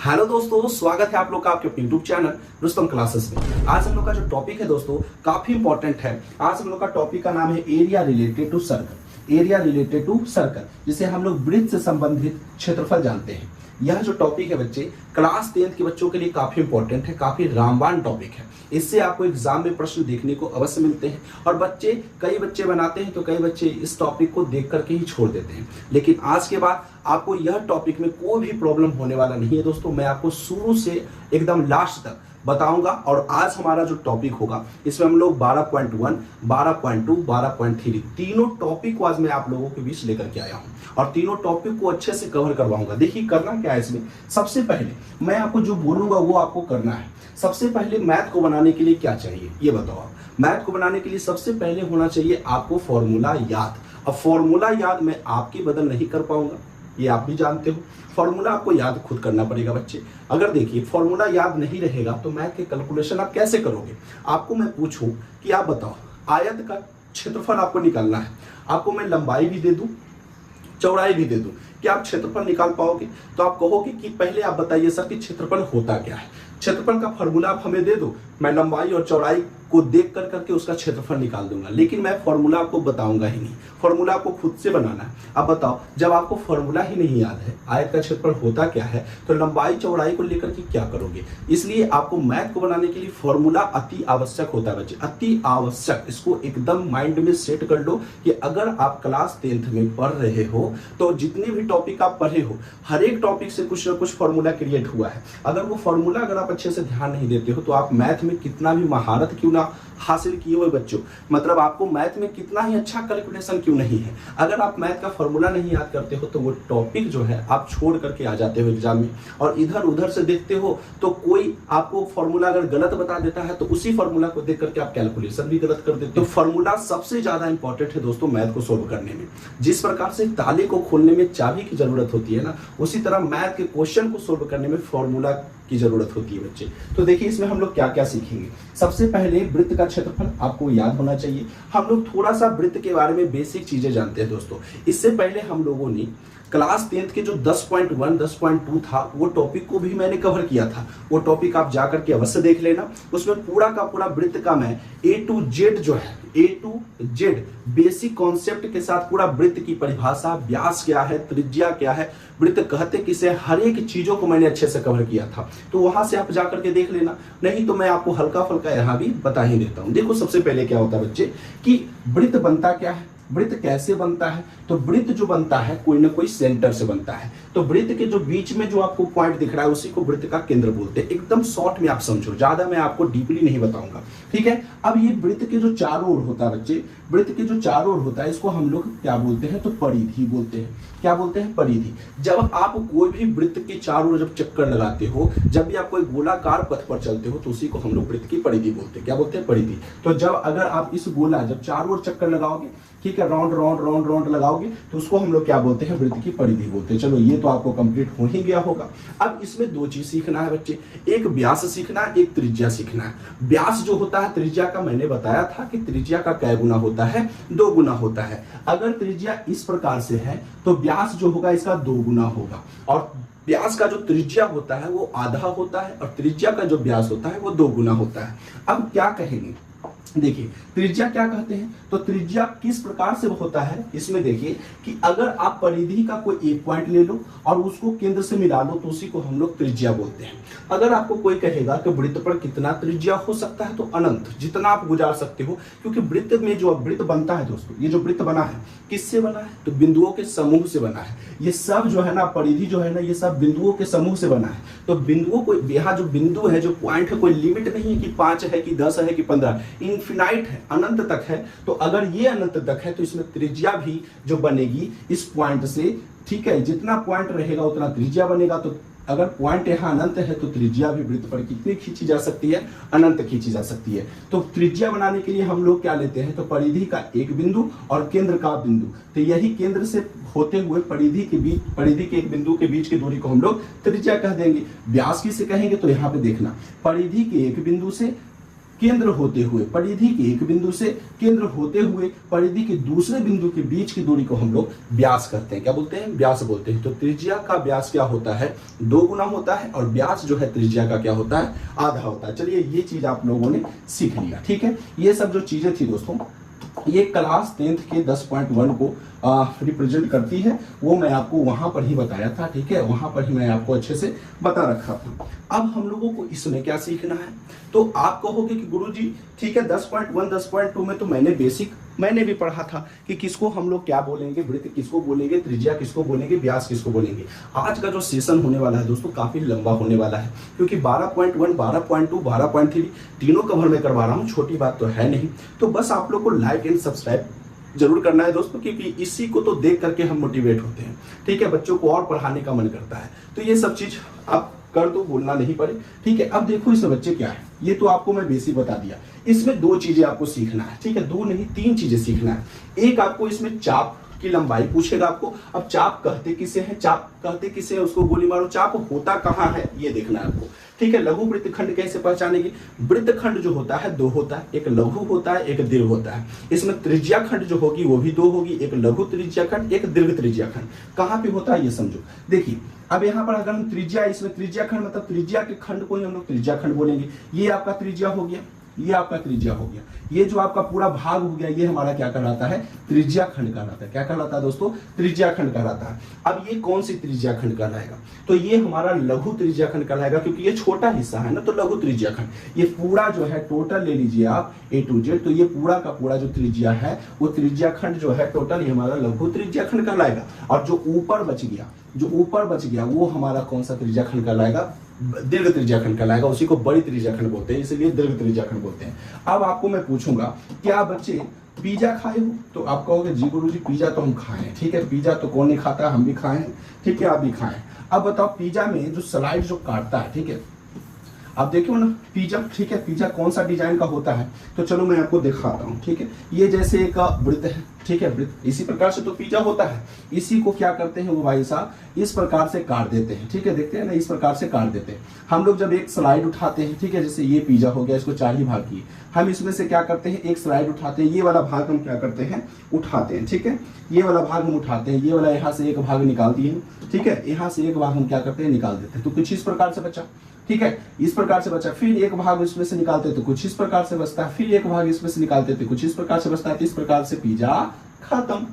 Hello दोस्तों, स्वागत है आप लोग का आपके अपने यूट्यूब चैनल रुस्तम क्लासेस में। आज हम लोग का जो टॉपिक है दोस्तों काफी इंपॉर्टेंट है। आज हम लोग का टॉपिक का नाम है area related to circle. Area related to circle जिसे हम लोग वृत्त से संबंधित क्षेत्रफल जानते हैं। यह जो टॉपिक है बच्चे क्लास 10th के बच्चों के लिए काफी इंपॉर्टेंट है, काफी रामबाण टॉपिक है। इससे आपको एग्जाम में प्रश्न देखने को अवश्य मिलते हैं और कई बच्चे बनाते हैं तो कई बच्चे इस टॉपिक को देख करके ही छोड़ देते हैं। लेकिन आज के बाद आपको यह टॉपिक में कोई भी प्रॉब्लम होने वाला नहीं है दोस्तों। मैं आपको शुरू से एकदम लास्ट तक बताऊंगा और आज हमारा जो टॉपिक होगा इसमें हम लोग 12.1, 12.2, 12.3 तीनों टॉपिक को आज मैं आप लोगों के बीच लेकर के आया हूं और तीनों टॉपिक को अच्छे से कवर करवाऊंगा। देखिए करना क्या है इसमें, सबसे पहले मैं आपको जो बोलूंगा वो आपको करना है। सबसे पहले मैथ को बनाने के लिए क्या चाहिए ये बताओ आप। मैथ को बनाने के लिए सबसे पहले होना चाहिए आपको फॉर्मूला याद। अब फॉर्मूला याद मैं आपके बदल नहीं कर पाऊंगा, ये आप भी जानते हो। फॉर्मूला आपको याद खुद करना पड़ेगा बच्चे। अगर देखिए फॉर्मूला याद नहीं रहेगा तो मैथ के कैलकुलेशन आप कैसे करोगे। आपको मैं पूछूं कि आप बताओ आयत का क्षेत्रफल आपको निकालना है, आपको मैं लंबाई भी दे दूं चौड़ाई भी दे दूं, क्या आप क्षेत्रफल निकाल पाओगे? तो आप कहोगे कि पहले आप बताइए सर कि क्षेत्रफल होता क्या है। क्षेत्रफल का फॉर्मूला आप हमें दे दो, मैं लंबाई और चौड़ाई को देख कर करके उसका क्षेत्रफल निकाल दूंगा। लेकिन मैं फॉर्मूला आपको बताऊंगा ही नहीं, फॉर्मूला आपको खुद से बनाना है। अब बताओ जब आपको फॉर्मूला ही नहीं याद है आयत का क्षेत्रफल होता क्या है तो लंबाई चौड़ाई को लेकर के क्या करोगे। इसलिए आपको मैथ को बनाने के लिए फॉर्मूला अति आवश्यक होता है बच्चे, अति आवश्यक। इसको एकदम माइंड में सेट कर लो कि अगर आप क्लास 10th में पढ़ रहे हो तो जितने भी टॉपिक आप पढ़े हो हर एक टॉपिक से कुछ ना कुछ फॉर्मूला क्रिएट हुआ है। अगर वो फॉर्मूला अगर आप अच्छे से ध्यान नहीं देते हो तो आप मैथ में कितना भी महारत क्यों ना हासिल किए हुए बच्चों, मतलब आपको मैथ में कितना ही अच्छा कैलकुलेशन क्यों नहीं है, अगर आप मैथ का फॉर्मूला नहीं याद करते हो तो वो टॉपिक जो है आप छोड़ करके आ जाते हो एग्जाम में और इधर उधर से देखते हो तो कोई आपको फॉर्मूला अगर गलत बता देता है तो उसी फॉर्मूला को देख करके आप कैलकुलेशन भी गलत कर देते हो। तो फॉर्मूला सबसे ज्यादा इंपॉर्टेंट है दोस्तों मैथ को सोल्व करने में। जिस प्रकार से ताले को खोलने में चाबी की जरूरत होती है ना, उसी तरह मैथ के क्वेश्चन को सोल्व करने में फॉर्मूला की जरूरत होती है बच्चे। तो देखिए इसमें हम लोग क्या क्या सीखेंगे। सबसे पहले वृत्त का क्षेत्रफल आपको याद होना चाहिए। हम लोग थोड़ा सा वृत्त के बारे में बेसिक चीजें जानते हैं दोस्तों। इससे पहले हम लोगों ने क्लास 10th के जो 10.1, 10.2 था वो टॉपिक को भी मैंने कवर किया था। वो टॉपिक आप जाकर के अवश्य देख लेना। उसमें पूरा का पूरा वृत्त का मैं A to Z जो है A to Z basic concept के साथ पूरा वृत्त की परिभाषा, व्यास क्या है, त्रिज्या क्या है, वृत्त कहते किसे, हर एक चीजों को मैंने अच्छे से कवर किया था। तो वहां से आप जाकर के देख लेना, नहीं तो मैं आपको हल्का फुल्का यहाँ भी बता ही देता हूँ। देखो सबसे पहले क्या होता है बच्चे कि वृत्त बनता क्या है, वृत्त कैसे बनता है। तो वृत्त जो बनता है कोई ना कोई सेंटर से बनता है। तो वृत्त के जो बीच में जो आपको पॉइंट दिख रहा है उसी को वृत्त का केंद्र बोलते हैं। एकदम शॉर्ट में आप समझो, ज्यादा मैं आपको डीपली नहीं बताऊंगा, ठीक है। अब ये वृत्त के जो चारों ओर होता है बच्चे, वृत्त के जो चारों ओर होता है इसको हम लोग क्या बोलते हैं तो परिधि बोलते हैं। क्या बोलते हैं? परिधि। जब आप कोई भी वृत्त के चारों ओर जब चक्कर लगाते हो, जब भी आप कोई गोलाकार पथ पर चलते हो तो उसी को हम लोग वृत्त की परिधि बोलते हैं। क्या बोलते हैं? परिधि। तो जब अगर आप इस गोला जब चारों ओर चक्कर लगाओगे, ठीक है, राउंड राउंड राउंड राउंड लगाओगे तो उसको हम लोग क्या बोलते हैं? वृत्त की परिधि बोलते हैं। चलो ये तो आपको कंप्लीट हो ही गया होगा। अब इसमें दो चीज सीखना है बच्चे, एक व्यास सीखना है, एक त्रिज्या सीखना है। व्यास जो होता है त्रिज्या का मैंने बताया था कि त्रिज्या का कै गुना होता है? 2 गुना होता है। अगर त्रिज्या इस प्रकार से है तो व्यास जो होगा इसका 2 गुना होगा और व्यास का जो त्रिज्या होता है वो आधा होता है और त्रिज्या का जो व्यास होता है वो 2 गुना होता है। अब क्या कहेंगे, देखिए त्रिज्या क्या कहते हैं तो त्रिज्या किस प्रकार से होता है इसमें देखिए कि अगर आप परिधि का कोई एक पॉइंट ले लो और उसको केंद्र से मिला लो तो उसी को हम लोग त्रिज्या बोलते हैं। अगर आपको कोई कहेगा कि वृत्त पर कितना त्रिज्या हो सकता है तो अनंत, जितना आप गुजार सकते हो, क्योंकि वृत्त में जो वृत्त बनता है दोस्तों, ये जो वृत्त बना है किससे बना है तो बिंदुओं के समूह से बना है। ये सब जो है ना परिधि जो है ना ये सब बिंदुओं के समूह से बना है। तो बिंदुओं को यहाँ जो बिंदु है जो पॉइंट है कोई लिमिट नहीं है कि 5 है कि 10 है कि 15, इनफिनाइट है, अनंत तक है। तो अगर ये अनंत तक है तो इसमें त्रिज्या भी जो बनेगी इस पॉइंट से, ठीक है, जितना पॉइंट रहेगा उतना त्रिज्या बनेगा। तो अगर पॉइंट यहाँ अनंत है तो त्रिज्या भी वृत्त पर कितनी खींची जा सकती है? अनंत खींची जा सकती है। तो त्रिज्या बनाने के लिए हम लोग क्या लेते हैं तो परिधि का एक बिंदु और केंद्र का बिंदु। तो यही केंद्र से होते हुए परिधि के एक बिंदु के बीच की दूरी को हम लोग त्रिज्या कह देंगे। व्यास किसे कहेंगे तो यहाँ पे देखना, परिधि के एक बिंदु से केंद्र होते हुए परिधि के एक बिंदु से केंद्र होते हुए परिधि के दूसरे बिंदु के बीच की दूरी को हम लोग व्यास कहते हैं। क्या बोलते हैं? व्यास बोलते हैं। तो त्रिज्या का व्यास क्या होता है? 2 गुना होता है, और व्यास जो है त्रिज्या का क्या होता है? आधा होता है। चलिए ये चीज आप लोगों ने सीख लिया, ठीक है। ये सब जो चीजें थी दोस्तों, ये क्लास 10th के 10.1 को रिप्रेजेंट करती है, वो मैं आपको वहां पर ही बताया था, ठीक है। वहां पर ही मैं आपको अच्छे से बता रखा था। अब हम लोगों को इसमें क्या सीखना है? तो आप कहोगे कि गुरुजी ठीक है 10.1 10.2 में तो मैंने भी पढ़ा था कि किसको हम लोग क्या बोलेंगे, वृत्त किसको बोलेंगे, त्रिज्या किसको बोलेंगे, व्यास किसको बोलेंगे। आज का जो सेशन होने वाला है दोस्तों काफी लंबा होने वाला है, क्योंकि 12.1 12.2 12.3 तीनों कवर में करवा रहा हूँ, छोटी बात तो है नहीं। तो बस आप लोग को लाइक एंड सब्सक्राइब जरूर करना है दोस्तों, क्योंकि इसी को तो देख करके हम मोटिवेट होते हैं, ठीक है। बच्चों को और पढ़ाने का मन करता है, तो ये सब चीज आप कर दो, बोलना नहीं पड़े, ठीक है। अब देखो इसमें बच्चे क्या है, ये तो आपको मैं बेसिक बता दिया। इसमें 2 चीजें आपको सीखना है, ठीक है। 2 नहीं 3 चीजें सीखना है। एक आपको इसमें चाप की लंबाई पूछेगा आपको। अब चाप कहते किसे हैं? चाप कहते किसे है उसको गोली मारो। चाप होता कहाँ है ये देखना है आपको, ठीक है। लघु वृत्तखंड कैसे पहचानेंगे? वृत्तखंड जो होता है 2 होता है, एक लघु होता है, एक दीर्घ होता है। इसमें त्रिज्या खंड जो होगी वो भी 2 होगी, एक लघु त्रिज्या खंड, एक दीर्घ त्रिज्या खंड। कहाँ पे होता है ये समझो। देखिए अब यहाँ पर अगर हम त्रिज्या, इसमें त्रिज्या खंड मतलब त्रिज्या के खंड को ही हम लोग त्रिज्या खंड बोलेंगे। ये आपका त्रिज्या हो गया, ये आपका त्रिज्या हो गया, ये जो आपका पूरा भाग हो गया ये हमारा क्या कहलाता है? त्रिज्या खंड कहलाता है। क्या कहलाता है दोस्तों? त्रिज्या खंड कहलाता है। अब ये कौन सी त्रिज्या खंड कहलाएगा? तो ये हमारा लघु त्रिज्या खंड कहलाएगा, क्योंकि ये छोटा हिस्सा है ना, तो लघु त्रिज्या खंड। ये पूरा जो है टोटल ले लीजिए आप A to Z, तो ये पूरा का पूरा जो त्रिज्या है वो त्रिज्या खंड जो है टोटल ये हमारा लघु त्रिज्या खंड कहलाएगा। और जो ऊपर बच गया वो हमारा कौन सा त्रिज्या खंड कहलाएगा? दीर्घ त्रिज्या खंड कहलाएगा। उसी को बड़ी त्रिज्या खंड बोलते हैं, इसलिए दीर्घ त्रिज्या खंड बोलते हैं। अब आपको मैं पूछूंगा क्या बच्चे पिज्जा खाए हो? तो आप कहोगे जी गुरुजी पिज्जा तो हम खाए हैं, ठीक है। पिज्जा तो कौन नहीं खाता, हम भी खाए हैं, ठीक है, आप भी खाए हैं। अब बताओ पिज्जा में जो स्लाइड जो काटता है, ठीक है, आप देखो ना पिज्जा, ठीक है। पिज्जा कौन सा डिजाइन का होता है? तो चलो मैं आपको दिखाता हूँ, ठीक है। ये जैसे एक वृत्त है, ठीक है, वृत्त इसी प्रकार से तो पिज्जा होता है। इसी को क्या करते हैं वो भाई साहब इस प्रकार से काट देते हैं, ठीक है। देखते हैं ना, इस प्रकार से काट देते हैं। हम लोग जब एक स्लाइड उठाते हैं, ठीक है, जैसे ये पिज्जा हो गया, इसको 4 ही भाग किए, हम इसमें से क्या करते हैं एक स्लाइड उठाते हैं, ये वाला भाग हम क्या करते हैं उठाते हैं, ठीक है। ये वाला भाग हम उठाते हैं, ये वाला यहाँ से एक भाग निकाल दिए, ठीक है, यहाँ से एक भाग हम क्या करते हैं निकाल देते हैं। तो कुछ इस प्रकार से बचा, ठीक है, इस प्रकार से बचा। फिर एक भाग इसमें से निकालते तो कुछ इस प्रकार से बचता है, फिर एक भाग इसमें से निकालते थे कुछ इस प्रकार से बचता है। तो इस प्रकार से पिज्जा खत्म।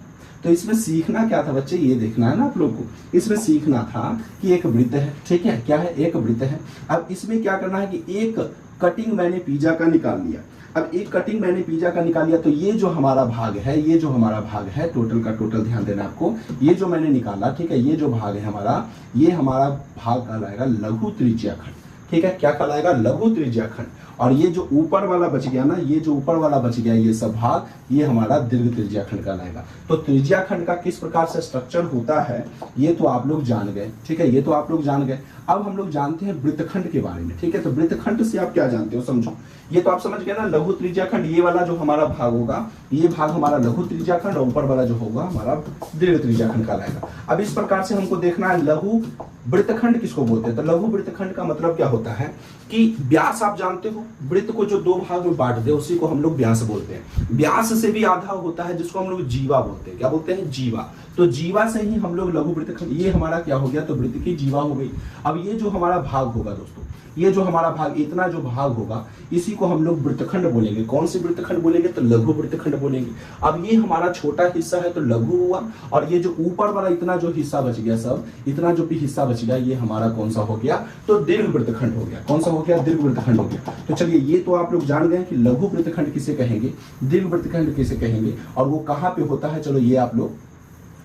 तो इसमें सीखना क्या था बच्चे, ये देखना है ना आप लोग को। इसमें सीखना था कि एक वृत्त है, ठीक है, क्या है, एक वृत्त है। अब इसमें क्या करना है कि एक कटिंग मैंने पिज्जा का निकाल लिया। अब एक कटिंग मैंने पिज्जा का निकाल लिया, तो ये जो हमारा भाग है, ये जो हमारा भाग है टोटल का टोटल, ध्यान देना आपको, ये जो मैंने निकाला, ठीक है, ये जो भाग है हमारा, ये हमारा भाग कहलाएगा लघु त्रिज्या खंड, ठीक है। क्या कहलाएगा? लघु त्रिज्या खंड। और ये जो ऊपर वाला बच गया ना, ये जो ऊपर वाला बच गया ये सब भाग, ये हमारा दीर्घ त्रिज्या खंड कहलाएगा। तो त्रिज्या खंड का किस प्रकार से स्ट्रक्चर होता है ये तो आप लोग जान गए, ठीक है, ये तो आप लोग जान गए। अब हम लोग जानते हैं वृत्तखंड के बारे में, ठीक है। तो वृत्तखंड से आप क्या जानते हो समझो। ये तो आप समझ गए ना, लघु त्रिज्या खंड, ये वाला जो हमारा भाग होगा, ये भाग हमारा लघु त्रिज्या खंड, और ऊपर वाला जो होगा हमारा दीर्घ त्रिज्या खंड कहलाएगा। अब इस प्रकार से हमको देखना है लघु वृत्तखंड किसको बोलते हैं। तो लघु वृत्तखंड का मतलब क्या होता है कि व्यास आप जानते हो, वृत्त को जो 2 भाग में बांट दे उसी को हम लोग व्यास बोलते हैं। व्यास से भी आधा होता है जिसको हम लोग जीवा बोलते हैं। क्या बोलते हैं? जीवा। तो जीवा से ही हम लोग लघु वृत्तखंड, ये हमारा क्या हो गया, तो वृत्त की जीवा हो गई। अब ये जो हमारा भाग होगा दोस्तों, ये जो हमारा भाग, इतना जो भाग होगा, इसी को हम लोग वृत्तखंड बोलेंगे। कौन से वृत्तखंड बोलेंगे? तो लघु वृत्तखंड बोलेंगे। अब ये हमारा छोटा हिस्सा है तो लघु हुआ, और ये जो ऊपर वाला इतना जो हिस्सा बच गया, सब इतना जो भी हिस्सा बच गया, ये हमारा कौन सा हो गया, तो दीर्घ वृत्तखंड हो गया। कौन सा हो गया? दीर्घ वृत्तखंड हो गया। तो चलिए ये तो आप लोग जान गए कि लघु वृत्तखंड किसे कहेंगे, दीर्घ वृत्तखंड किसे कहेंगे, और वो कहाँ पे होता है, चलो ये आप लोग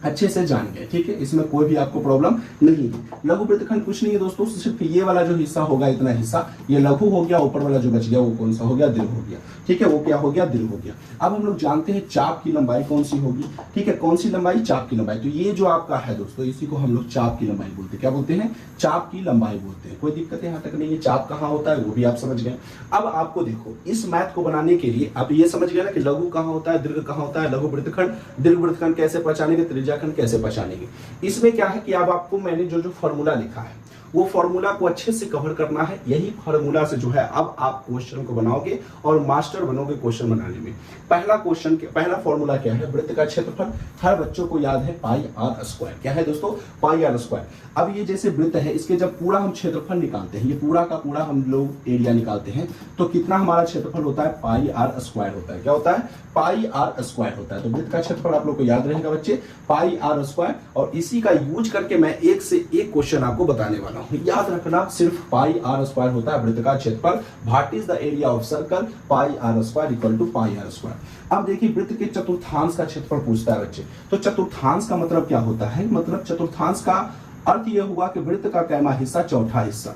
अच्छे से जान गए, ठीक है। इसमें कोई भी आपको प्रॉब्लम नहीं है। लघु वृत्तखंड कुछ नहीं है दोस्तों, सिर्फ ये वाला जो हिस्सा होगा, इतना हिस्सा ये लघु हो गया, ऊपर वाला जो बच गया वो कौन सा हो गया, दीर्घ हो गया, ठीक है। वो क्या हो गया, दीर्घ हो गया। अब हम लोग जानते हैं चाप की लंबाई कौन सी होगी, ठीक है। कौन सी लंबाई? चाप की लंबाई। तो ये जो आपका है दोस्तों, इसी को हम लोग चाप की लंबाई बोलते हैं। क्या बोलते हैं? चाप की लंबाई बोलते हैं। कोई दिक्कत यहाँ तक नहीं है। चाप कहाँ होता है वो भी आप समझ गए। अब आपको देखो इस मैथ को बनाने के लिए आप ये समझ गए ना कि लघु कहाँ होता है, दीर्घ कहाँ होता है, लघु वृत्तखंड, दीर्घ वृत्तखंड कैसे पहचानेंगे, त्रिज्या खंड कैसे पहचानेंगे। इसमें क्या है कि अब आपको मैंने जो जो फॉर्मूला लिखा है वो फॉर्मूला को अच्छे से कवर करना है। यही फॉर्मूला से जो है अब आप क्वेश्चन को बनाओगे और मास्टर बनोगे क्वेश्चन बनाने में। पहला फॉर्मूला क्या है, वृत्त का क्षेत्रफल हर बच्चों को याद है पाई आर स्क्वायर। क्या है दोस्तों, पाई आर स्क्वायर। अब ये जैसे वृत्त है, इसके जब पूरा हम क्षेत्रफल निकालते हैं, ये पूरा का पूरा हम लोग एरिया निकालते हैं, तो कितना हमारा क्षेत्रफल होता है, पाई आर स्क्वायर होता है। क्या होता है, पाई आर स्क्वायर होता है। तो वृत्त का क्षेत्रफल आप लोग को याद रहेगा बच्चे, पाई आर स्क्वायर। और इसी का यूज करके मैं एक से एक क्वेश्चन आपको बताने वाला हूं। याद रखना, सिर्फ पाई आर स्क्वायर होता है वृत्त का क्षेत्रफल। What is the area of circle, pi are square equal to pi are square. अब देखिए, वृत्त के चतुर्थांश का क्षेत्रफल पूछता है बच्चे। तो चतुर्थांश का मतलब क्या होता है, मतलब चतुर्थांश का अर्थ यह हुआ कि वृत्त का कैमा हिस्सा, चौथा हिस्सा।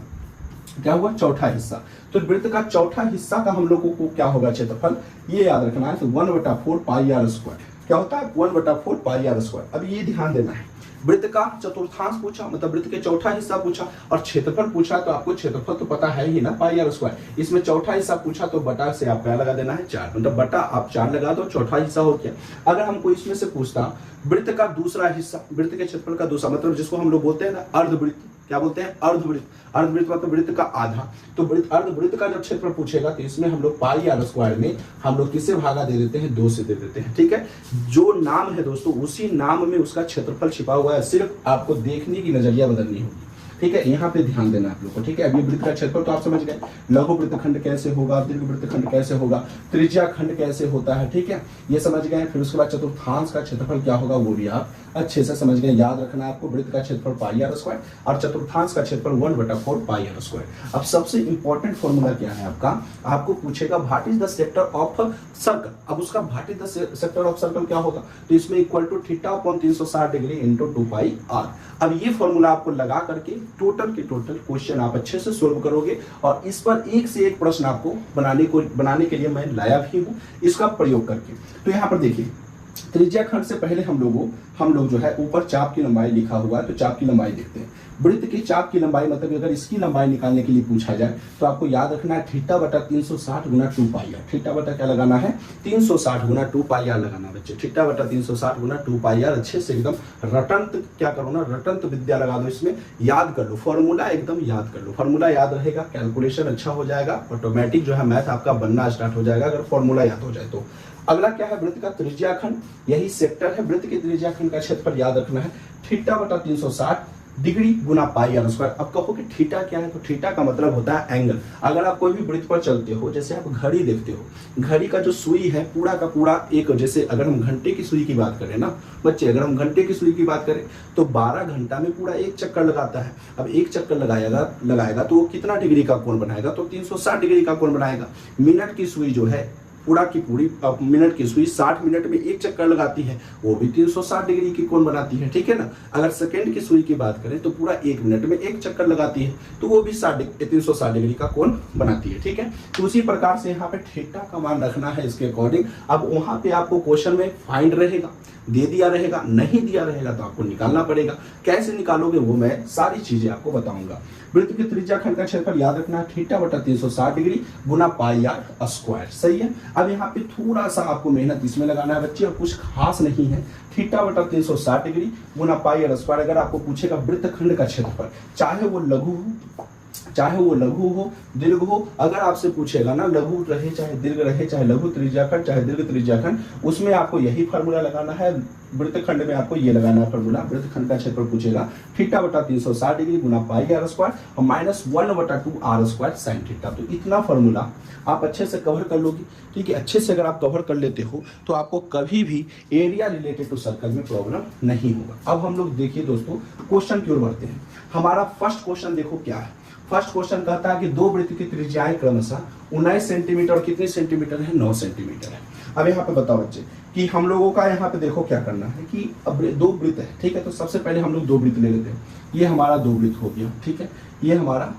क्या हुआ, चौथा हिस्सा। तो वृत्त का चौथा हिस्सा का हम लोगों को क्या होगा क्षेत्रफल, ये याद रखना है। तो 1/4 पाई आर स्क्वायर क्या होता है, 1/4 पाई आर स्क्वायर। अब ये ध्यान देना है, वृत्त का चतुर्थांश पूछा मतलब वृत्त के चौथा हिस्सा पूछा, और क्षेत्रफल पूछा तो आपको क्षेत्रफल तो पता है ही ना, पाई आर स्क्वायर। इसमें चौथा हिस्सा पूछा तो बटा से आप क्या लगा देना है, 4। मतलब बटा आप 4 लगा दो, चौथा हिस्सा हो गया। अगर हमको इसमें से पूछता वृत्त का दूसरा हिस्सा, वृत्त के क्षेत्रफल का दूसरा, मतलब जिसको हम लोग बोलते हैं ना अर्धवृत्त, क्या बोलते हैं, अर्धवृत्त। अर्धवृत्त मतलब वृत्त का आधा। तो अर्धवृत्त का जब क्षेत्रफल पूछेगा तो इसमें हम लोग पाई आर स्क्वायर में हम लोग किससे भागा दे देते हैं, 2 से दे देते हैं। ठीक है, जो नाम है दोस्तोों उसी नाम में उसका क्षेत्रफल छिपा हुआ है, सिर्फ आपको देखने की नजरिया बदलनी होगी। ठीक है, यहाँ पे ध्यान देना आप लोग को। ठीक है, अभी वृत्त का क्षेत्रफल तो आप समझ गए, लघु वृत्तखंड कैसे होगा, दीर्घ वृत्तखंड कैसे होगा, त्रिज्या खंड कैसे होता है। ठीक है, ये समझ गए। फिर उसके बाद चतुर्थांश का क्षेत्रफल क्या होगा वो भी आप अच्छे से समझ गए। याद रखना आपको, वृत्त का क्षेत्रफल पाई आर स्क्वायर और चतुर्थांश का क्षेत्रफल 1/4 पाई आर स्क्वायर। अब सबसे इंपॉर्टेंट फॉर्मूला क्या है आपका, आपको पूछेगा what is the sector of circle. अब उसका what is the sector of circle क्या होगा, तो इसमें equal to θ/360 degree into 2 pi R. अब ये फॉर्मूला आपको लगा करके टोटल के टोटल क्वेश्चन आप अच्छे से सोल्व करोगे, और इस पर एक से एक प्रश्न आपको बनाने के लिए मैं लाया भी हूं इसका प्रयोग करके। तो यहाँ पर देखिए, त्रिज्या खंड से पहले हम लोग जो है ऊपर चाप की लंबाई लिखा हुआ है, तो चाप की लंबाई देखते हैं। वृत्त की चाप की लंबाई मतलब अगर इसकी लंबाई निकालने के लिए पूछा जाए तो आपको याद रखना है θ/360 गुना 2 पाई आर। थीटा बटा क्या लगाना है, 360 गुना 2 पाई आर लगाना बच्चे। θ/360 गुना 2 पाई आर। अच्छे से एकदम रटंत क्या करो ना, रटंत विद्या लगा दो, इसमें याद कर लो, फॉर्मूला एकदम याद कर लो। फॉर्मूला याद रहेगा, कैलकुलेशन अच्छा हो जाएगा, ऑटोमेटिक जो है मैथ आपका बनना स्टार्ट हो जाएगा अगर फॉर्मूला याद हो जाए तो। अगला क्या है, वृत्त का त्रिज्या खंड, यही सेक्टर है। वृत्त के त्रिज्या खंड का क्षेत्रफल याद रखना है θ/360 डिग्री गुना पाई आर स्क्वायर। अब कहो कि थीटा क्या है, तो थीटा का मतलब होता है एंगल। अगर आप कोई भी वृत्त पर चलते हो, जैसे आप घड़ी देखते हो, घड़ी का जो सुई है पूरा का पूरा एक, जैसे अगर हम घंटे की सुई की बात करें ना बच्चे, अगर हम घंटे की सुई की बात करें तो 12 घंटा में पूरा एक चक्कर लगाता है। अब एक चक्कर लगाएगा तो वो कितना डिग्री का कोण बनाएगा, तो 360 डिग्री का कोण बनाएगा। मिनट की सुई जो है पूरा की पूरी मिनट की सुई 60 मिनट में एक चक्कर लगाती है, वो भी 360 डिग्री की कोण बनाती है। ठीक है ना। अगर सेकंड की सुई की बात करें तो पूरा 1 मिनट में एक चक्कर लगाती है, तो वो भी 360 डिग्री का कोण बनाती है। ठीक है, तो उसी प्रकार से यहाँ पे थीटा का मान रखना है इसके अकॉर्डिंग। अब वहां पे आपको क्वेश्चन में फाइंड रहेगा, दे दिया रहेगा, नहीं दिया रहेगा तो आपको निकालना पड़ेगा। कैसे निकालोगे वो मैं सारी चीजें आपको बताऊंगा। वृत्त के त्रिज्या खंड का क्षेत्रफल याद रखना है θ/360 डिग्री गुना पाई आर स्क्वायर। सही है। अब यहाँ पे थोड़ा सा आपको मेहनत इसमें लगाना है बच्चे, और कुछ खास नहीं है। θ/360 डिग्री गुना पाई आर स्क्वायर। अगर आपको पूछेगा वृत्त खंड का क्षेत्रफल, चाहे वो लघु हो दीर्घ हो, अगर आपसे पूछेगा ना लघु रहे चाहे दीर्घ रहे, चाहे लघु त्रिज्याखंड चाहे दीर्घ त्रिज्याखंड, उसमें आपको यही फार्मूला लगाना है। वृत्तखंड में आपको ये लगाना है फार्मूला। वृत्तखंड का क्षेत्रफल पूछेगा θ/360 डिग्री गुना पाई आर स्क्वायर और -1/2 आर स्क्वायर साइन थीटा। तो इतना फार्मूला आप अच्छे से कवर कर लोगे। ठीक है, अच्छे से अगर आप कवर कर लेते हो तो आपको कभी भी एरिया रिलेटेड टू सर्कल में प्रॉब्लम नहीं होगा। अब हम लोग देखिए दोस्तों क्वेश्चन की ओर बढ़ते हैं। हमारा फर्स्ट क्वेश्चन देखो क्या है। फर्स्ट क्वेश्चन कहता है कि दो वृत्त की त्रिज्याएं क्रमशः 19 सेंटीमीटर और कितने सेंटीमीटर है, 9 सेंटीमीटर है। अब यहाँ पे बताओ बच्चे कि हम लोगों का यहाँ पे देखो क्या करना है कि अब 2 वृत्त है। ठीक है, तो सबसे पहले हम लोग 2 वृत्त ले लेते हैं। ये हमारा 2 वृत्त हो गया। ठीक है, ये हमारा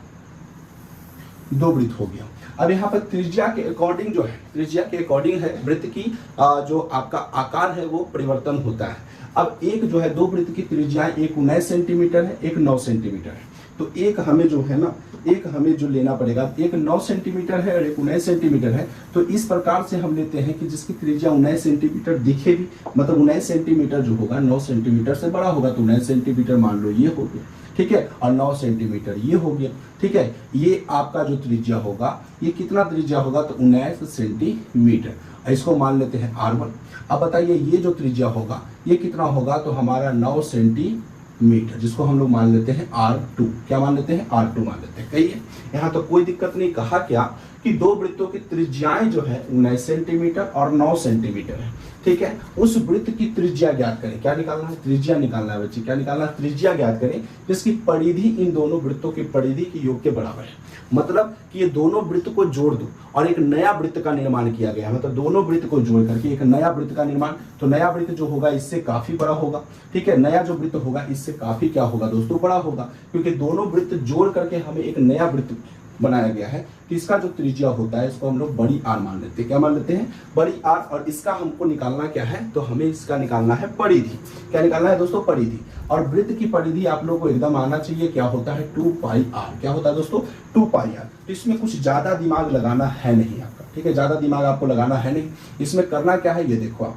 2 वृत्त हो गया। अब यहाँ पर त्रिज्या के अकॉर्डिंग जो है, त्रिज्या के अकॉर्डिंग है वृत्त की जो आपका आकार है वो परिवर्तन होता है। अब एक जो है 2 वृत्त की त्रिज्याएं, एक 19 सेंटीमीटर है, एक 9 सेंटीमीटर है। तो एक हमें जो है ना, एक हमें जो लेना पड़ेगा, एक 9 सेंटीमीटर है और एक 19 सेंटीमीटर है। तो इस प्रकार से हम लेते हैं कि जिसकी त्रिज्या 19 सेंटीमीटर दिखे भी, मतलब 19 सेंटीमीटर जो होगा 9 सेंटीमीटर से बड़ा होगा, तो 19 सेंटीमीटर मान लो ये हो गया। ठीक है, और 9 सेंटीमीटर ये हो गया। ठीक है, ये आपका जो त्रिज्या होगा ये कितना त्रिज्या होगा, तो 19 सेंटीमीटर। इसको मान लेते हैं R1। अब बताइए ये जो त्रिज्या होगा ये कितना होगा, तो हमारा 9 सेंटीमीटर, जिसको हम लोग मान लेते हैं R2। क्या मान लेते हैं, R2 मान लेते हैं। कही है, यहाँ तो कोई दिक्कत नहीं। कहा क्या कि दो वृत्तों की त्रिज्याएं जो है 19 सेंटीमीटर और 9 सेंटीमीटर है। ठीक है, उस वृत्त की त्रिज्या ज्ञात करें। क्या निकालना है, त्रिज्या निकालना है बच्चे। क्या निकालना है, त्रिज्या ज्ञात करें जिसकी परिधि इन दोनों वृत्तों की परिधि के योग के बराबर है। मतलब कि ये दोनों वृत्त को जोड़ दो और एक नया वृत्त का निर्माण किया गया, मतलब दोनों वृत्त को जोड़ करके एक नया वृत्त का निर्माण। तो नया वृत्त जो होगा इससे काफी बड़ा होगा। ठीक है, नया जो वृत्त होगा इससे काफी क्या होगा दोस्तों, बड़ा होगा, क्योंकि दोनों वृत्त जोड़ करके हमें एक नया वृत्त बनाया गया है। तो इसका जो त्रिज्या होता है इसको हम लोग बड़ी आर मान लेते हैं। क्या मान लेते हैं, बड़ी आर। और इसका हमको निकालना क्या है, तो हमें इसका निकालना है परिधि। क्या निकालना है दोस्तों, परिधि। और वृत्त की परिधि आप लोगों को एकदम आना चाहिए। क्या होता है, 2 पाई आर। क्या होता है दोस्तों, 2 पाई आर। तो इसमें कुछ ज्यादा दिमाग लगाना है नहीं आपका। ठीक है, ज्यादा दिमाग आपको लगाना है नहीं। इसमें करना क्या है, ये देखो आप,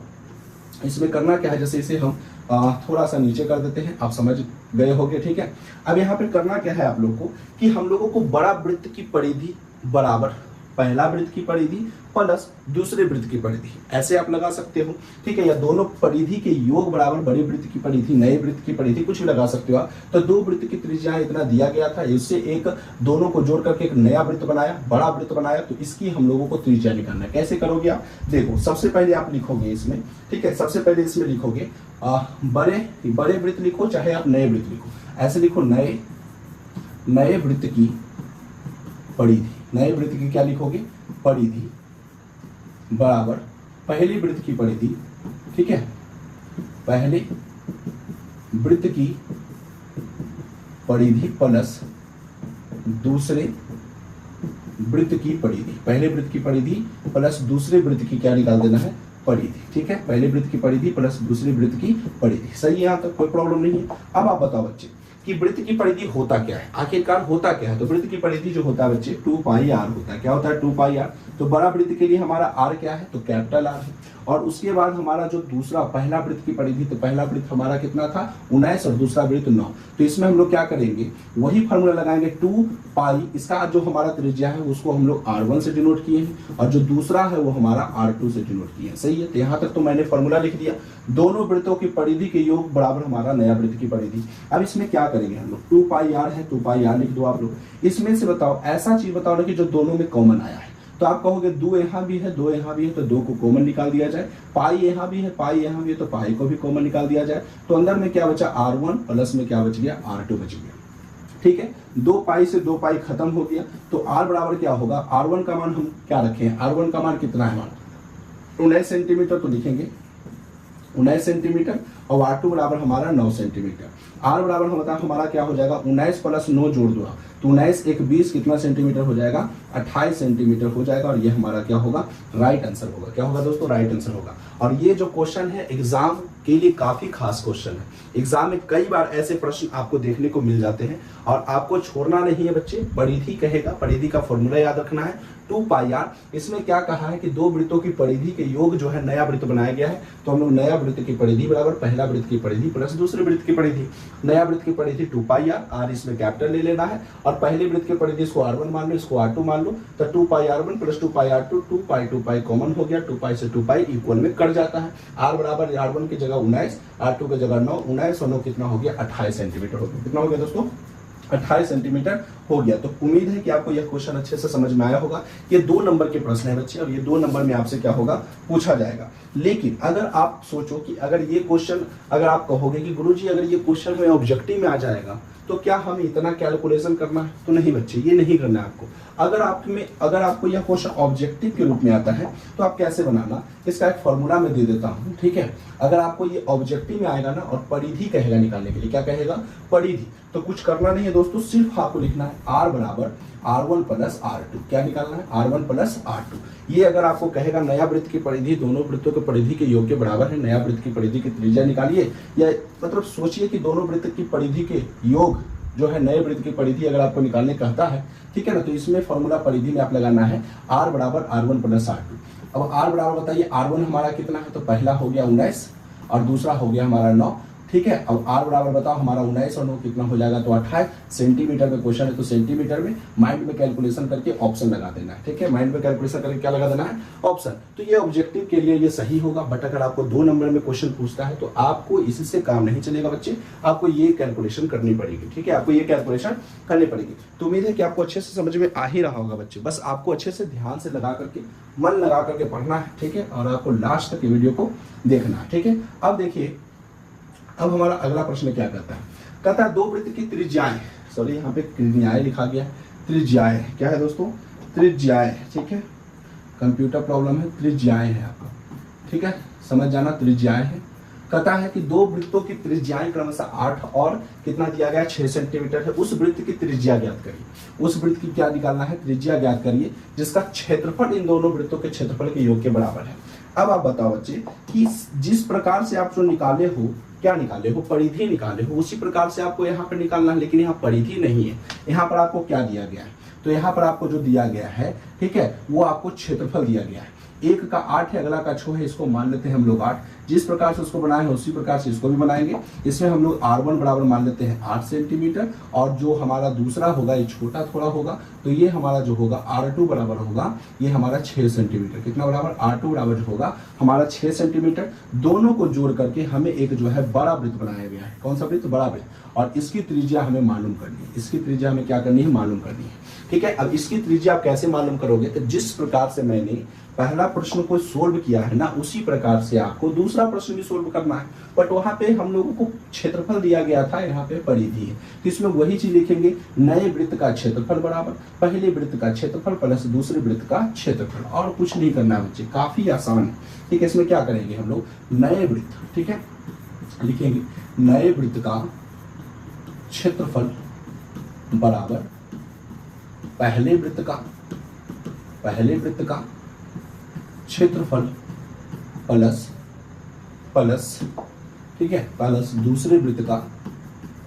इसमें करना क्या है, जैसे इसे हम थोड़ा सा नीचे कर देते हैं, आप समझ गए होंगे। ठीक है, अब यहाँ पे करना क्या है आप लोग को, कि हम लोगों को बड़ा वृत्त की परिधि बराबर पहला वृत्त की परिधि प्लस दूसरे वृत्त की परिधि, ऐसे आप लगा सकते हो। ठीक है, या दोनों परिधि के योग बराबर बड़े वृत्त की परिधि नए वृत्त की परिधि, कुछ भी लगा सकते हो आप। तो दो वृत्त की त्रिज्या इतना दिया गया था, इससे एक दोनों को जोड़ करके एक नया वृत्त बनाया, बड़ा वृत्त बनाया। तो इसकी हम लोगों को त्रिज्या निकालना है। कैसे करोगे आप, देखो सबसे पहले आप लिखोगे इसमें। ठीक है, सबसे पहले इसमें लिखोगे बड़े वृत्त लिखो, चाहे आप नए वृत्त लिखो। ऐसे लिखो, नए वृत्त की परिधि। नए वृत्त की क्या लिखोगे, परिधि बराबर पहले वृत्त की परिधि। ठीक है, पहले वृत्त की परिधि प्लस दूसरे वृत्त की परिधि। पहले वृत्त की परिधि प्लस दूसरे वृत्त की क्या निकाल देना है, परिधि। ठीक है, पहले वृत्त की परिधि प्लस दूसरे वृत्त की परिधि। सही है, यहाँ तक कोई प्रॉब्लम नहीं है। अब आप बताओ बच्चे कि वृत्त की परिधि होता क्या है, आखिरकार होता क्या है। तो वृत्त की परिधि जो होता है बच्चे 2 पाई आर होता है। क्या होता है, 2 पाई आर। तो बड़ा वृत्त के लिए हमारा आर क्या है, तो कैपिटल आर है। और उसके बाद हमारा जो दूसरा पहला वृत्त की परिधि, तो पहला वृत्त हमारा कितना था, 19 और दूसरा वृत्त 9। तो इसमें हम लोग क्या करेंगे, वही फॉर्मूला लगाएंगे, 2 पाई। इसका जो हमारा त्रिज्या है उसको हम लोग R1 से डिनोट किए हैं, और जो दूसरा है वो हमारा R2 से डिनोट किए हैं। सही है, तो यहाँ तक तो मैंने फॉर्मूला लिख दिया। दोनों वृत्तों की परिधि के योग बराबर हमारा नया वृत्त की परिधि। अब इसमें क्या करेंगे हम लोग, 2 पाई आर है, 2 पाई आर लिख दो आप लोग। इसमें से बताओ, ऐसा चीज बताओ ना कि जो दोनों में कॉमन आया है। तो आप कहोगे 2 यहाँ भी है, 2 यहाँ भी है, तो 2 को कॉमन निकाल दिया जाए। पाई यहाँ भी है, पाई यहाँ भी है, तो पाई को भी कॉमन निकाल दिया जाए। तो अंदर में क्या बचा, R1 प्लस में क्या बच गया, R2 बच गया। ठीक है, 2 पाई से 2 पाई खत्म हो गया। तो R बराबर क्या होगा, R1 का मान हम क्या रखे हैं, R1 का मान कितना है हमारा, 19 सेंटीमीटर। तो लिखेंगे 19 सेंटीमीटर, और R2 बराबर हमारा 9 सेंटीमीटर। R बराबर हमारा क्या हो जाएगा, 19 प्लस 9 जोड़ दो। तो 19 1 20 कितना सेंटीमीटर हो जाएगा, 28 सेंटीमीटर हो जाएगा। और ये हमारा क्या होगा, राइट आंसर होगा। क्या होगा दोस्तों, राइट आंसर होगा। और ये जो क्वेश्चन है एग्जाम के लिए काफी खास क्वेश्चन है। एग्जाम में कई बार ऐसे प्रश्न आपको देखने को मिल जाते हैं, और आपको छोड़ना नहीं है बच्चे। परिधि कहेगा, परिधि का फॉर्मूला याद रखना है, 2 पाई आर। इसमें क्या कहा है कि दो वृत्तों की परिधि के योग जो है नया वृत्त बनाया गया है। तो हम लोग नया वृत्त की परिधि बराबर पहला वृत्त की परिधि प्लस दूसरे वृत्त की परिधि। नया वृत्त की परिधि 2 पाई आर, आर इसमें कैपिटल ले लेना है, और पहले वृत्त की परिधि इसको R1 मान लो, इसको R2 मान लो। तो 2 पाई R1 प्लस 2 पाई R2, 2 पाई कॉमन हो गया, 2 पाई से 2 पाई इक्वल में कट जाता है। R बराबर R1 की जगह 19, R2 की जगह 9, 19 और 9 कितना हो गया, 28 सेंटीमीटर हो गया। कितना हो गया दोस्तों, 28 सेंटीमीटर हो गया। तो उम्मीद है कि आपको यह क्वेश्चन अच्छे से समझ में आया होगा। ये 2 नंबर के प्रश्न है बच्चे, और ये 2 नंबर में आपसे क्या होगा, पूछा जाएगा। लेकिन अगर आप सोचो कि अगर ये क्वेश्चन, अगर आप कहोगे कि गुरुजी अगर ये क्वेश्चन हमें ऑब्जेक्टिव में आ जाएगा तो क्या हम इतना कैलकुलेशन करना है, तो नहीं बच्चे, ये नहीं करना है आपको। अगर आपको यह क्वेश्चन ऑब्जेक्टिव के रूप में आता है तो आप कैसे बनाना, इसका एक फॉर्मूला मैं दे देता हूं। ठीक है, अगर आपको ये ऑब्जेक्टिव में आएगा ना, और परिधि कहेगा निकालने के लिए, क्या कहेगा, परिधि, तो कुछ करना नहीं है दोस्तों, सिर्फ आपको लिखना है R बराबर R1 प्लस R2। क्या निकालना है, R1 प्लस R2। ये अगर आपको कहेगा नया वृत्त की परिधि दोनों वृत्तों के परिधि के योग के बराबर है, नया वृत्त की परिधि की त्रिज्या निकालिए, या मतलब सोचिए कि दोनों वृत्त की परिधि के योग जो है नए वृत्त की परिधि अगर आपको निकालने कहता है, ठीक है ना, तो इसमें फॉर्मूला परिधि में आप लगाना है R बराबर R1 प्लस R2। अब R बराबर बताइए, R1 हमारा कितना है, तो पहला हो गया 19 और दूसरा हो गया हमारा 9। ठीक है। अब r बराबर बताओ हमारा 19 और 9 कितना हो जाएगा, तो 28 सेंटीमीटर में क्वेश्चन है तो सेंटीमीटर में माइंड में कैलकुलेशन करके ऑप्शन लगा देना है, ठीक है। माइंड में कैलकुलेशन करके क्या लगा देना है, ऑप्शन। तो ये ऑब्जेक्टिव के लिए ये सही होगा, बट अगर आपको 2 नंबर में क्वेश्चन पूछता है तो आपको इससे काम नहीं चलेगा बच्चे, आपको ये कैलकुलेशन करनी पड़ेगी, ठीक है। आपको ये कैलकुलेशन करनी पड़ेगी। तो उम्मीद है कि आपको अच्छे से समझ में आ ही रहा होगा बच्चे, बस आपको अच्छे से ध्यान से लगा करके मन लगा करके पढ़ना है, ठीक है। और आपको लास्ट तक वीडियो को देखना है, ठीक है। अब देखिए, अब हमारा अगला प्रश्न क्या कहता है, कहता है दो वृत्त की त्रिज्याएं, सॉरी यहाँ पे त्रिज्याएं लिखा गया है, त्रिज्याएं क्या है दोस्तों, त्रिज्याएं, ठीक है। कंप्यूटर प्रॉब्लम है, त्रिज्याएं है आपका, ठीक है, समझ जाना, त्रिज्याएं है। कहता है कि दो वृत्तों की त्रिज्याएं क्रमशः 8 और कितना दिया गया 6 सेंटीमीटर है, उस वृत्त की त्रिज्या ज्ञात करिए। उस वृत्त की क्या निकालना है, त्रिज्या ज्ञात करिए, जिसका क्षेत्रफल इन दोनों वृत्तों के क्षेत्रफल के योग के बराबर है। अब आप बताओ बच्चे कि जिस प्रकार से आप जो निकाले हो, क्या निकाले हो, परिधि निकाले हो, उसी प्रकार से आपको यहाँ पर निकालना है, लेकिन यहाँ परिधि नहीं है। यहाँ पर आपको क्या दिया गया है, तो यहाँ पर आपको जो दिया गया है, ठीक है, वो आपको क्षेत्रफल दिया गया है। एक का 8 है, अगला का 6 है, इसको मान लेते हैं हम लोग 8। जिस प्रकार से उसको बनाए हैं उसी प्रकार से इसको भी बनाएंगे। इसमें हम लोग r1 बराबर मान लेते हैं 8 सेंटीमीटर, और जो हमारा दूसरा होगा ये छोटा थोड़ा होगा, तो ये हमारा जो होगा r2 बराबर होगा ये हमारा 6 सेंटीमीटर। कितना बराबर, r2 बराबर जो होगा हमारा 6 सेंटीमीटर। दोनों को जोड़ करके हमें एक जो है बड़ा वृत्त बनाया गया है। कौन सा वृत्त, बड़ा वृत्त, और इसकी त्रिज्या हमें मालूम करनी है। इसकी त्रिज्या हमें क्या करनी है, मालूम करनी है, ठीक है। अब इसकी त्रिज्या आप कैसे मालूम करोगे, तो जिस प्रकार से मैंने पहला प्रश्न को सोल्व किया है ना, उसी प्रकार से आपको दूसरा प्रश्न भी सोल्व करना है। बट वहां पे हम लोगों को क्षेत्रफल दिया गया था, यहाँ पे परिधि है, तो इसमें वही चीज लिखेंगे, नए वृत्त का क्षेत्रफल बराबर पहले वृत्त का क्षेत्रफल प्लस दूसरे वृत्त का क्षेत्रफल, और कुछ नहीं करना है बच्चे, काफी आसान है, ठीक है। इसमें क्या करेंगे हम लोग, नए वृत्त, ठीक है, लिखेंगे नए वृत्त का क्षेत्रफल बराबर पहले वृत्त का क्षेत्रफल प्लस ठीक है, प्लस दूसरे वृत्त का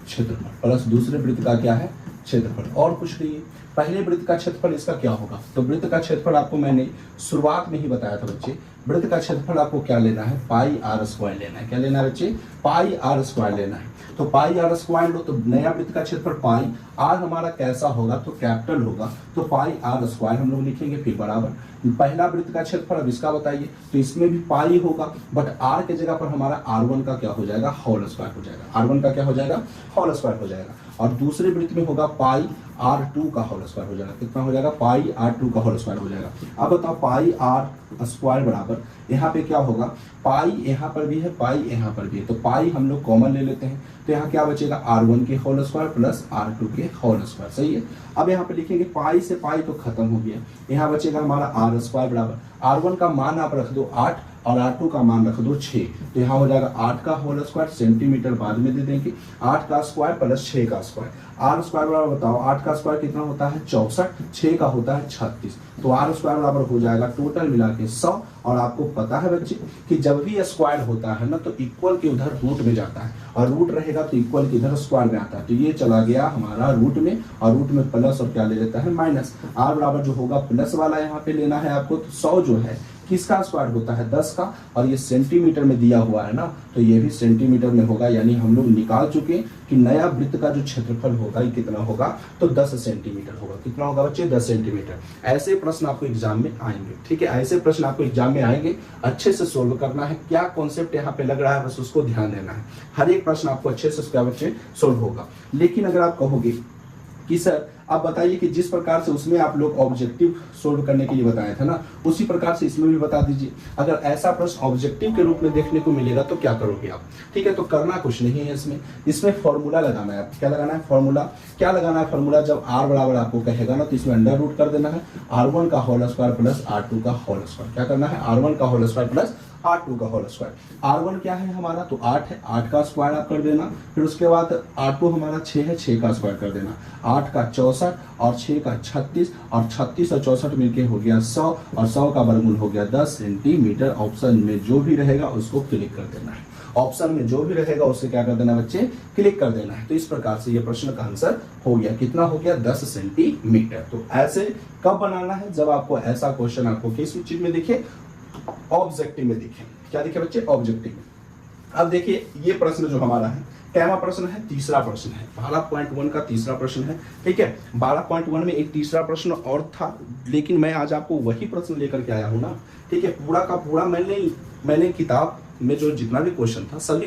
क्षेत्रफल, प्लस दूसरे वृत्त का क्या है, क्षेत्रफल, और कुछ नहीं है। पहले वृत्त का क्षेत्रफल इसका क्या होगा, तो वृत्त का क्षेत्रफल आपको मैंने शुरुआत में ही बताया था बच्चे, वृत्त का क्षेत्रफल आपको क्या लेना है, पाई आर स्क्वायर लेना है। क्या लेना है बच्चे, पाई आर स्क्वायर लेना है। तो पाई आर स्क्वायर लो, तो नया वृत्त का क्षेत्रफल पाई, आर हमारा कैसा होगा, तो कैपिटल होगा, तो पाई आर स्क्वायर हम लोग लिखेंगे, फिर बराबर पहला वृत्त का क्षेत्रफल। अब इसका बताइए, तो इसमें भी पाई होगा, बट आर के जगह पर हमारा r1 का क्या हो जाएगा, होल स्क्वायर हो जाएगा, r1 का क्या हो जाएगा, होल स्क्वायर हो जाएगा। और दूसरे वृत्त में होगा पाई r2 का होल स्क्वायर हो जाएगा। कितना हो जाएगा, पाई r2 का होल स्क्वायर हो जाएगा। अब बताओ पाई r स्क्वायर बराबर यहाँ पे क्या होगा, पाई यहाँ पर भी है, पाई यहाँ पर भी है, तो पाई हम लोग कॉमन ले लेते हैं, तो यहाँ क्या बचेगा, r1 के होल स्क्वायर प्लस r2 के होल स्क्वायर, सही है। अब यहाँ पे लिखेंगे पाई से पाई तो खत्म हो गया, यहाँ बचेगा हमारा r स्क्वायर बराबर r1 का मान आप रख दो 8 और r2 का मान रख दो 6, तो यहाँ हो जाएगा 8 का होल स्क्वायर, सेंटीमीटर बाद में दे देंगे, 8 का स्क्वायर प्लस 6 का स्क्वायर। r स्क्वायर बराबर बताओ, 8 का स्क्वायर कितना होता है 64, 6 का होता है 36, तो r स्क्वायर बराबर हो जाएगा टोटल मिला के 100। और आपको पता है बच्चे कि जब भी स्क्वायर होता है ना, तो इक्वल के उधर रूट में जाता है, और रूट रहेगा तो इक्वल के इधर स्क्वायर में आता है, तो ये चला गया हमारा रूट में, और रूट में प्लस और क्या ले लेता है माइनस। r बराबर जो होगा प्लस वाला यहाँ पे लेना है आपको, तो 100 जो है किसका स्क्वायर होता है 10 का, और ये सेंटीमीटर में दिया हुआ है ना, तो ये भी सेंटीमीटर में होगा। यानी हम लोग निकाल चुके कि नया वृत्त का जो क्षेत्रफल होगा ये कितना होगा, तो 10 सेंटीमीटर होगा। कितना होगा बच्चे, 10 सेंटीमीटर। ऐसे प्रश्न आपको एग्जाम में आएंगे, ठीक है, ऐसे प्रश्न आपको एग्जाम में आएंगे, अच्छे से सोल्व करना है। क्या कॉन्सेप्ट यहाँ पे लग रहा है बस उसको ध्यान देना है, हर एक प्रश्न आपको अच्छे से उसका बच्चे सोल्व होगा। लेकिन अगर आप कहोगे कि सर आप बताइए कि जिस प्रकार से उसमें आप लोग ऑब्जेक्टिव सोल्व करने के लिए बताया था ना, उसी प्रकार से इसमें भी बता दीजिए। अगर ऐसा प्रश्न ऑब्जेक्टिव के रूप में देखने को मिलेगा तो क्या करोगे आप, ठीक है। तो करना कुछ नहीं है, इसमें फॉर्मूला लगाना है। क्या लगाना है, फॉर्मूला। क्या लगाना है फॉर्मूला, जब r बराबर आपको कहेगा ना, तो इसमें अंडर रूट कर देना है, r1 का होल स्क्वायर प्लस r2 का होल स्क्वायर। क्या करना है, r1 का होल स्क्वायर प्लस r2 का होल स्क्वायर। r1 क्या है हमारा, तो 8 है, 8 का स्क्वायर आप कर देना, फिर उसके बाद r2 हमारा 6 है, 6 का स्क्वायर कर देना, 8 का 64 और 6 का 36, और 36 और 64 मिलके हो गया 100, और 100 का वर्गमूल हो गया 10 सेंटीमीटर। ऑप्शन में जो भी रहेगा उसको क्लिक कर देना है, ऑप्शन में जो भी रहेगा उससे क्या कर देना बच्चे, क्लिक कर देना है। तो इस प्रकार से ये प्रश्न का आंसर हो गया, कितना हो गया, 10 सेंटीमीटर। तो ऐसे कब बनाना है, जब आपको ऐसा क्वेश्चन आपको किस चीज में दिखे, ऑब्जेक्टिव में दिखे। क्या दिखे बच्चे, ऑब्जेक्टिव में। अब देखिए ये प्रश्न जो हमारा है कैमा प्रश्न है, तीसरा प्रश्न है, 12.1 का तीसरा प्रश्न है। ठीक है, 12.1 में एक तीसरा प्रश्न और था, लेकिन मैं आज आपको वही प्रश्न लेकर के आया हूँ ना। ठीक है, पूरा का पूरा मैंने किताब में जो जितना भी क्वेश्चन था सभी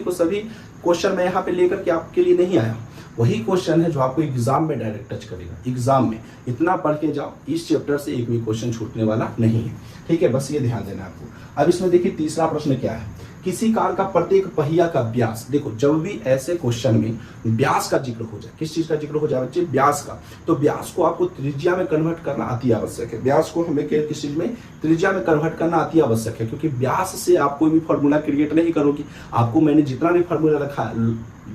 क्वेश्चन मैं यहाँ पे लेकर के आपके लिए नहीं आया हूँ। वही क्वेश्चन है जो आपको एग्जाम में डायरेक्ट टच करेगा। एग्जाम में इतना पढ़ के जाओ, इस चैप्टर से एक भी क्वेश्चन छूटने वाला नहीं है। ठीक है, बस ये ध्यान देना आपको। अब इसमें देखिए तीसरा प्रश्न क्या है, किसी कार का प्रत्येक पहिया का व्यास। देखो जब भी ऐसे क्वेश्चन में व्यास का जिक्र हो जाए, किस चीज का जिक्र हो जाए बच्चे, व्यास का, तो व्यास को आपको त्रिज्या में कन्वर्ट करना अति आवश्यक है। व्यास को हमें किस चीज में, त्रिज्या में कन्वर्ट करना अति आवश्यक है, क्योंकि व्यास से आप कोई भी फॉर्मूला क्रिएट नहीं करोगी। आपको मैंने जितना भी फॉर्मूला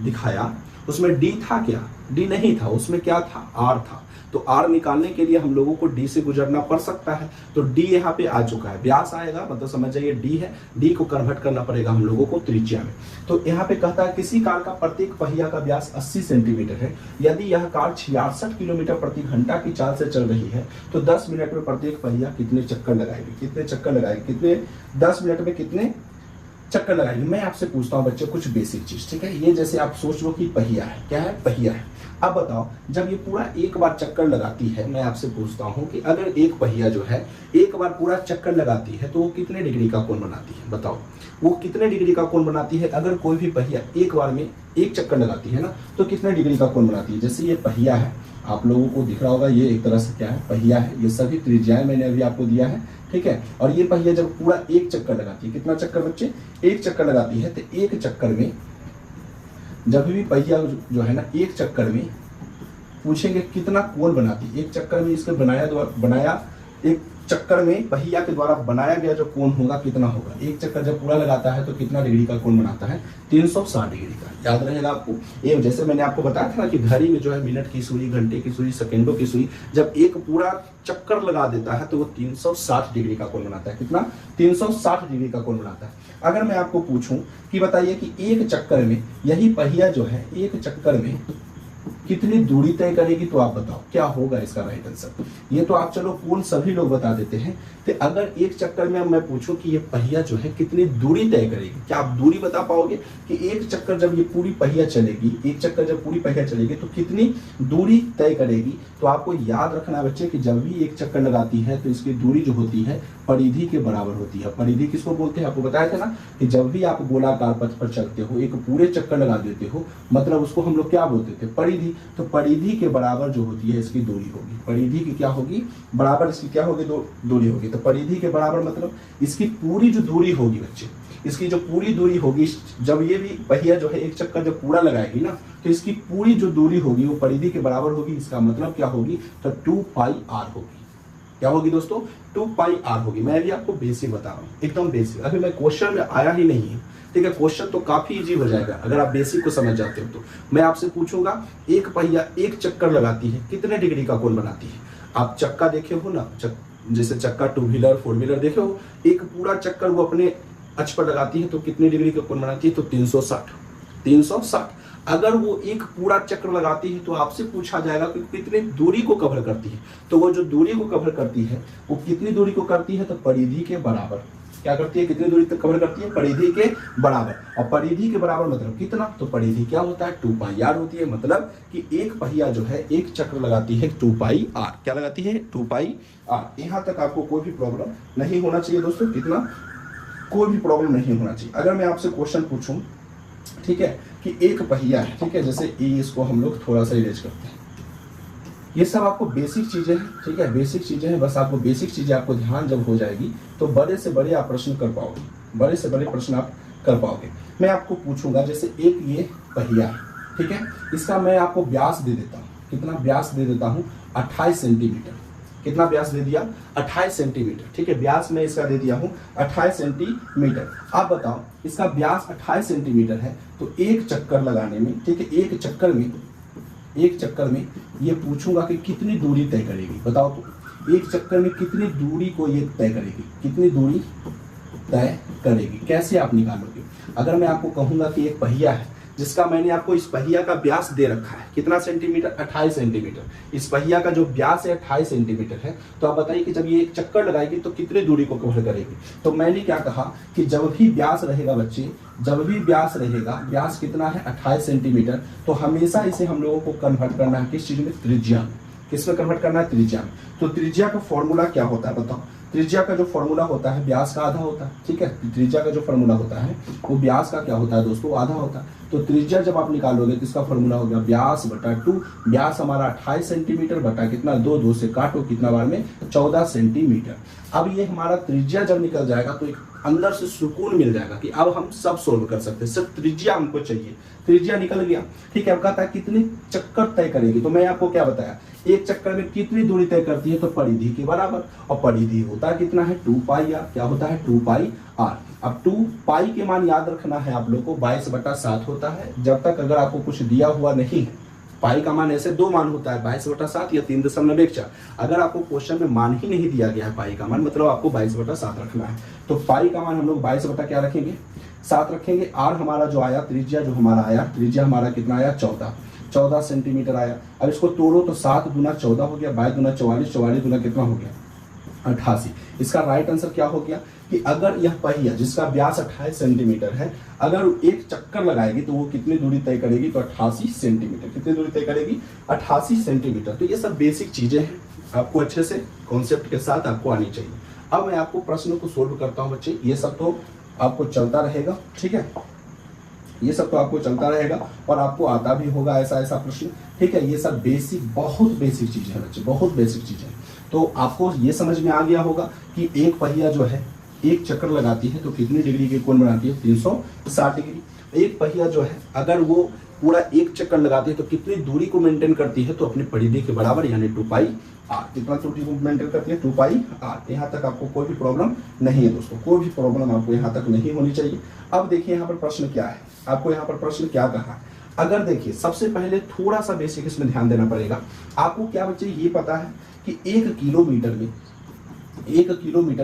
दिखाया उसमें डी था क्या, डी नहीं था, उसमें क्या था, आर था। तो आर निकालने के लिए हम लोगों को डी से गुजरना पड़ सकता है। तो डी यहाँ पे आ चुका है, व्यास आएगा मतलब समझ जाइए डी है, डी को कन्वर्ट करना पड़ेगा हम लोगों को त्रिज्या में। तो यहाँ पे कहता है किसी कार का प्रत्येक पहिया का व्यास 80 सेंटीमीटर है। यदि यह कार 66 किलोमीटर प्रति घंटा की चाल से चल रही है तो 10 मिनट में प्रत्येक पहिया कितने चक्कर लगाएगी, कितने चक्कर लगाएगी, कितने 10 मिनट में कितने चक्कर लगाएगी। मैं आपसे पूछता हूँ बच्चे कुछ बेसिक चीज। ठीक है, ये जैसे आप सोच लो कि पहिया है, क्या है, पहिया है। अब बताओ जब ये पूरा एक बार चक्कर लगाती है, मैं आपसे पूछता हूँ कि अगर एक पहिया जो है एक बार पूरा चक्कर लगाती है तो वो कितने डिग्री का कोण बनाती है, बताओ वो कितने डिग्री का कोण बनाती है। अगर कोई भी पहिया एक बार में एक चक्कर लगाती है ना तो कितने डिग्री का कोण बनाती है। जैसे ये पहिया है, आप लोगों को दिख रहा होगा, ये एक तरह से क्या है, पहिया है। ये सभी त्रिज्याएं मैंने अभी आपको दिया है। ठीक है, और ये पहिया जब पूरा एक चक्कर लगाती है, कितना चक्कर बच्चे, एक चक्कर लगाती है, तो एक चक्कर में जब भी पहिया जो है ना एक चक्कर में पूछेंगे कितना कोण बनाती है, एक चक्कर में इसके बनाया एक चक्कर में पहिया के द्वारा बनाया गया जो कोण होगा कितना होगा। एक चक्कर जब पूरा लगाता है तो कितना डिग्री का कोण बनाता है, 360 डिग्री का। याद रहेगा आपको। ये जैसे मैंने आपको बताया था ना कि घड़ी में जो है मिनट की सुई, घंटे की सुई, सेकेंडों की सुई जब एक पूरा चक्कर लगा देता है तो वो 360 डिग्री का कोण बनाता है। कितना, 360 डिग्री का कोण बनाता है। अगर मैं आपको पूछूं कि बताइए कि एक चक्कर में यही पहिया जो है एक चक्कर में कितनी दूरी तय करेगी, तो आप बताओ क्या होगा इसका राइट आंसर। ये तो आप चलो कोण सभी लोग बता देते हैं, तो अगर एक चक्कर में मैं पूछूं कि ये पहिया जो है कितनी दूरी तय करेगी, क्या आप दूरी बता पाओगे कि एक चक्कर जब ये पूरी पहिया चलेगी, एक चक्कर जब पूरी पहिया चलेगी तो कितनी दूरी तय करेगी। तो आपको याद रखना बच्चे कि जब भी एक चक्कर लगाती है तो इसकी दूरी जो होती है परिधि के बराबर होती है। परिधि किसको बोलते हैं, आपको बताया था ना कि जब भी आप गोलाकार पथ पर चलते हो, एक पूरे चक्कर लगा देते हो, मतलब उसको हम लोग क्या बोलते थे, परिधि। तो परिधि के बराबर जो होती है इसकी दूरी होगी। परिधि की क्या होगी, बराबर इसकी क्या होगी, दूरी होगी। तो परिधि के बराबर मतलब इसकी पूरी जो दूरी होगी बच्चे, इसकी जो पूरी दूरी होगी, जब ये भी पहिया जो है एक चक्कर जब पूरा लगाएगी ना तो इसकी पूरी जो दूरी होगी वो परिधि के बराबर होगी। इसका मतलब क्या होगी, तो 2πr होगी। क्या होगी दोस्तों, 2πr होगी। मैं भी आपको बेसिक बता रहा हूँ, एकदम बेसिक। अभी मैं क्वेश्चन में आया ही नहीं है। ठीक है, क्वेश्चन तो काफी इजी हो जाएगा अगर आप बेसिक को समझ जाते हो। तो मैं आपसे पूछूंगा एक पहिया एक चक्कर लगाती है कितने डिग्री का कोण बनाती है। आप चक्का देखे हो ना, जैसे चक्का 2 व्हीलर 4 व्हीलर देखे हो, एक पूरा चक्कर वो अपने अक्ष पर लगाती है तो कितने डिग्री का कोण बनाती है, तो 360। अगर वो एक पूरा चक्र लगाती है तो आपसे पूछा जाएगा कि कितनी दूरी को कवर करती है। तो वो जो दूरी को कवर करती है वो कितनी दूरी को करती है, तो परिधि के बराबर। क्या करती है, कितनी दूरी तक कवर करती है, परिधि के बराबर। और परिधि के बराबर मतलब कितना, तो परिधि क्या होता है, 2πr होती है। मतलब कि एक पहिया जो है एक चक्र लगाती है 2πr। क्या लगाती है, 2πr। यहाँ तक आपको कोई भी प्रॉब्लम नहीं होना चाहिए दोस्तों, कितना, कोई भी प्रॉब्लम नहीं होना चाहिए। अगर मैं आपसे क्वेश्चन पूछूं, ठीक है, कि एक पहिया है, ठीक है, जैसे इसको हम लोग थोड़ा सा इरेज करते हैं। ये सब आपको बेसिक चीजें हैं, ठीक है, बेसिक चीजें हैं। बस आपको बेसिक चीजें आपको ध्यान जब हो जाएगी तो बड़े से बड़े आप प्रश्न कर पाओगे, बड़े से बड़े प्रश्न आप कर पाओगे। मैं आपको पूछूंगा जैसे एक ये पहिया है, ठीक है, इसका मैं आपको व्यास दे देता हूँ। कितना व्यास दे देता हूँ, 28 सेंटीमीटर। कितना व्यास दे दिया, 28 सेंटीमीटर। ठीक है, व्यास में इसका दे दिया हूँ 28 सेंटीमीटर। आप बताओ इसका व्यास 28 सेंटीमीटर है तो एक चक्कर लगाने में, ठीक है, एक चक्कर में ये पूछूंगा कि कितनी दूरी तय करेगी। बताओ तो एक चक्कर में कितनी दूरी को ये तय करेगी, कितनी दूरी तय करेगी, कैसे आप निकालोगे। अगर मैं आपको कहूंगा कि एक पहिया है जिसका मैंने आपको इस पहिया का व्यास दे रखा है कितना सेंटीमीटर, 28 सेंटीमीटर। इस पहिया का जो व्यास है 28 सेंटीमीटर है। तो आप बताइए कि जब ये एक चक्कर लगाएगी तो कितनी दूरी को कवर करेगी। तो मैंने क्या कहा कि जब भी व्यास रहेगा बच्चे, जब भी व्यास रहेगा, व्यास कितना है 28 सेंटीमीटर, तो हमेशा इसे हम लोगों को कन्वर्ट करना है किस चीज में, त्रिज्या में। किस में कन्वर्ट करना है, त्रिज्या में। तो त्रिज्या का फॉर्मूला क्या होता है बताओ। त्रिज्या का जो फॉर्मूला होता है व्यास का आधा होता है, ठीक है। त्रिज्या का जो फॉर्मूला होता है वो व्यास का क्या होता है दोस्तों, आधा होता है। तो त्रिज्या जब आप निकालोगे तो इसका फॉर्मूला हो गया व्यास बटा 2। व्यास हमारा 28 सेंटीमीटर बटा कितना, 2 से काटो कितना बार में, 14 सेंटीमीटर। अब ये हमारा त्रिज्या जब निकल जाएगा तो एक अंदर से सुकून मिल जाएगा कि अब हम सब सोल्व कर सकते हैं, सिर्फ त्रिज्या हमको चाहिए। त्रिज्या निकल गया, ठीक है। अब कहता है कितने चक्कर तय करेगी, तो मैं आपको क्या बताया, एक चक्कर में कितनी दूरी तय करती है, तो परिधि के बराबर। और परिधि होता है कितना है, 2 पाई आर। क्या होता है, 2 पाई आर। अब 2 पाई के मान याद रखना है आप लोग को, 22/7 होता है। जब तक अगर आपको कुछ दिया हुआ नहीं, पाई का मान ऐसे 2 मान होता है, 22/7 या 3.4। अगर आपको क्वेश्चन में मान ही नहीं दिया गया है पाई का मान, मतलब आपको 22/7 रखना है। तो पाई का मान हम लोग 22 बटा क्या रखेंगे, 7 रखेंगे। आर हमारा जो आया, त्रिज्या जो हमारा आया, त्रिज्या हमारा कितना आया, 14 सेंटीमीटर आया। अब इसको तोड़ो तो 7 गुना 14 हो गया, 22 गुना 44, 44 गुना कितना हो गया, 88। इसका राइट आंसर क्या हो गया कि अगर यह पहिया जिसका व्यास 28 सेंटीमीटर है, अगर एक चक्कर लगाएगी तो वो कितनी दूरी तय करेगी, तो 88 सेंटीमीटर। कितनी दूरी तय करेगी, 88 सेंटीमीटर। तो ये सब बेसिक चीजें हैं, आपको अच्छे से कॉन्सेप्ट के साथ आपको आनी चाहिए। अब मैं आपको प्रश्न को सोल्व करता हूँ बच्चे, ये सब तो आपको चलता रहेगा, ठीक है। ये सब तो आपको चलता रहेगा और आपको आता भी होगा ऐसा ऐसा प्रश्न, ठीक है। ये सब बेसिक, बहुत बेसिक चीजें हैं बच्चे, बहुत बेसिक चीजें हैं। तो आपको ये समझ में आ गया होगा कि एक पहिया जो है एक चक्कर लगाती है तो कितनी डिग्री के कोण बनाती है, 360 डिग्री। एक पहिया जो है अगर वो पूरा एक चक्कर लगाती है तो कितनी दूरी को मेंटेन करती है, तो अपनी परिधि के बराबर यानी 2 पाई आर। कितना दूरी को मेंटेन करती है, 2 पाई आर। यहाँ तक आपको कोई भी प्रॉब्लम नहीं है दोस्तों, कोई भी प्रॉब्लम आपको यहाँ तक नहीं होनी चाहिए। अब देखिए यहाँ पर प्रश्न क्या है, आपको यहाँ पर प्रश्न क्या कहा है। अगर देखिए सबसे पहले थोड़ा सा बेसिक इसमें ध्यान देना पड़ेगा आपको। क्या बच्चे ये पता है कि 1 किलोमीटर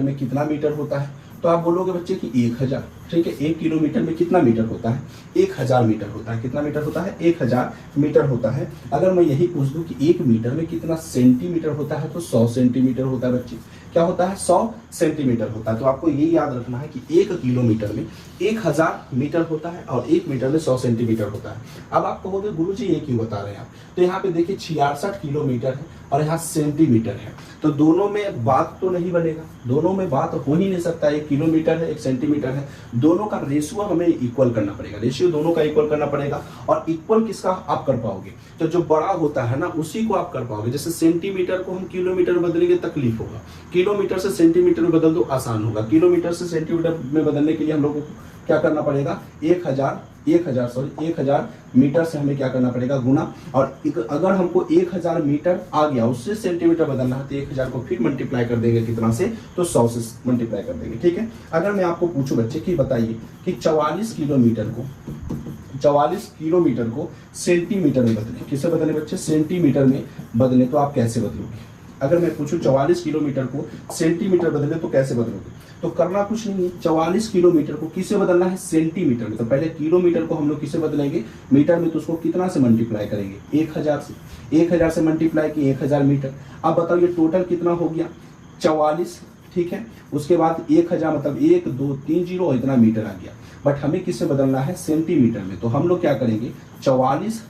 में कितना मीटर होता है, तो आप बोलोगे बच्चे कि 1000, ठीक है। 1 किलोमीटर में कितना मीटर होता है, 1000 मीटर होता है। कितना मीटर होता है, 1000 मीटर होता है। अगर मैं यही पूछ दूं कि 1 मीटर में कितना सेंटीमीटर होता है, तो 100 सेंटीमीटर होता है बच्चे। क्या होता है, 100 सेंटीमीटर होता है। तो आपको ये याद रखना है कि 1 किलोमीटर में 1000 मीटर होता है और 1 मीटर में 100 सेंटीमीटर होता है। अब आप कहोगे गुरुजी ये क्यों बता रहे हैं आप, तो यहाँ पे देखिए 66 किलोमीटर है और यहाँ सेंटीमीटर है, तो दोनों में बात तो नहीं बनेगा, दोनों में बात हो ही नहीं सकता। 1 किलोमीटर है, 1 सेंटीमीटर है, दोनों का रेशियो हमें इक्वल करना पड़ेगा, रेशियो दोनों का इक्वल करना पड़ेगा। और इक्वल किसका आप कर पाओगे, तो जो बड़ा होता है ना उसी को आप कर पाओगे। जैसे सेंटीमीटर को हम किलोमीटर में बदलेंगे तकलीफ होगा, किलोमीटर से सेंटीमीटर में बदल दो आसान होगा। किलोमीटर से सेंटीमीटर में बदलने के लिए हम लोगों को क्या करना पड़ेगा, 1000 मीटर से हमें क्या करना पड़ेगा, गुना। और अगर हमको 1000 मीटर आ गया उससे सेंटीमीटर बदलना है तो 1000 को फिर मल्टीप्लाई कर देंगे कितना से, तो 100 से मल्टीप्लाई कर देंगे, ठीक है। अगर मैं आपको पूछूं बच्चे कि बताइए कि 44 किलोमीटर को सेंटीमीटर में बदले, किसे बदले बच्चे, सेंटीमीटर में बदले, तो आप कैसे बदलोगे। अगर मैं पूछूं 44 किलोमीटर को सेंटीमीटर बदले तो कैसे बदलोगे, तो करना कुछ नहीं है। 44 किलोमीटर को किसे बदलना है, सेंटीमीटर में। तो पहले किलोमीटर को हम लोग किसे बदलेंगे, मीटर में, तो उसको कितना से मल्टीप्लाई करेंगे, 1000 से। 1000 से मल्टीप्लाई किए 1000 मीटर। अब बताओ ये टोटल कितना हो गया, 44, ठीक है। उसके बाद 1000 मतलब 1 2 3 0 और इतना मीटर आ गया। बट हमें किससे बदलना है, सेंटीमीटर में। तो हम लोग क्या करेंगे, 44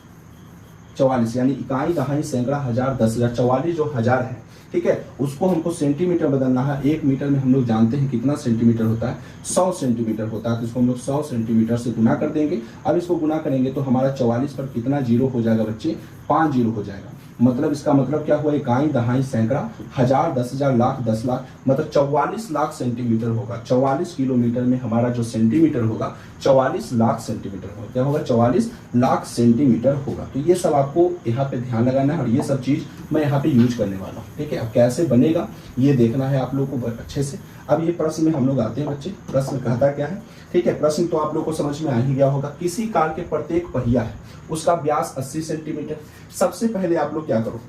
यानी इकाई, दहाई, सैकड़ा, हजार, 10,000। 44 जो हजार है, ठीक है, उसको हमको सेंटीमीटर बदलना है। 1 मीटर में हम लोग जानते हैं कितना सेंटीमीटर होता है, 100 सेंटीमीटर होता है। तो इसको हम लोग 100 सेंटीमीटर से गुना कर देंगे। अब इसको गुना करेंगे तो हमारा 44 पर कितना जीरो हो जाएगा बच्चे, 5 जीरो हो जाएगा। मतलब इसका मतलब क्या हुआ, इकाई, दहाई, सैकड़ा, हजार, 10,000, लाख, 10 लाख, मतलब 44 लाख सेंटीमीटर होगा। 44 किलोमीटर में हमारा जो सेंटीमीटर होगा 44 लाख सेंटीमीटर होगा। क्या होगा, 44 लाख सेंटीमीटर होगा। तो ये सब आपको यहाँ पे ध्यान लगाना है और ये सब चीज मैं यहाँ पे यूज करने वाला हूँ, ठीक है। अब कैसे बनेगा ये देखना है आप लोगों को अच्छे से। अब ये प्रश्न में हम लोग आते हैं बच्चे, प्रश्न कहता क्या है, ठीक है। प्रश्न तो आप लोग को समझ में आ ही गया होगा। किसी कार के प्रत्येक पहिया है उसका व्यास 80 सेंटीमीटर। सबसे पहले आप लोग क्या करो,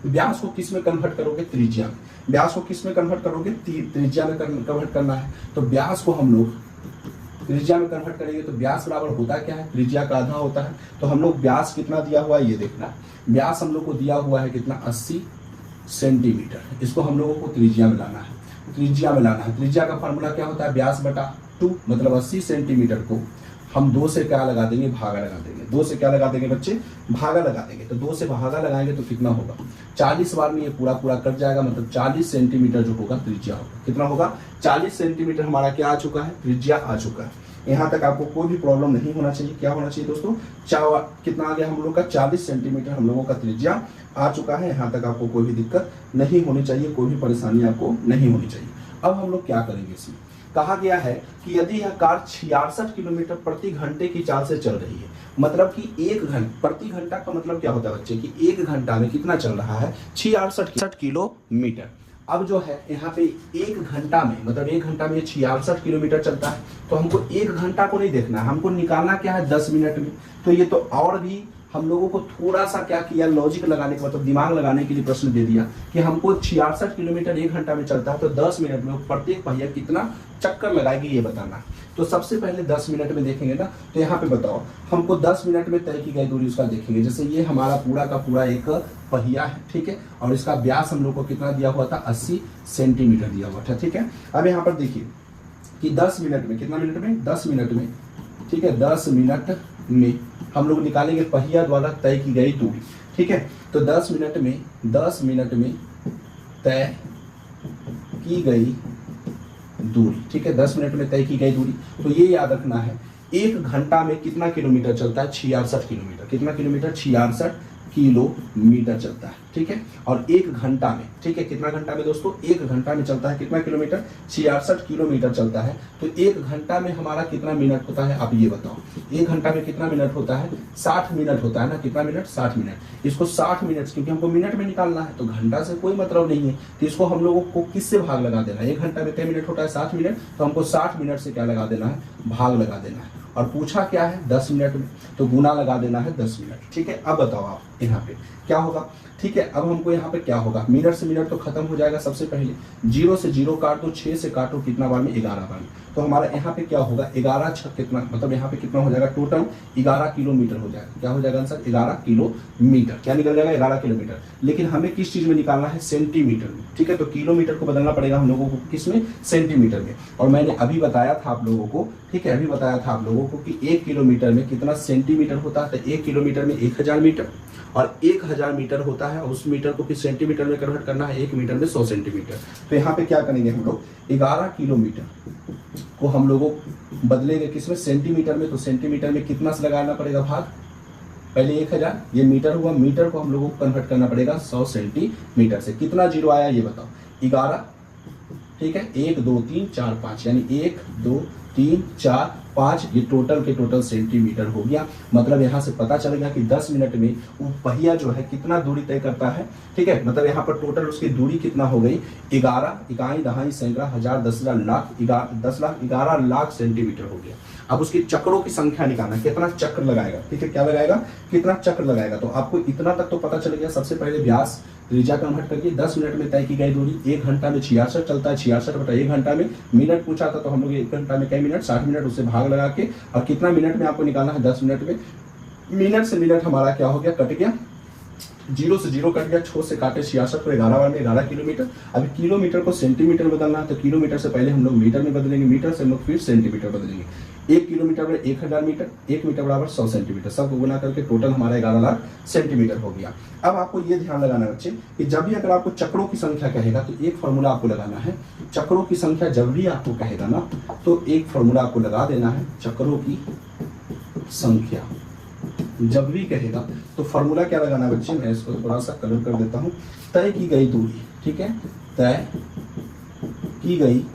व्यास को किस में कन्वर्ट करोगे, त्रिज्या में। व्यास को किस में कन्वर्ट करोगे, त्रिज्या में कन्वर्ट करना है। तो व्यास को हम लोग त्रिज्या में कन्वर्ट करेंगे तो व्यास बराबर होता क्या है, त्रिज्या का आधा होता है। तो हम लोग व्यास कितना दिया हुआ है ये देखना, व्यास हम लोग को दिया हुआ है कितना 80 सेंटीमीटर। इसको हम लोगों को त्रिज्या में लाना है, त्रिज्या में लाना है। त्रिज्या का फॉर्मूला क्या होता है, व्यास बटा 2, मतलब 80 सेंटीमीटर को हम 2 से क्या लगा देंगे, भागा लगा देंगे। 2 से क्या लगा देंगे बच्चे, भागा लगा देंगे। तो 2 से भागा लगाएंगे तो कितना होगा, 40 बार में ये पूरा पूरा कट जाएगा, मतलब 40 सेंटीमीटर जो होगा त्रिज्या होगा। कितना होगा, 40 सेंटीमीटर हमारा क्या आ चुका है, त्रिज्या आ चुका है। यहाँ तक आपको कोई भी प्रॉब्लम नहीं होना चाहिए। क्या होना चाहिए दोस्तों, कितना आ गया हम लोग का, 40 सेंटीमीटर हम लोगों का त्रिज्या आ चुका है। यहाँ तक आपको कोई भी दिक्कत नहीं होनी चाहिए, कोई भी परेशानी आपको नहीं होनी चाहिए। अब हम लोग क्या करेंगे, इसमें कहा गया है कि यदि यह कार 66 किलोमीटर प्रति घंटे की चाल से चल रही है, मतलब कि 1 घंटा प्रति घंटा का मतलब क्या होता है बच्चे, कि 1 घंटा में कितना चल रहा है, 66 किलोमीटर। अब जो है यहाँ पे 1 घंटा में, मतलब 1 घंटा में 66 किलोमीटर चलता है। तो हमको 1 घंटा को नहीं देखना है, हमको निकालना क्या है 10 मिनट में। तो ये तो और भी हम लोगों को थोड़ा सा क्या किया, लॉजिक लगाने का मतलब दिमाग लगाने के लिए प्रश्न दे दिया कि हमको 66 किलोमीटर 1 घंटा में चलता है, तो 10 मिनट में प्रत्येक पहिया कितना चक्कर लगाएगी ये बताना। तो सबसे पहले 10 मिनट में देखेंगे ना, तो यहाँ पे बताओ हमको 10 मिनट में तय की गई दूरी उसका देखेंगे। जैसे ये हमारा पूरा का पूरा एक पहिया है, ठीक है, और इसका व्यास हम लोग को कितना दिया हुआ था, 80 सेंटीमीटर दिया हुआ था, ठीक है। अब यहाँ पर देखिए कि 10 मिनट में, कितना मिनट में, 10 मिनट में, ठीक है, 10 मिनट में हम लोग निकालेंगे पहिया द्वारा तय की गई दूरी, ठीक है। तो 10 मिनट में तय की गई दूरी, ठीक है, 10 मिनट में तय की गई दूरी। तो ये याद रखना है 1 घंटा में कितना किलोमीटर चलता है, 66 किलोमीटर। कितना किलोमीटर, 66 किलोमीटर चलता है, ठीक है। और 1 घंटा में, ठीक है, कितना घंटा में दोस्तों, 1 घंटा में चलता है कितना किलोमीटर, 66 किलोमीटर चलता है। तो 1 घंटा में हमारा कितना मिनट होता है, आप ये बताओ। 1 घंटा में कितना मिनट होता है, 60 मिनट होता है ना, कितना मिनट, 60 मिनट। इसको 60 मिनट, क्योंकि हमको मिनट में निकालना है, तो घंटा से कोई मतलब नहीं है, तो इसको हम लोगों को किससे भाग लगा देना है। 1 घंटा में कितने मिनट होता है, 60 मिनट, तो हमको 60 मिनट से क्या लगा देना है, भाग लगा देना है। और पूछा क्या है 10 मिनट में, तो गुना लगा देना है 10 मिनट, ठीक है। अब बताओ आप यहाँ पे क्या होगा, ठीक है। अब हमको यहाँ पे क्या होगा, मिनट से मिनट तो खत्म हो जाएगा। सबसे पहले 0 से 0 काट दो, 6 से काटो, कितना बार में, 11 बार में। तो हमारा यहाँ पे क्या होगा, 11 6 कितना, मतलब यहाँ पे कितना हो जाएगा, टोटल 11 किलोमीटर हो जाएगा। क्या हो जाएगा आंसर, 11 किलोमीटर। क्या निकल जाएगा, 11 किलोमीटर। लेकिन हमें किस चीज में निकालना है, सेंटीमीटर में, ठीक है। तो किलोमीटर को बदलना पड़ेगा हम लोगों को, किसमें, सेंटीमीटर में। और मैंने अभी बताया था आप लोगों को, ठीक है, अभी बताया था आप लोगों को कि 1 किलोमीटर में कितना सेंटीमीटर होता है। तो 1 किलोमीटर में 1000 मीटर, और 1000 मीटर होता है, और उस मीटर को फिर सेंटीमीटर में कन्वर्ट करना है, 1 मीटर में 100 सेंटीमीटर। तो यहाँ पे क्या करेंगे हम लोग, 11 किलोमीटर को हम लोगों बदलेंगे किसमें, सेंटीमीटर में। तो सेंटीमीटर में कितना से लगाना पड़ेगा भाग, पहले 1000, ये मीटर हुआ, मीटर को हम लोगों को कन्वर्ट करना पड़ेगा 100 सेंटीमीटर से। कितना जीरो आया ये बताओ, 11, ठीक है, 1 2 3 4 5, यानी 1 2 3 4 5, ये टोटल के टोटल सेंटीमीटर हो गया। मतलब यहाँ से पता चल गया कि 10 मिनट में वो पहिया जो है कितना दूरी तय करता है, ठीक है। मतलब यहाँ पर टोटल उसकी दूरी कितना हो गई, 11 इकाई दहाई सैकड़ा हजार 10,000 लाख 10 लाख 11 लाख सेंटीमीटर हो गया। अब उसकी चक्रों की संख्या निकालना, कितना चक्र लगाएगा, ठीक है, क्या लगाएगा, कितना चक्र लगाएगा। तो आपको इतना तक तो पता चल गया। सबसे पहले व्यास त्रिज्या कन्वर्ट करिए, 10 मिनट में तय की गई दूरी, 1 घंटा में 66 चलता है, 66 बटा 1 घंटा में, मिनट पूछा था तो हम लोग 1 घंटा में कई मिनट, 60 मिनट, उससे भाग लगा के, और कितना मिनट में आपको निकालना है, 10 मिनट में। मिनट से मिनट हमारा क्या हो गया, कट गया, 0 से 0 कट गया, 6 से काटे 66 को 11 बार में 11 किलोमीटर। अभी किलोमीटर को सेंटीमीटर बदलना है, तो किलोमीटर से पहले हम लोग मीटर में बदलेंगे, मीटर से हम लोग फिर सेंटीमीटर बदलेंगे। 1 किलोमीटर में 1000 मीटर, 1 मीटर बराबर 100 सेंटीमीटर, सबको गुना करके टोटल हमारा 11 लाख सेंटीमीटर हो गया। अब आपको ये ध्यान लगाना बच्चे कि जब भी अगर आपको चक्रों की संख्या कहेगा तो एक फॉर्मूला आपको लगाना है। चक्रों की संख्या जब भी आपको कहेगा ना, तो एक फॉर्मूला आपको लगा देना है, चक्रों की संख्या जब भी कहेगा तो फॉर्मूला क्या लगाना है बच्चे, मैं इसको थोड़ा सा कलर कर देता हूं। तय की गई दूरी, ठीक है, तय की गई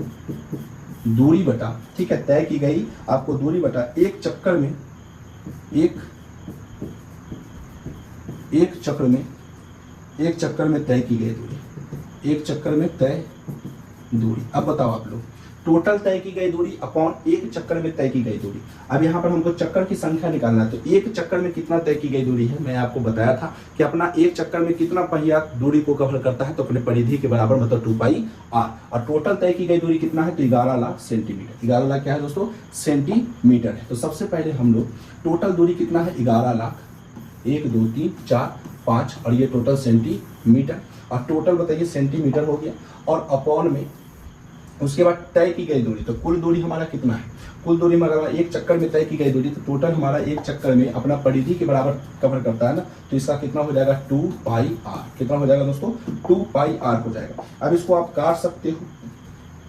दूरी बटा, ठीक है, तय की गई आपको दूरी बटा एक चक्कर में एक चक्कर में तय की गई दूरी, एक चक्कर में तय दूरी। अब बताओ आप लोग, टोटल तय की गई दूरी अपॉन एक चक्कर में तय की गई दूरी। अब यहाँ पर हमको चक्कर की संख्या निकालना है, तो एक चक्कर में कितना तय की गई दूरी है, मैं आपको बताया था कि अपना एक चक्कर में कितना पहिया दूरी को कवर करता है, तो अपने परिधि के बराबर मतलब 2πr, और टोटल तय की गई दूरी कितना है, तो 11 लाख सेंटीमीटर। 11 लाख क्या है दोस्तों, सेंटीमीटर है। तो सबसे पहले हम लोग टोटल दूरी कितना है, 11 लाख, 1 2 3 4 5, और ये टोटल सेंटीमीटर, और टोटल बताइए सेंटीमीटर हो गया, और अपॉन में उसके बाद तय की गई दूरी, तो कुल दूरी हमारा कितना है, कुल दूरी हमारा एक चक्कर में तय की गई दूरी, तो टोटल हमारा एक चक्कर में अपना परिधि के बराबर कवर करता है ना, तो इसका कितना हो जाएगा 2πr। कितना हो जाएगा दोस्तों, 2πr हो जाएगा। अब इसको आप काट सकते हो,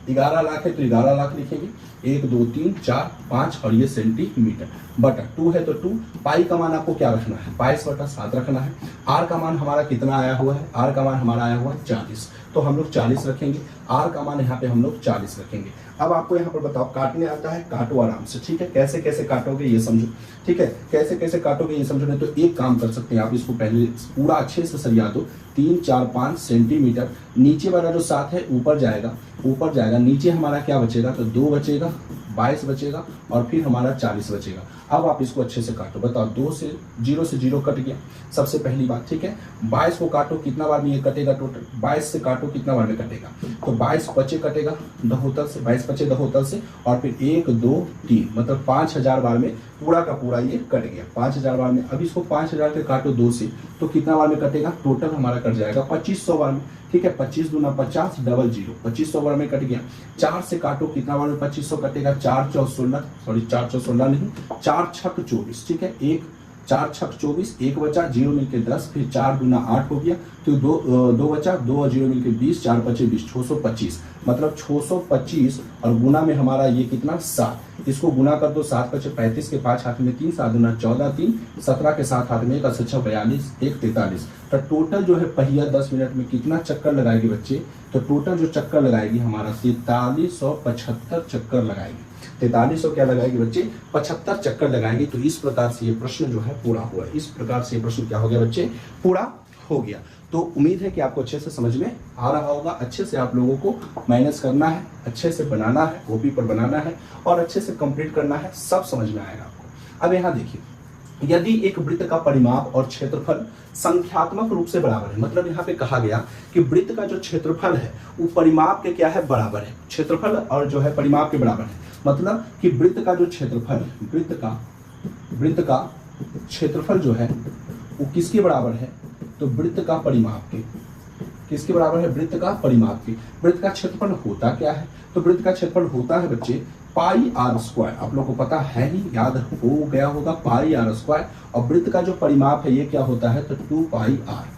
11 लाख है तो 11 लाख लिखेंगे, 1 2 3 4 5, और ये सेंटीमीटर बटा 2 है तो 2। पाई का मान आपको क्या रखना है, 22/7 रखना है। आर का मान हमारा कितना आया हुआ है, आर का मान हमारा आया हुआ है 40, तो हम लोग 40 रखेंगे। आर का मान यहाँ पे हम लोग 40 रखेंगे। अब आपको यहाँ पर बताओ, काटने आता है, काटो आराम से, ठीक है। कैसे कैसे काटोगे ये समझो, ठीक है, कैसे कैसे काटोगे ये समझो। नहीं तो एक काम कर सकते हैं आप, इसको पहले पूरा अच्छे से सरिया दो, 3 4 5 सेंटीमीटर, नीचे वाला जो 7 है ऊपर जाएगा, ऊपर जाएगा, नीचे हमारा क्या बचेगा, तो 2 बचेगा, 22 बचेगा, और फिर हमारा 40 बचेगा। अब आप इसको अच्छे से काटो, बताओ 2 से 0 कट गया सबसे पहली बात, ठीक है। 22 को काटो, कितना बार में ये कटेगा, टोटल 22 से काटो कितना बार में कटेगा, तो 22 पचे कटेगा दहोतल से, 22 पचे दहोतल से, और फिर 1 2 3 मतलब 5000 बार में पूरा का पूरा ये कट गया, 5000 बार में। अब इसको 5000 के काटो 2 से, तो कितना बार में कटेगा, टोटल हमारा कट जाएगा 2500 बार में, ठीक है। 25 दूना 50 डबल 0, 2500 बार में कट गया। 4 से काटो, कितना बार में 2500 कटेगा, 4 4 16, सॉरी 4 4 16 नहीं, 4 6 24, ठीक है। 1 4 6 24, 1 बचा, 0 मिलके 10, फिर 4 दूना 8 हो गया, तो 2 बचा, 2 और 0 मिलके 20, 4 5 20, 625, मतलब 625, और गुना में हमारा ये कितना 7, इसको गुना कर दो, 7 5 35 के 5 हाथ में 3, 7 दूना 14, 3 17 के 7 हाथ में 1 6 42, 1 43, तो टोटल जो है पहिया 10 मिनट में कितना चक्कर लगाएगी बच्चे, तो टोटल जो चक्कर लगाएगी हमारा 4375 चक्कर लगाएगी। 4300 क्या लगाएगी बच्चे, 75 चक्कर लगाएगी। तो इस प्रकार से ये प्रश्न जो है पूरा हुआ। इस प्रकार से ये प्रश्न क्या हो गया बच्चे, पूरा हो गया। तो उम्मीद है कि आपको अच्छे से समझ में आ रहा होगा। अच्छे से आप लोगों को मैनेज करना है, अच्छे से बनाना है, कॉपी पर बनाना है, और अच्छे से कंप्लीट करना है, सब समझ में आएगा आपको। अब यहाँ देखिए, यदि एक वृत्त का परिमाप और क्षेत्रफल संख्यात्मक रूप से बराबर है, मतलब यहाँ पे कहा गया कि वृत्त का जो क्षेत्रफल है वो परिमाप के क्या है, बराबर है। क्षेत्रफल और जो है परिमाप के बराबर है, मतलब कि वृत्त का जो क्षेत्रफल है, वृत्त का क्षेत्रफल जो है वो किसके बराबर है, तो वृत्त का परिमाप के। किसके बराबर है, वृत्त का परिमाप के। वृत्त का क्षेत्रफल होता क्या है, तो वृत्त का क्षेत्रफल होता है बच्चे πr²। आप लोगों को पता है ही, याद हो गया होगा, πr²। और वृत्त का जो परिमाप है ये क्या होता है, तो 2πr।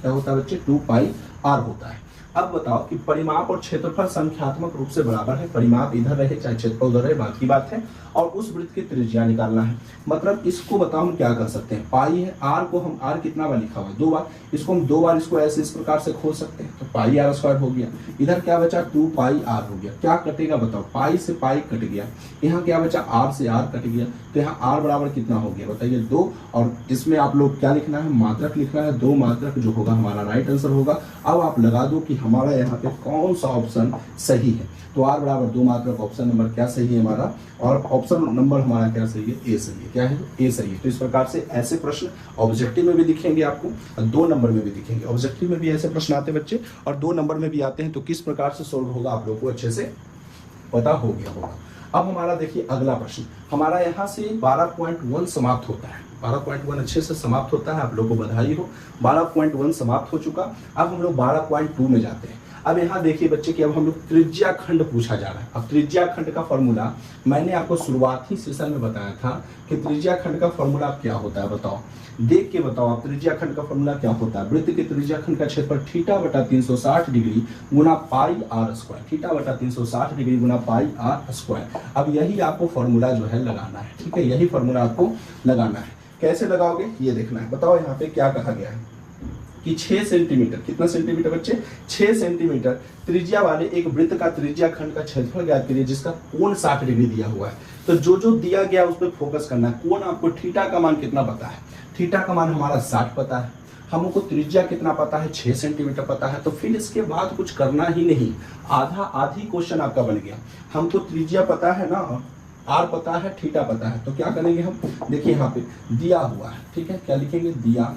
क्या होता है बच्चे, 2πr होता है। अब बताओ कि परिमाप और क्षेत्रफल संख्यात्मक रूप से बराबर है, परिमाप इधर रहे चाहे क्षेत्रफल उधर रहे, बात की बात है, और उस वृत्त की त्रिज्या निकालना है। मतलब इसको बताओ हम क्या कर सकते हैं, पाई है, आर को हम, आर कितना बार लिखा हुआ है, 2 बार, इसको हम 2 बार इसको ऐसे इस प्रकार से खोल सकते हैं, तो πr² हो गया। इधर क्या बचा, 2πr हो गया। क्या कटेगा बताओ, पाई से पाई कट गया, यहाँ क्या बचा, आर से आर कट गया, तो यहाँ आर बराबर कितना हो गया बताइए, 2। और इसमें आप लोग क्या लिखना है, मात्रक लिखना है, 2 मात्रक जो होगा हमारा राइट आंसर होगा। अब आप लगा दो कि हमारा यहाँ पे कौन सा ऑप्शन सही है, तो आर बराबर 2 मात्रक, ऑप्शन नंबर क्या सही है हमारा, और ऑप्शन नंबर हमारा क्या सही है, ए सही है। क्या है, ए सही है। तो इस प्रकार से ऐसे प्रश्न ऑब्जेक्टिव में भी दिखेंगे आपको, और 2 नंबर में भी दिखेंगे। ऑब्जेक्टिव में भी ऐसे प्रश्न आते हैं बच्चे, और 2 नंबर में भी आते हैं। तो किस प्रकार से सोल्व होगा आप लोगों को अच्छे से पता हो गया होगा। अब हमारा देखिए अगला प्रश्न, हमारा यहाँ से 12.1 समाप्त होता है। 12.1 अच्छे से समाप्त होता है, आप लोगों को बधाई हो। 12.1 समाप्त हो चुका। अब हम लोग 12.2 में जाते हैं। अब यहाँ देखिए बच्चे कि अब हम लोग त्रिज्या खंड पूछा जा रहा है। अब त्रिज्या खंड का फॉर्मूला मैंने आपको शुरुआती सेशन में बताया था कि त्रिज्या खंड का फॉर्मूला क्या होता है, बताओ, देख के बताओ आप, त्रिज्या खंड का फॉर्मूला क्या होता है। वृत्त के त्रिज्या खंड का क्षेत्रफल θ/360 डिग्री गुना πr², θ/360 डिग्री गुना πr²। अब यही आपको फॉर्मूला जो है लगाना है, ठीक है, यही फॉर्मूला आपको लगाना है। कैसे लगाओगे ये देखना है। बताओ यहाँ पे क्या कहा गया है कि 6 सेंटीमीटर, कितना सेंटीमीटर बच्चे, 6 सेंटीमीटर त्रिज्या वाले एक वृत्त का त्रिज्या खंड का क्षेत्रफल ज्ञात करिए जिसका कोण 60 डिग्री दिया हुआ है। तो जो जो दिया गया उस पर फोकस करना है। कोण आपको थीटा का मान कितना पता है, थीटा का मान हमारा 60 पता है, हमको त्रिज्या कितना पता है, 6 सेंटीमीटर पता है, तो फिर इसके बाद कुछ करना ही नहीं, आधी क्वेश्चन आपका बन गया। हमको त्रिज्या पता है ना, आर पता है, थीटा पता है, तो क्या करेंगे हम, देखिए यहाँ पे दिया हुआ है, ठीक है, क्या लिखेंगे, दिया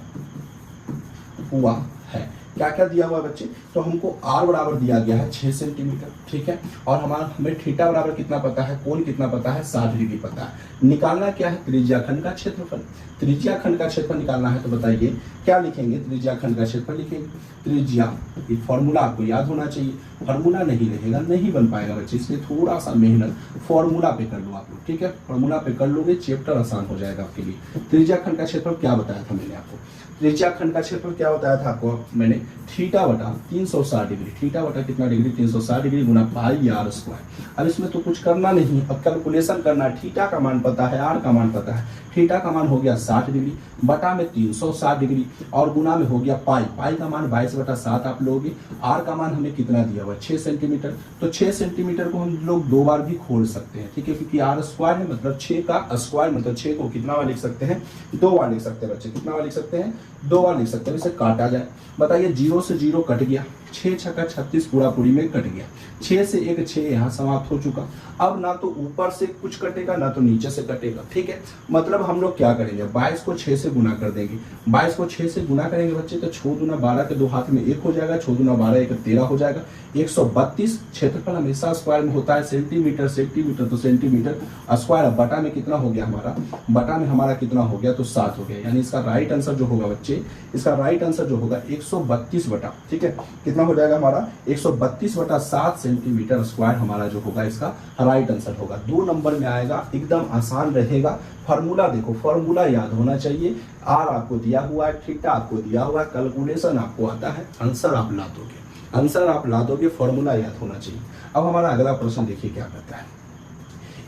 हुआ है, क्या क्या दिया हुआ है बच्चे, तो हमको आर बराबर दिया गया है 6 सेंटीमीटर, ठीक है, और हमें थीटा बराबर कितना पता है, कोण कितना पता है, 60 डिग्री पता है। निकालना क्या है, त्रिज्या खंड का क्षेत्रफल। त्रिज्या खंड का क्षेत्रफल निकालना है, तो बताइए क्या लिखेंगे, त्रिज्या खंड का क्षेत्रफल लिखेंगे। त्रिज्या, ये फॉर्मूला आपको याद होना चाहिए, फॉर्मूला नहीं रहेगा नहीं बन पाएगा बच्चे, इसलिए थोड़ा सा मेहनत फॉर्मूला पे कर लो आप लोग, ठीक है, फॉर्मूला पे कर लोगे, चैप्टर आसान हो जाएगा आपके लिए। त्रिज्या खंड का क्षेत्रफल क्या बताया था मैंने आपको, त्रिज्या खंड का क्षेत्रफल क्या बताया था आपको मैंने, थीटा बटा 360 डिग्री, थीटा बटा कितना डिग्री, 360 डिग्री गुना पाई आर स्क्वायर। अब इसमें तो कुछ करना नहीं, अब कैलकुलेशन करना है, थीटा का मान पता है, आर का मान पता है, थीटा का मान हो गया 60 डिग्री, बटा में 360 डिग्री, और गुना में हो गया पाई, पाई का मान 22/7 आप लोगे, आर का मान हमें कितना दिया हुआ, 6 सेंटीमीटर, तो 6 सेंटीमीटर को हम लोग 2 बार भी खोल सकते हैं, ठीक है, क्योंकि आर स्क्वायर है, मतलब 6 का स्क्वायर, मतलब 6 को कितना बार लिख सकते हैं, 2 बार लिख सकते हैं बच्चे, कितना बार लिख सकते हैं, 2 बार लिख सकते हैं। इसे काटा जाए, बताइए 0 से 0 कट गया, 6 छक्का 36 पूरा पूरी में कट गया, 6 से 1 6 यहाँ समाप्त हो चुका। अब ना तो ऊपर से कुछ कटेगा ना तो नीचे से कटेगा, ठीक है, मतलब हम लोग क्या करेंगे, 22 को 6 से गुना कर देंगे, 22 को 6 से गुना करेंगे बच्चे, तो 6 दूना 12 के 2 हाथ में 1 हो जाएगा, 6 दूना 12 1 13 हो जाएगा, 132। क्षेत्रफल हमेशा स्क्वायर में होता है, सेंटीमीटर सेंटीमीटर तो सेंटीमीटर स्क्वायर, बटा में कितना हो गया हमारा, बटा में हमारा कितना हो गया, तो 7 हो गया, यानी इसका राइट आंसर जो होगा बच्चे, इसका राइट आंसर जो होगा 132 बटा, ठीक है, कितना हो जाएगा हमारा 132/7 सेंटीमीटर स्क्वायर हमारा जो होगा इसका राइट आंसर होगा। 2 नंबर में आएगा, एकदम आसान रहेगा। फॉर्मूला देखो, फॉर्मूला याद होना चाहिए, आर आपको दिया हुआ है, थीटा आपको दिया हुआ है, कैलकुलेशन आपको आता है, आंसर आप ला दोगे, आंसर आप ला दोगे, फॉर्मूला याद होना चाहिए। अब हमारा अगला प्रश्न देखिए क्या कहता है,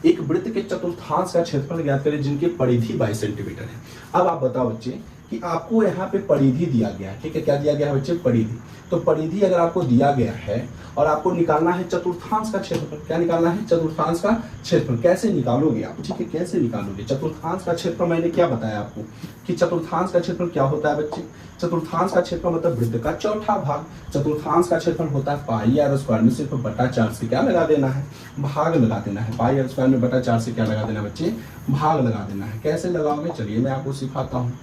एक वृत्त के चतुर्थांश का क्षेत्रफल ज्ञात करें जिनकी परिधि 22 सेंटीमीटर है। अब आप बताओ बच्चे कि आपको यहाँ पे परिधि दिया गया है, ठीक है, क्या दिया गया है बच्चे, परिधि। तो परिधि अगर आपको दिया गया है और आपको निकालना है चतुर्थांश का क्षेत्रफल, क्या निकालना है, चतुर्थांश का क्षेत्रफल, कैसे निकालोगे आप, ठीक है, कैसे निकालोगे चतुर्थांश का क्षेत्रफल, मैंने क्या बताया आपको कि चतुर्थांश का क्षेत्रफल क्या होता है बच्चे, चतुर्थांश का क्षेत्रफल मतलब वृत्त का चौथा भाग, चतुर्थांश का क्षेत्रफल होता है पाई आर स्क्वायर में सिर्फ बटा 4 से क्या लगा देना है, भाग लगा देना है, पाई आर स्क्वायर में बटा 4 से क्या लगा देना है बच्चे, भाग लगा देना है। कैसे लगाओगे, चलिए मैं आपको सिखाता हूँ।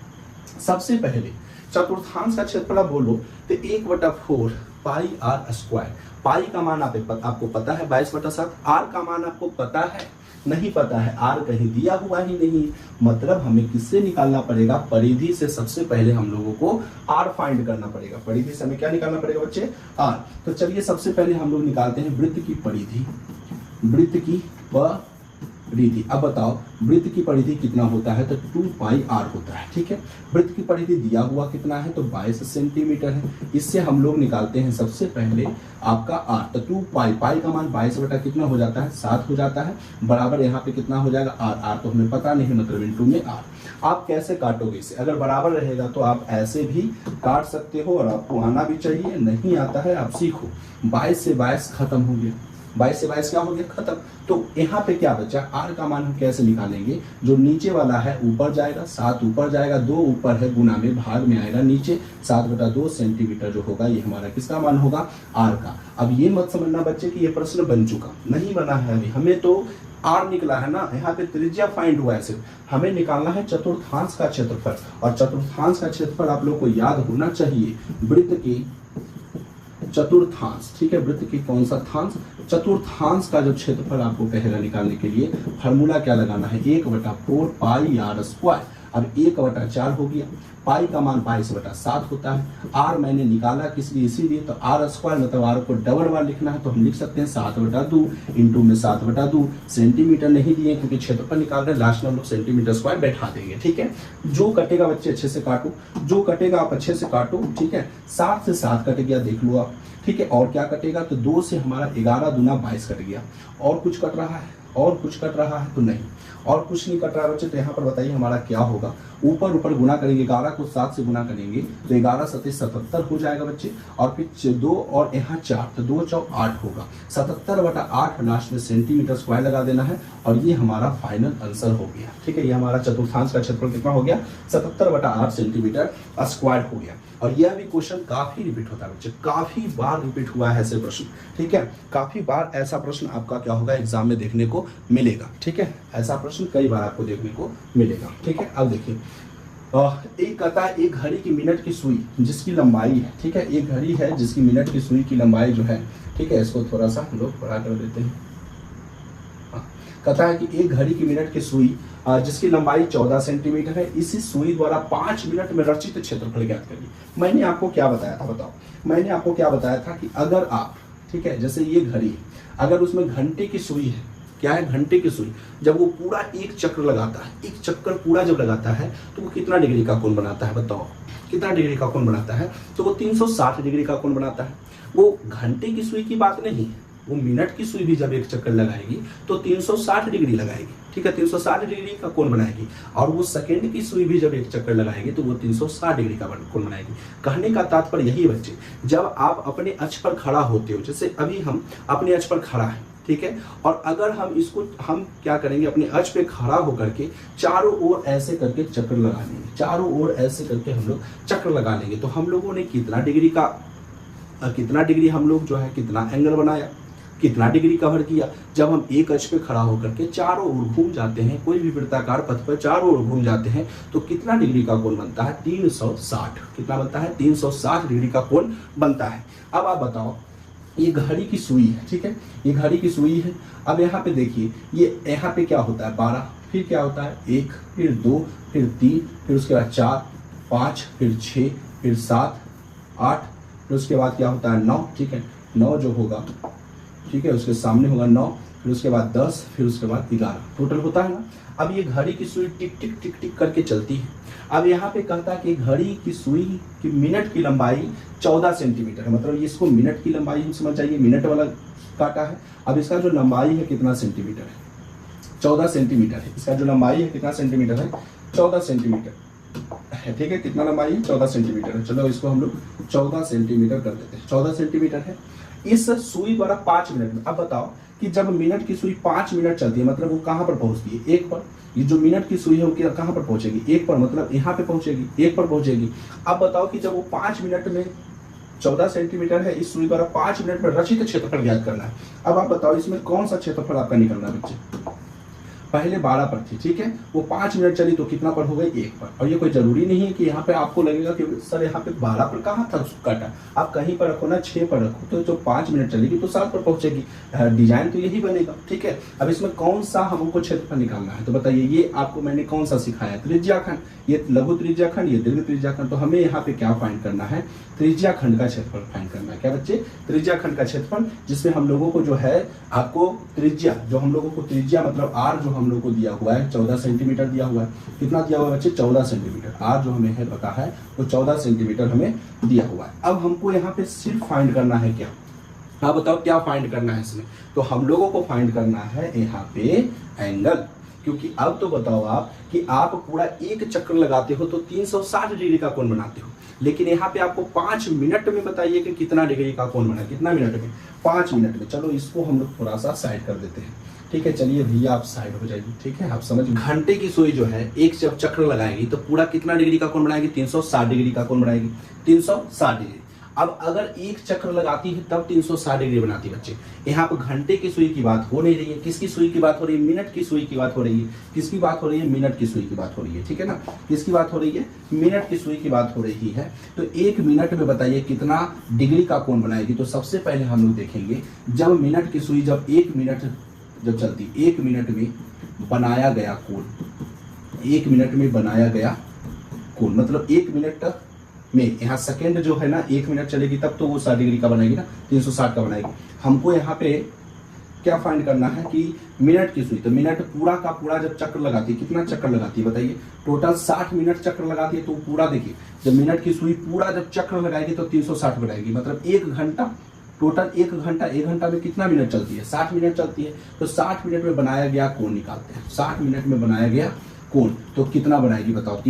सबसे पहले चतुर्थांश का क्षेत्रफल आप बोलो तो 1/4 पाई आर स्क्वायर, पाई का मान आपको पता है 22/7, आर का मान आपको पता है, नहीं पता है, आर कहीं दिया हुआ ही नहीं, मतलब हमें किससे निकालना पड़ेगा, परिधि से। सबसे पहले हम लोगों को आर फाइंड करना पड़ेगा, परिधि से हमें क्या निकालना पड़ेगा बच्चे, आर। तो चलिए सबसे पहले हम लोग निकालते हैं वृत्त की परिधि, वृत्त की परिधि। अब बताओ वृत्त की परिधि कितना होता है, तो 2 पाई आर होता है, ठीक है। वृत्त की परिधि दिया हुआ कितना है, तो 22 सेंटीमीटर है। इससे हम लोग निकालते हैं सबसे पहले आपका आर, तो 2 पाई, पाई का मान 22 बटा कितना हो जाता है, 7 हो जाता है, बराबर यहाँ पे कितना हो जाएगा आर, आर तो हमें पता नहीं, मतलब इनटू में आर। आप कैसे काटोगे इसे, अगर बराबर रहेगा तो आप ऐसे भी काट सकते हो, और आपको आना भी चाहिए, नहीं आता है आप सीखो। 22 से 22 खत्म हो गया, 22 से 22 क्या हो गया, खत्म। तो यहाँ पे क्या बचा, आर का मान हम कैसे निकालेंगे, जो नीचे वाला है ऊपर जाएगा, 7 ऊपर जाएगा, 2 ऊपर है, गुना में भाग में आएगा नीचे, 7/2 सेंटीमीटर जो होगा ये हमारा किसका मान होगा, आर का। अब ये मत समझना बच्चे कि ये प्रश्न बन चुका, नहीं बना है अभी, हमें तो आर निकला है ना, यहाँ पे त्रिज्या फाइंड हुआ है, सिर्फ हमें निकालना है चतुर्थांश का क्षेत्रफल। और चतुर्थांश का क्षेत्रफल आप लोग को याद होना चाहिए, वृत्त की चतुर्थांश, ठीक है, वृत्त की कौन सा थांश, चतुर्थांश का जो क्षेत्रफल आपको कहेगा निकालने के लिए, फार्मूला क्या लगाना है, 1/4 पाई आर स्क्वायर। अब 1/4 हो गया, पाई का मान 22/7 होता है, आर मैंने निकाला किस लिए, इसीलिए, तो आर स्क्वायर मतलब आर को डबल बार लिखना है, तो हम लिख सकते हैं 7/2 इंटू में 7/2, सेंटीमीटर नहीं दिए क्योंकि क्षेत्रफल निकाल रहे हैं, लास्ट में हम लोग सेंटीमीटर स्क्वायर बैठा देंगे, ठीक है। जो कटेगा बच्चे अच्छे से काटो, जो कटेगा आप अच्छे से काटो, ठीक है। 7 से 7 कट गया, देख लो आप, ठीक है। और क्या कटेगा, तो 2 से हमारा 11 दूना 22 कट गया। और कुछ कट रहा है, और कुछ कट रहा है, तो नहीं, और कुछ नहीं कट रहा है बच्चे, तो यहाँ पर बताइए हमारा क्या होगा, ऊपर ऊपर गुना करेंगे, 11 को 7 से गुना करेंगे तो 11 7 77 हो जाएगा बच्चे, और फिर 2 और यहाँ 4, तो 2 4 8 होगा, 77/8 लास्ट में सेंटीमीटर स्क्वायर लगा देना है, और ये हमारा फाइनल आंसर हो गया, ठीक है। ये हमारा चतुर्थांश का क्षेत्रफल कितना हो गया, 77/8 सेंटीमीटर स्क्वायर हो गया। और यह भी क्वेश्चन काफी रिपीट होता है बच्चे, काफी बार रिपीट हुआ है ऐसे प्रश्न, ठीक है, काफी बार ऐसा प्रश्न आपका क्या होगा एग्जाम में देखने को मिलेगा, ठीक है, ऐसा प्रश्न कई बार आपको देखने को मिलेगा, ठीक है। अब देखिए एक कहता है एक घड़ी की मिनट की सुई जिसकी लंबाई है, ठीक है, एक घड़ी है जिसकी मिनट की सुई की लंबाई जो है, ठीक है, इसको थोड़ा सा हम लोग बड़ा कर देते हैं। कहता है कि एक घड़ी की मिनट की सुई जिसकी लंबाई 14 सेंटीमीटर है, इसी सुई द्वारा 5 मिनट में रचित क्षेत्रफल ज्ञात करिए। मैंने आपको क्या बताया था, बताओ, मैंने आपको क्या बताया था कि अगर आप, ठीक है, जैसे ये घड़ी है, अगर उसमें घंटे की सुई है, क्या है, घंटे की सुई, जब वो पूरा एक चक्र लगाता है, एक चक्कर पूरा जब लगाता है तो वो कितना डिग्री का कोण बनाता है, बताओ कितना डिग्री का कोण बनाता है, तो वो 360 डिग्री का कोण बनाता है। वो घंटे की सुई की बात नहीं, वो मिनट की सुई भी जब एक चक्कर लगाएगी तो 360 डिग्री लगाएगी, ठीक है, 360 डिग्री का कोण बनाएगी। और वो सेकंड की सुई भी जब एक चक्कर लगाएगी तो वो 360 डिग्री का कोण बनाएगी। कहने का तात्पर्य यही बच्चे, जब आप अपने अक्ष पर खड़ा होते हो, जैसे अभी हम अपने अक्ष पर खड़ा है, ठीक है, और अगर हम क्या करेंगे, अपने अक्ष पे खड़ा होकर के चारों ओर ऐसे करके चक्कर लगा लेंगे, चारों ओर ऐसे करके हम लोग चक्कर लगा लेंगे, तो हम लोगों ने कितना डिग्री हम लोग जो है कितना एंगल बनाया, कितना डिग्री कवर किया। जब हम एक अक्ष पे खड़ा होकर के चारों ओर घूम जाते हैं, कोई भी वृत्ताकार पथ पर चारों ओर घूम जाते हैं, तो कितना डिग्री का कोण बनता है, 360। कितना बनता है, 360 डिग्री का कोण बनता है। अब आप बताओ, ये घड़ी की सुई है, ठीक है, ये घड़ी की सुई है। अब यहाँ पे देखिए, ये यहाँ पे क्या होता है 12, फिर क्या होता है 1, फिर 2, फिर 3, फिर उसके बाद 4, 5, फिर 6, फिर 7, 8, फिर उसके बाद क्या होता है 9, ठीक है, 9 जो होगा, ठीक है, उसके सामने होगा 9, फिर उसके बाद 10, फिर उसके बाद 11, टोटल होता है ना। अब ये घड़ी की सुई टिक टिक टिक टिक करके चलती है। अब यहाँ पे कहता है कि घड़ी की सुई की मिनट की लंबाई 14 सेंटीमीटर है, मतलब इसको मिनट की लंबाई हम समझ जाइए, मिनट वाला काटा है। अब इसका जो लंबाई है कितना सेंटीमीटर है, 14 सेंटीमीटर है। इसका जो लंबाई है कितना सेंटीमीटर है, 14 सेंटीमीटर है, ठीक है, कितना लंबाई है, 14 सेंटीमीटर है। चलो इसको हम लोग 14 सेंटीमीटर कर देते हैं, 14 सेंटीमीटर है। इस सुई द्वारा 5 मिनट में, अब बताओ कि जब मिनट की सुई 5 मिनट चलती है, मतलब वो कहाँ पर पहुंचती है, एक पर। ये जो मिनट की सुई है वो कहाँ पर पहुंचेगी, एक पर, मतलब यहाँ पे पहुंचेगी, एक पर पहुंचेगी। अब बताओ कि जब वो 5 मिनट में 14 सेंटीमीटर है, इस सुई द्वारा 5 मिनट में रचित क्षेत्रफल ज्ञात करना है। अब आप बताओ इसमें कौन सा क्षेत्रफल आपका निकलना है बच्चे। पहले 12 पर थी, ठीक है, वो 5 मिनट चली तो कितना पर हो गई, 1 पर। और ये कोई जरूरी नहीं है कि यहाँ पे आपको लगेगा कि सर यहाँ पे 12 पर कहाँ था काटा, आप कहीं पर रखो ना, 6 पर रखो, तो जो 5 मिनट चलेगी तो 7 पर पहुंचेगी। डिजाइन तो यही बनेगा, ठीक है। अब इसमें कौन सा हमको क्षेत्रफल निकालना है, तो बताइए, ये आपको मैंने कौन सा सिखाया, त्रिज्याखंड, ये लघु त्रिज्याखंड, ये दीर्घ त्रिज्याखंड। तो हमें यहाँ पे क्या फाइंड करना है, त्रिज्याखंड का क्षेत्रफल फाइंड करना है। क्या बच्चे, त्रिज्याखंड का क्षेत्रफल, जिसमें हम लोगों को जो है आपको त्रिज्या, जो हम लोगों को त्रिज्या मतलब आर जो हम लोग को दिया हुआ है 14 सेंटीमीटर दिया हुआ है। कितना दिया हुआ है बच्चे, 14 सेंटीमीटर। आर जो हमें है पता है वो 14 सेंटीमीटर हमें दिया हुआ है। अब हमको यहाँ पे सिर्फ फाइंड करना है क्या, आप बताओ क्या फाइंड करना है इसमें, तो हम लोगों को फाइंड करना है यहाँ पे एंगल। क्योंकि अब तो बताओ आप कि आप पूरा एक चक्कर लगाते हो तो 360 डिग्री का कोण बनाते हो, लेकिन यहाँ पे आपको 5 मिनट में बताइए कि कितना डिग्री का कोण बना, कितना मिनट में, 5 मिनट में। चलो इसको हम लोग थोड़ा सा साइड कर देते हैं, ठीक है, चलिए भैया आप साइड हो जाइए, ठीक है, आप समझ। घंटे की सुई जो है एक जब चक्र लगाएगी तो पूरा कितना डिग्री का कोण बनाएगी, 360 डिग्री का कोण बनाएगी, 360 डिग्री। अब अगर एक चक्र लगाती है तब 360 डिग्री बनाती है बच्चे। यहाँ पर घंटे की सुई की बात हो नहीं रही है, किसकी सुई की बात हो रही है, मिनट की सुई की बात हो रही है। किसकी बात हो रही है, मिनट की सुई की बात हो रही है, ठीक है ना, किसकी बात हो रही है, मिनट की सुई की बात हो रही है। तो 1 मिनट में बताइए कितना डिग्री का कोण बनाएगी। तो सबसे पहले हम लोग देखेंगे, जब मिनट की सुई जब 1 मिनट जब चलती, 1 मिनट में बनाया गया कोण, 1 मिनट में बनाया गया कोण, मतलब 1 मिनट में, यहाँ सेकेंड जो है ना 1 मिनट चलेगी तब तो वो 60 डिग्री का बनाएगी ना, 360 का बनाएगी। हमको यहाँ पे क्या फाइंड करना है कि मिनट की सुई, तो मिनट पूरा का पूरा जब चक्र लगाती है, कितना चक्र लगाती है बताइए, टोटल 60 मिनट चक्र लगाती है। तो पूरा देखिए, जब मिनट की सुई पूरा जब चक्र लगाएगी तो 360 बनाएगी, मतलब 1 घंटा, टोटल 1 घंटा, 1 घंटा में कितना मिनट चलती है, 60 मिनट चलती है। तो 60 मिनट में बनाया गया कोण निकालते हैं, 60 मिनट में बनाया गया कोण तो कितना बनाएगी बताओ,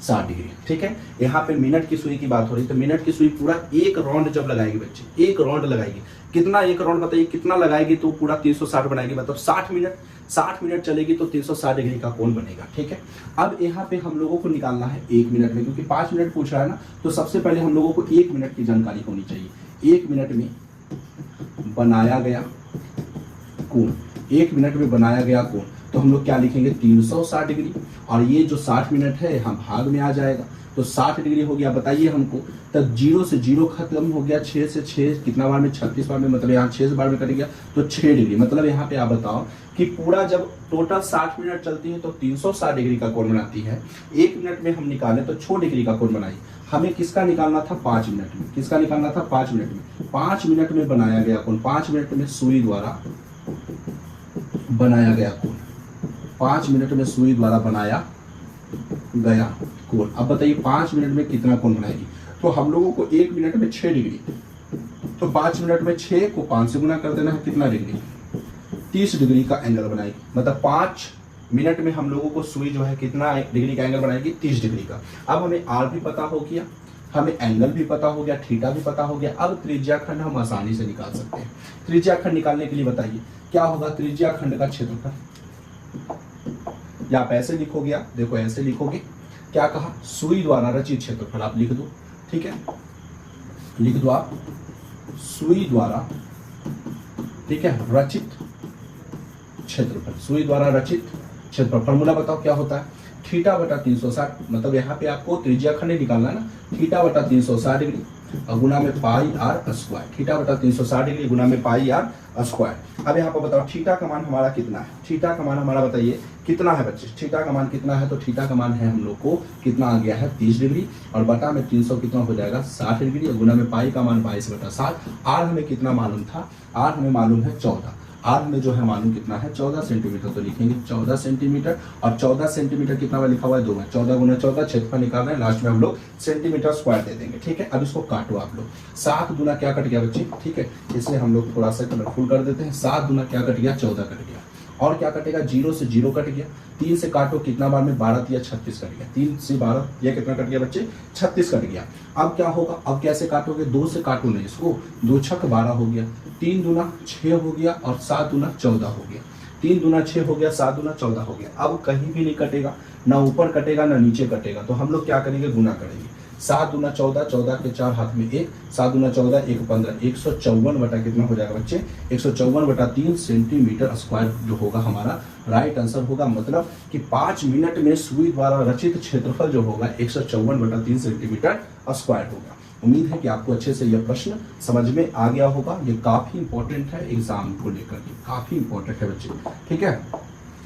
60 डिग्री। ठीक है, यहाँ पे मिनट की सुई की बात हो रही है, तो मिनट की सुई पूरा एक राउंड जब लगाएगी बच्चे, एक राउंड लगाएगी, कितना एक राउंड बताइए कितना लगाएगी, तो पूरा 360 बनाएगी, मतलब 60 मिनट चलेगी तो 360 डिग्री का कोण बनेगा। ठीक है, अब यहाँ पे हम लोगों को निकालना है 1 मिनट में, क्योंकि 5 मिनट पूछ रहा है ना, तो सबसे पहले हम लोगों को 1 मिनट की जानकारी होनी चाहिए। 1 मिनट में बनाया गया कोण, 1 मिनट में बनाया गया कोण, तो हम लोग क्या लिखेंगे 360 डिग्री, और ये जो 60 मिनट है यहाँ भाग में आ जाएगा, तो 60 डिग्री हो गया। बताइए हमको, तब 0 से 0 खत्म हो गया, 6 से 6 कितना बार में, 36 बार में, मतलब यहाँ 6 बार में कट गया, तो 6 डिग्री। मतलब यहाँ पे आप बताओ कि पूरा जब टोटल 60 मिनट चलती है तो 360 डिग्री का कोण बनाती है। 1 मिनट में हम निकालें तो 6 डिग्री का कोण बनाई। हमें किसका निकालना था 5 मिनट में, किसका निकालना था 5 मिनट में। 5 मिनट में बनाया गया कोण, 5 मिनट में सुई द्वारा बनाया गया कोण, 5 मिनट में सुई द्वारा बनाया गया कोण। अब बताइए 5 मिनट में कितना कोण बनाएगी, तो हम लोगों को 1 मिनट में 6 डिग्री, तो 5 मिनट में 6 को 5 से गुना कर देना है, कितना डिग्री, 30 डिग्री का एंगल बनाएगी। मतलब 5 मिनट में हम लोगों को सुई जो है कितना डिग्री का एंगल बनाएगी, 30 डिग्री का। अब हमें आर भी पता हो गया, हमें एंगल भी पता हो गया, थीटा भी पता हो गया। अब त्रिज्या खंड हम आसानी से निकाल सकते हैं। त्रिज्या खंड निकालने के लिए बताइए क्या होगा, त्रिज्या खंड का क्षेत्रफल, या आप ऐसे लिखोगे, आप देखो ऐसे लिखोगे, क्या कहा, सुई द्वारा रचित क्षेत्रफल, आप लिख दो। ठीक है, लिख दो आप सुई द्वारा, ठीक है, रचित क्षेत्रफल, सुई द्वारा रचित क्षेत्रफल। फॉर्मूला बताओ क्या होता है, थीटा बटा 360, मतलब यहाँ पे आपको त्रिज्या खंड निकालना है ना, थीटा बटा 360 डिग्री और गुना में पाई आर स्क्वायर, थीटा बटा 360 डिग्री गुना में पाई आर स्क्वायर। अब यहाँ पर बताओ थीटा का मान हमारा कितना है, थीटा का मान हमारा बताइए कितना है बच्चे, थीटा का मान कितना है, तो थीटा का मान है हम लोग को कितना आ गया है 30 डिग्री, और बटा में 300 कितना हो जाएगा 60 डिग्री, और गुना में पाई का मान 22/7। आर हमें कितना मालूम था, आर हमें मालूम है 14, आर में जो है मालूम कितना है 14 सेंटीमीटर, तो लिखेंगे 14 सेंटीमीटर, और 14 सेंटीमीटर कितना बार लिखा हुआ है 2 में, 14 गुना 14 क्षेत्रफल निकाल रहे हैं, लास्ट में हम लोग सेंटीमीटर स्क्वायर दे देंगे। ठीक है, अब इसको काटो आप लोग, 7 गुना क्या कट गया बच्चे, ठीक है, इसे हम लोग थोड़ा सा कलरफुल कर देते हैं, 7 गुना क्या कट गया 14 कट गया, और क्या कटेगा 0 से 0 कट गया, 3 से काटो कितना बार में 12 या 36 कट गया, 3 से 12 यह कितना कट गया बच्चे 36 कट गया। अब क्या होगा, अब कैसे काटोगे, 2 से काटो नहीं इसको, 2 छक 12 हो गया, 3 दूना 6 हो गया, और 7 दूना 14 हो गया, 3 दूना 6 हो गया, 7 दूना 14 हो गया। अब कहीं भी नहीं कटेगा, ना ऊपर कटेगा ना नीचे कटेगा, तो हम लोग क्या करेंगे गुना करेंगे, 7 दूना 14, 14 के 4 हाथ में 1, 7 दूना 14, 1 15, 154 बटा कितना हो जाएगा बच्चे 154/3 सेंटीमीटर स्क्वायर जो होगा हमारा राइट आंसर होगा। मतलब कि 5 मिनट में सुई द्वारा रचित क्षेत्रफल जो होगा 154/3 सेंटीमीटर स्क्वायर होगा। उम्मीद है कि आपको अच्छे से यह प्रश्न समझ में आ गया होगा। ये काफी इंपॉर्टेंट है एग्जाम को लेकर के, काफी इंपॉर्टेंट है बच्चे। ठीक है,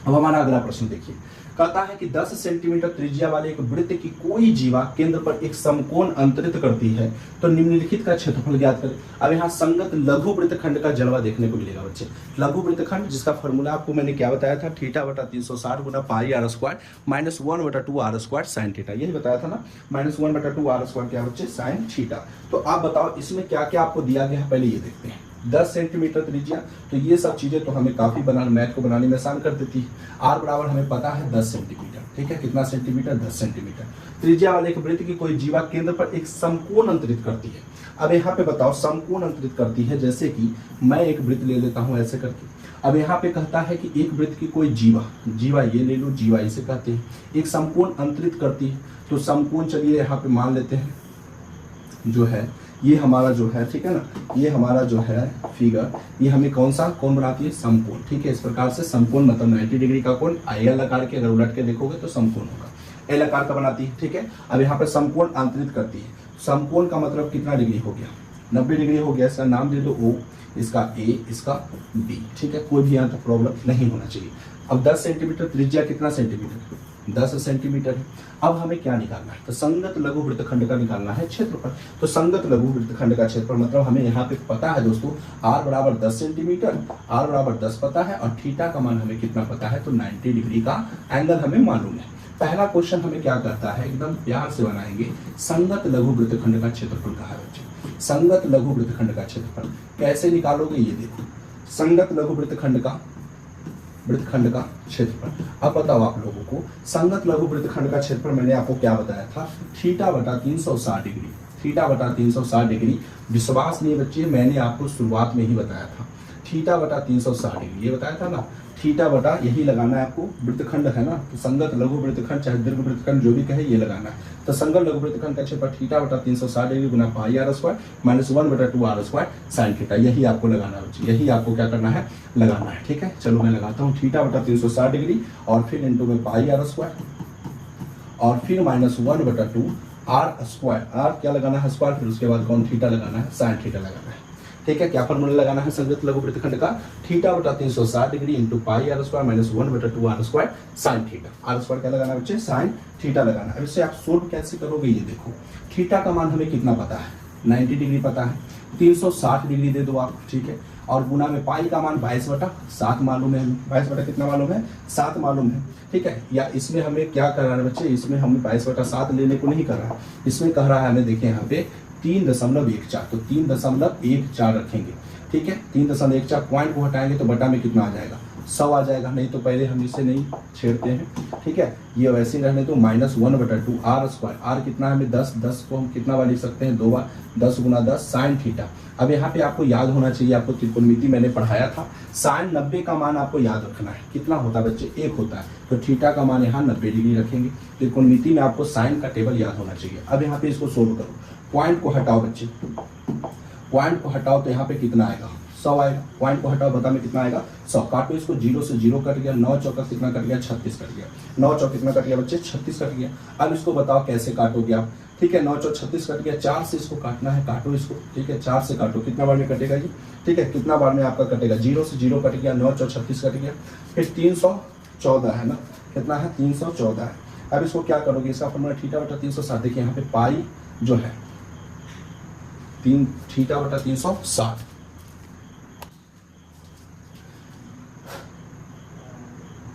अब हमारा अगला प्रश्न देखिए, कहता है कि 10 सेंटीमीटर त्रिज्या वाले एक वृत्त की कोई जीवा केंद्र पर एक समकोण अंतरित करती है तो निम्नलिखित का क्षेत्रफल ज्ञात करें। अब यहाँ संगत लघु वृत्तखंड का जलवा देखने को मिलेगा बच्चे। लघु वृत्तखंड जिसका फॉर्मूला आपको मैंने क्या बताया था, थीटा बटा 360 गुना pi are square minus 1/2 are square sine theta, यही बताया था ना, माइनस 1/2 आर स्क्वायर क्या बच्चे साइन थीटा। तो आप बताओ इसमें क्या क्या आपको दिया गया है, पहले ये देखते हैं। 10 सेंटीमीटर त्रिज्या, तो ये सब चीजें तो हमें काफी मैथ को बनाने में आसान कर देती है। आर बराबर हमें पता है 10 सेंटीमीटर, ठीक है, कितना सेंटीमीटर 10 सेंटीमीटर। त्रिज्या वाले एक वृत्त की कोई जीवा केंद्र पर एक समकोण अंतरित करती है। अब यहाँ पे बताओ समकोण अंतरित करती है, जैसे कि मैं एक वृत्त ले लेता हूँ ऐसे करके। अब यहाँ पे कहता है कि एक वृत्त की कोई जीवा ये ले लो, जीवा इसे कहते हैं, एक समकोण अंतरित करती है। तो समकोण चलिए यहाँ पे मान लेते हैं जो है ये हमारा जो है, ठीक है ना, ये हमारा जो है फिगर, ये हमें कौन सा कोण बनाती है, समकोण। ठीक है, इस प्रकार से समकोण मतलब 90 डिग्री का कोण एल आकार के अगर उलट के देखोगे तो समकोण होगा, एल आकार का बनाती है। ठीक है, अब यहाँ पे समकोण अंतरित करती है। समकोण का मतलब कितना डिग्री हो गया, 90 डिग्री हो गया। इसका नाम दे दो O, इसका A, इसका B। ठीक है, कोई भी यहाँ तक प्रॉब्लम नहीं होना चाहिए। अब 10 सेंटीमीटर त्रिज्या कितना सेंटीमीटर, 10 सेंटीमीटर है। अब हमें क्या निकालना है, तो संगत लघु वृत्तखंड का निकालना है क्षेत्रफल। तो संगत लघु वृत्तखंड का क्षेत्रफल मतलब हमें यहाँ पे पता है दोस्तों, r बराबर 10 सेंटीमीटर, r बराबर 10 पता है, और थीटा का मान हमें कितना पता है, तो 90 डिग्री का एंगल हमें मालूम है। पहला क्वेश्चन हमें क्या करता है, एकदम प्यार से बनाएंगे, संगत लघु वृत्तखंड का क्षेत्रफल कहा है बच्चे। संगत लघु वृत्तखंड का क्षेत्रफल कैसे निकालोगे, ये देखो। संगत लघु वृत्तखंड का वृत्तखंड का क्षेत्रफल। अब बताओ आप लोगों को संगत लघु वृत्तखंड का क्षेत्रफल मैंने आपको क्या बताया था, थीटा बटा 360 डिग्री, थीटा बटा 360 डिग्री। विश्वास नहीं बच्चे, मैंने आपको शुरुआत में ही बताया था थीटा बटा 360 डिग्री, ये बताया था ना, थीटा बटा यही लगाना है आपको, वृत्तखंड है ना, तो संगत लघु वृत्तखंड चाहे दीर्घ वृत्तखंड जो भी कहे ये लगाना है। तो संगत लघु वृत्तखंड का क्षेत्रफल थीटा बटा 360 डिग्री गुना पाई आर स्क्वायर माइनस 1 बटा 2 आर स्क्वायर साइन थीटा, यही आपको लगाना है, यही आपको क्या करना है, लगाना है। ठीक है, चलो मैं लगाता हूँ थीटा बटा 360 डिग्री और फिर इंटू में पाई आर स्क्वायर और फिर माइनस 1 बटा 2 आर स्क्वायर, आर क्या लगाना है स्क्वायर, फिर उसके बाद कौन थीटा लगाना है, साइन थीटा लगाना है। ठीक है, क्या फॉर्मूला लगाना है संगत लघु वृत्तखंड का, थीटा बटा 360 degree into pi are square minus 1 बटा 2 r square sine theta, r square क्या लगाना है बच्चे, साइन थीटा लगाना है। अब इससे आप सोल्व कैसे करोगे, ये देखो थीटा का मान हमें कितना पता है, 90 डिग्री पता है, 360 डिग्री दे दो आप, ठीक है, और गुना में पाई का मान 22 बटा 7 मालूम है, 22 बटा कितना मालूम है, 7 मालूम है। ठीक है, या इसमें हमें क्या कर रहा है बच्चे, इसमें हमें 22 बटा 7 लेने को नहीं कर रहा है, इसमें कह रहा है हमें, देखिए यहाँ पे 3.14, तो 3.14 रखेंगे। ठीक है, 3.14 पॉइंट को हटाएंगे तो बटा में कितना आ जाएगा, 100 आ जाएगा, नहीं तो पहले हम इसे नहीं छेड़ते हैं। ठीक है, ये वैसे ही रहने दो, माइनस 1 बटा 2 आर स्क्वायर, आर कितना है हमें 10, 10 को हम कितना बार लिख सकते हैं, 2 बार, 10 गुना 10 साइन थीटा। अब यहाँ पे आपको याद होना चाहिए, आपको त्रिकोणमिति मैंने पढ़ाया था, साइन 90 का मान आपको याद रखना है, कितना होता है बच्चे, 1 होता है, तो थीटा का मान यहाँ 90 डिग्री रखेंगे। त्रिकोणमिति में आपको साइन का टेबल याद होना चाहिए। अब यहाँ पे इसको सोल्व करो, पॉइंट को हटाओ बच्चे, पॉइंट को हटाओ तो यहाँ पे कितना आएगा, 100 आएगा, पॉइंट को हटाओ बता में कितना आएगा, 100, काटो इसको, 0 से 0 कट गया, 9 चौका कितना कट गया, 36 कट गया, 9 चौक कितना कट गया बच्चे, 36 कट गया। अब इसको बताओ कैसे काटोगे आप, ठीक है, 9 चौक 36 कट गया, 4 से इसको काटना है, काटो इसको, ठीक है, 4 से काटो, कितना बार में कटेगा ये, ठीक है, कितना बार में आपका कटेगा, 0 से 0 कट गया, 9 चौक 36 कट गया, फिर 314 है ना, कितना है, 314 है। अब इसको क्या करोगे, इसका फॉर्मूला थीटा बटा 360, देखिए यहाँ पे पाई जो है 3 थीटा बटा 360,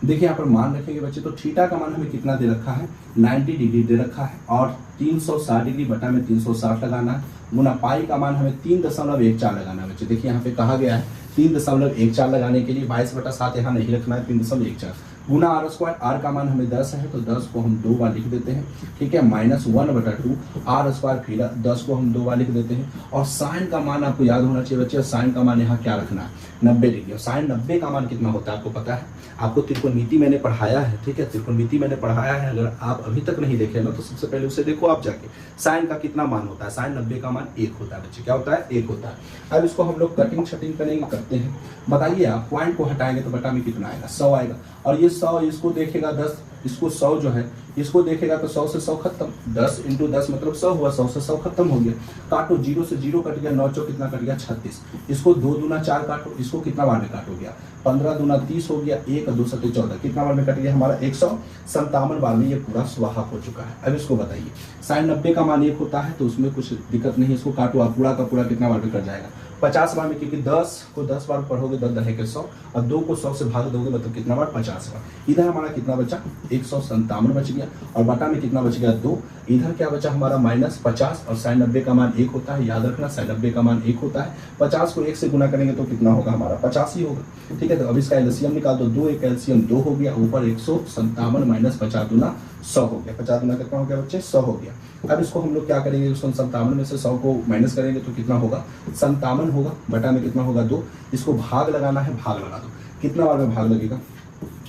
देखिए यहाँ पर मान रखेंगे बच्चे, तो थीटा का मान हमें कितना दे रखा है, 90 डिग्री दे रखा है, और 360 डिग्री बटा में 360 लगाना है, गुना पाई का मान हमें 3.14 लगाना है बच्चे। देखिए यहाँ पे कहा गया है 3.14 लगाने के लिए 22 बटा 7 यहाँ नहीं रखना है, 3.14 गुना आर स्क्वायर, आर का मान हमें 10 है, तो 10 को हम 2 बार लिख देते हैं। ठीक है, माइनस 1 बटा 2 आर स्क्वायर, फिर 10 को हम 2 बार लिख देते हैं। और साइन का मान आपको याद होना चाहिए बच्चे, साइन का मान यहाँ क्या रखना है, 90 डिग्री। और साइन 90 का मान कितना होता है आपको पता है, आपको त्रिकोणमिति मैंने पढ़ाया है। ठीक है, त्रिकोणमिति मैंने पढ़ाया है, अगर आप अभी तक नहीं देखे ना तो सबसे पहले उसे देखो आप जाके। साइन का कितना मान होता है, साइन 90 का मान 1 होता है बच्चे, क्या होता है, 1 होता है। अब इसको हम लोग कटिंग शटिंग करेंगे, करते हैं, बताइए आप, पॉइंट को हटाएंगे तो बटा में कितना आएगा, 100 आएगा। और ये 100 इसको देखेगा 10, इसको 100 जो है इसको देखेगा तो 100 से 100 खत्म, 10 इंटू 10 मतलब 100 हुआ, 100 से 100 खत्म हो गया। काटो, 0 से 0 कट गया, 9 चौक कितना कट गया, 36। इसको 2 दूना 4 काटो, इसको कितना बार में काटोगे, 15 दूना 30 हो गया, 1 2 7 14, कितना बार में कट गया हमारा, 157 बार में ये पूरा स्वाहा हो चुका है। अब इसको बताइए, साइन 90 का मान 1 होता है तो उसमें कुछ दिक्कत नहीं, इसको काटो आप, पूरा का पूरा कितना बार में कट जाएगा, 50 बार में, क्योंकि 10 को 10 बार पढ़ोगे 10 दहे के 100, और 2 को 100 से भाग दोगे मतलब कितना बार, 50 बार। इधर हमारा कितना बचा, 157 बच गया, और बटा में कितना बच गया, 2। इधर क्या बचा हमारा, माइनस 50, और साइन 90 का मान 1 होता है, याद रखना साइन 90 का मान 1 होता है। 50 को 1 से गुना करेंगे तो कितना होगा हमारा, 50 ही होगा। ठीक है, तो अब इसका एलसीएम निकाल दो, 2 एक एलसीएम 2 हो गया, ऊपर 157 माइनस 50 दूना 100 हो गया, 50 दूना कितना हो गया बच्चे, 100 हो गया। अब इसको हम लोग क्या करेंगे, 157 में से 100 को माइनस करेंगे तो कितना होगा, 57 होगा, बटा में कितना होगा, 2। इसको भाग लगाना है, भाग लगा दो, कितना बार में भाग लगेगा,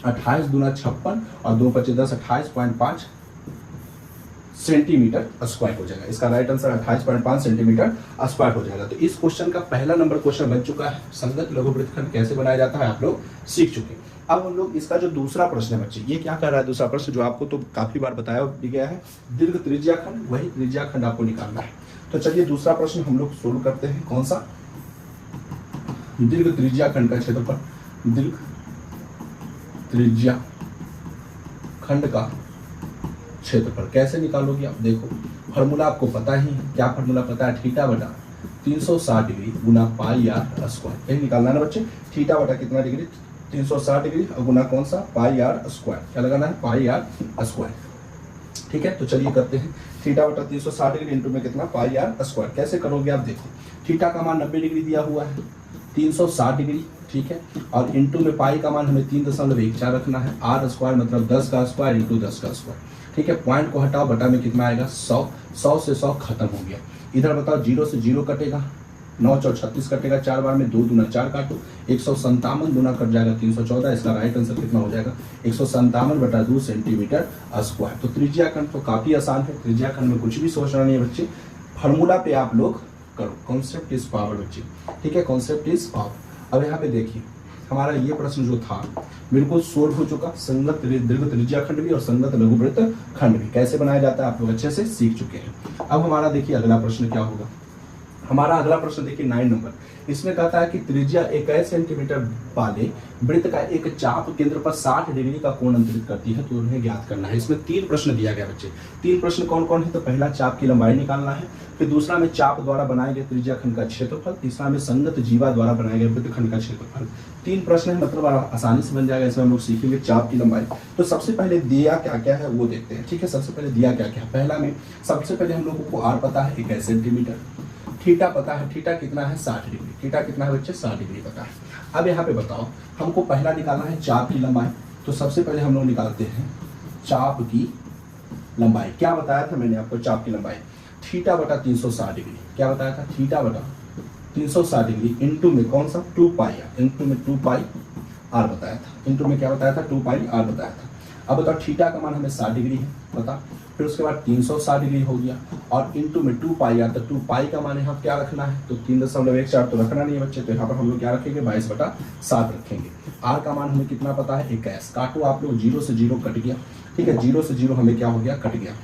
28 दूना 56 और 2 25 10, 28.5 सेंटीमीटर स्क्वायर हो जाएगा। इसका राइट आंसर 28.5 सेंटीमीटर स्क्वायर हो जाएगा। तो इस क्वेश्चन का पहला नंबर क्वेश्चन बन चुका है। संगत लघु वृत्तखंड कैसे बनाया जाता है आप लोग सीख चुके। अब हम लोग इसका जो दूसरा प्रश्न है बच्चे, ये क्या कर रहा है, दूसरा प्रश्न जो आपको तो काफी बार बताया भी गया है, दीर्घ त्रिज्या खंड, वही त्रिज्या खंड आपको निकालना है। तो चलिए दूसरा प्रश्न हम लोग सोल्व करते हैं। कौन सा, दीर्घ त्रिज्या खंड का क्षेत्रफल, दीर्घ त्रिज्या खंड का क्षेत्रफल कैसे निकालोगे आप, देखो फॉर्मूला आपको पता ही है, क्या फॉर्मूला पता है, थीटा बटा 360 डिग्री गुना पाई आर स्क्वायर, यही निकालना है ना बच्चे। थीटा बटा कितना डिग्री, 360 डिग्री, और गुना कौन सा, पाई आर स्क्वायर, क्या लगाना है, पाई आर स्क्वायर। ठीक है, तो चलिए करते हैं, थीटा बटा 360 डिग्री इंटू में कितना, पाई आर स्क्वायर। कैसे करोगे आप देखो, थीटा का मान 90 डिग्री दिया हुआ है, 360 डिग्री, ठीक है। और इंटू में पाई का मान हमें 3.14 रखना है। आर स्क्वायर मतलब 10 का स्क्वायर इंटू 10 का स्क्वायर, ठीक है। पॉइंट को हटाओ, बटा में कितना आएगा 100, 100 से 100 खत्म हो गया। इधर बताओ 0 से 0 कटेगा, 9 चौक 36 कटेगा 4 बार में, 2 दूना 4 काटो, 157 दूना कट जाएगा 314। इसका राइट आंसर कितना हो जाएगा 157/2 सेंटीमीटर स्क्वायर। तो त्रिज्या खंड तो काफी आसान है, त्रिज्या खंड में कुछ भी सोचना नहीं है बच्चे, फार्मूला पे आप लोग करो। कॉन्सेप्ट इज पावर बच्चे, ठीक है, कॉन्सेप्ट इज पावर। अब यहाँ पे देखिए हमारा ये प्रश्न जो था बिल्कुल सोल्व हो चुका। संगत दीर्घ त्रिज्या खंड भी और संगत लघुवृत्त खंड भी कैसे बनाया जाता है आप लोग अच्छे से सीख चुके हैं। अब हमारा देखिए अगला प्रश्न क्या होगा। हमारा अगला प्रश्न देखिए 9 नंबर, इसमें कहता है कि त्रिज्या 21 सेंटीमीटर वाले वृत्त का एक चाप केंद्र पर 60 डिग्री का कोण अंतरित करती है, तो उन्हें ज्ञात करना है। इसमें 3 प्रश्न दिया गया बच्चे। 3 प्रश्न कौन कौन है, तो पहला चाप की लंबाई निकालना है, फिर दूसरा में चाप द्वारा बनाए गए त्रिज्या खंड का क्षेत्रफल, तीसरा में संगत जीवा द्वारा बनाए गए वृत्त खंड का क्षेत्रफल। 3 प्रश्न है, मतलब आसानी से बन जाएगा। इसमें हम लोग सीखेंगे चाप की लंबाई। तो सबसे पहले दिया क्या क्या है वो देखते हैं, ठीक है। सबसे पहले दिया क्या क्या है, पहला में सबसे पहले हम लोगों को आर पता है 21 सेंटीमीटर, थीटा पता है, थीटा कितना है 60 डिग्री, थीटा कितना है बच्चे 60 डिग्री पता है। अब यहाँ पे बताओ हमको पहला निकालना है चाप की लंबाई। तो सबसे पहले हम लोग निकालते हैं चाप की लंबाई। क्या बताया था मैंने आपको, चाप की लंबाई थीटा बटा 360 डिग्री। क्या बताया था, थीटा बटा 360 डिग्री इंटू में कौन सा 2 पाई, इंटू में 2 पाई आर बताया था, इंटू में क्या बताया था 2 पाई आर बताया था। अब बताओ थीटा का मान हमें 60 डिग्री है बता, फिर उसके बाद 360 डिग्री हो गया और इंटू में 2 पाई आर। तो 2 पाई का मान यहाँ क्या रखना है, तो 3.14 तो रखना नहीं है बच्चे, तो यहाँ पर हम लोग क्या रखेंगे 22/7 रखेंगे। आर का मान हमें कितना पता है 21, काटो आप लोग, 0 से 0 कट गया, ठीक है, 0 से 0 हमें क्या हो गया कट गया,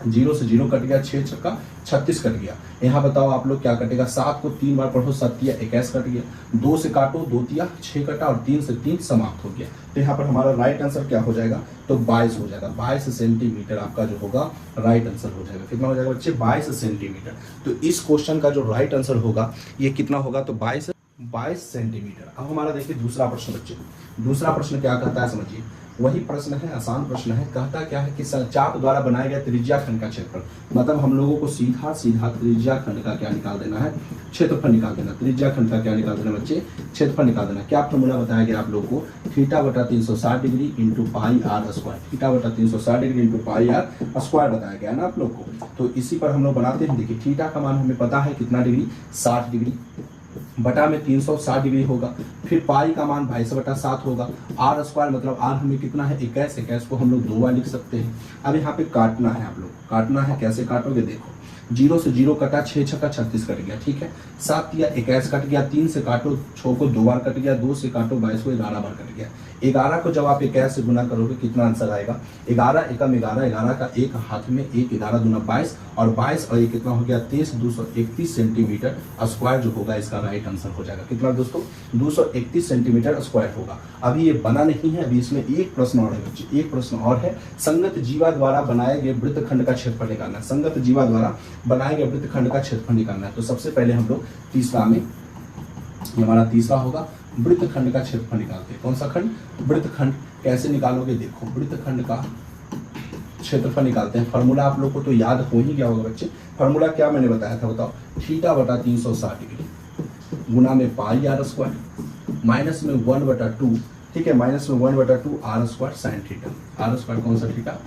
0 से 0 कट गया, 6 छक्का 36 कट गया। यहाँ बताओ आप लोग क्या कटेगा, 7 को 3 बार पढ़ो, 7 तिया 21 कट गया, 2 से काटो 2 तिया 6 कटा और 3 से 3 समाप्त हो गया। तो यहाँ पर हमारा राइट आंसर क्या हो जाएगा, तो 22 हो जाएगा। 22 सेंटीमीटर आपका जो होगा राइट आंसर हो जाएगा। कितना हो जाएगा बच्चे 22 सेंटीमीटर। तो इस क्वेश्चन का जो राइट आंसर होगा ये कितना होगा, तो 22 सेंटीमीटर। अब हमारा देखिए दूसरा प्रश्न बच्चे, दूसरा प्रश्न क्या कहता है समझिए, वही प्रश्न है, आसान प्रश्न है। कहता क्या है कि चाप द्वारा बनाया गया त्रिज्या खंड का क्षेत्रफल, मतलब हम लोगों को सीधा सीधा त्रिज्या खंड का क्या निकाल देना है, क्षेत्रफल निकाल देना। त्रिज्या खंड का क्या निकाल देना बच्चे, क्षेत्रफल निकाल देना। क्या फॉर्मूला बताया गया आप लोगों को, थीटा बटा 360 degree into pi are square, theta बटा 360 degree into pi are square बताया गया ना आप लोग को। तो इसी पर हम लोग बनाते हैं। देखिए थीटा का मान हमें पता है कितना डिग्री, 60 डिग्री, बटा में 360 डिग्री होगा, फिर पाई का मान 22/7 होगा। आर स्क्वायर मतलब आर हमें कितना है 21, 21 को हम लोग 2 बार लिख सकते हैं। अब यहाँ पे काटना है, आप लोग काटना है, कैसे काटोगे देखो, 0 से 0 कटा, 6 छक्का 36 कट गया, ठीक है, 7 या 21 कट गया, 3 से काटो 6 को 2 बार कट गया, 2 से काटो 22 को 11 बार कट गया। 11 को जब आप 21 से गुना करोगे कितना आंसर आएगा, 11 एकम 11, 11 का एक हाथ में 1, 11 दूना 22 और 22 और ये कितना हो गया 23, 231 सेंटीमीटर स्क्वायर जो होगा इसका राइट आंसर हो जाएगा। कितना दोस्तों 231 सेंटीमीटर स्क्वायर होगा। अभी ये बना नहीं है, अभी इसमें एक प्रश्न और है बच्चे, एक प्रश्न और है। संगत जीवा द्वारा बनाए गए वृत्त खंड का क्षेत्रफल निकालना है, संगत जीवा द्वारा बनाए गए वृत्त खंड का क्षेत्रफल निकालना है। तो सबसे पहले हम लोग तीसरा में, हमारा तीसरा होगा वृत्त खंड का क्षेत्रफल निकालते हैं। कौन सा खंड, वृत्त खंड। कैसे निकालोगे देखो, वृत्त खंड का क्षेत्रफल निकालते हैं। फार्मूला आप लोग को तो याद हो ही गया होगा बच्चे। फार्मूला क्या मैंने बताया था बताओ, थीटा बटा 360 डिग्री गुना में पाई आर स्क्वायर माइनस में 1/2, ठीक है, माइनस में 1/2 are square sine theta. R square कौन सा थीटा।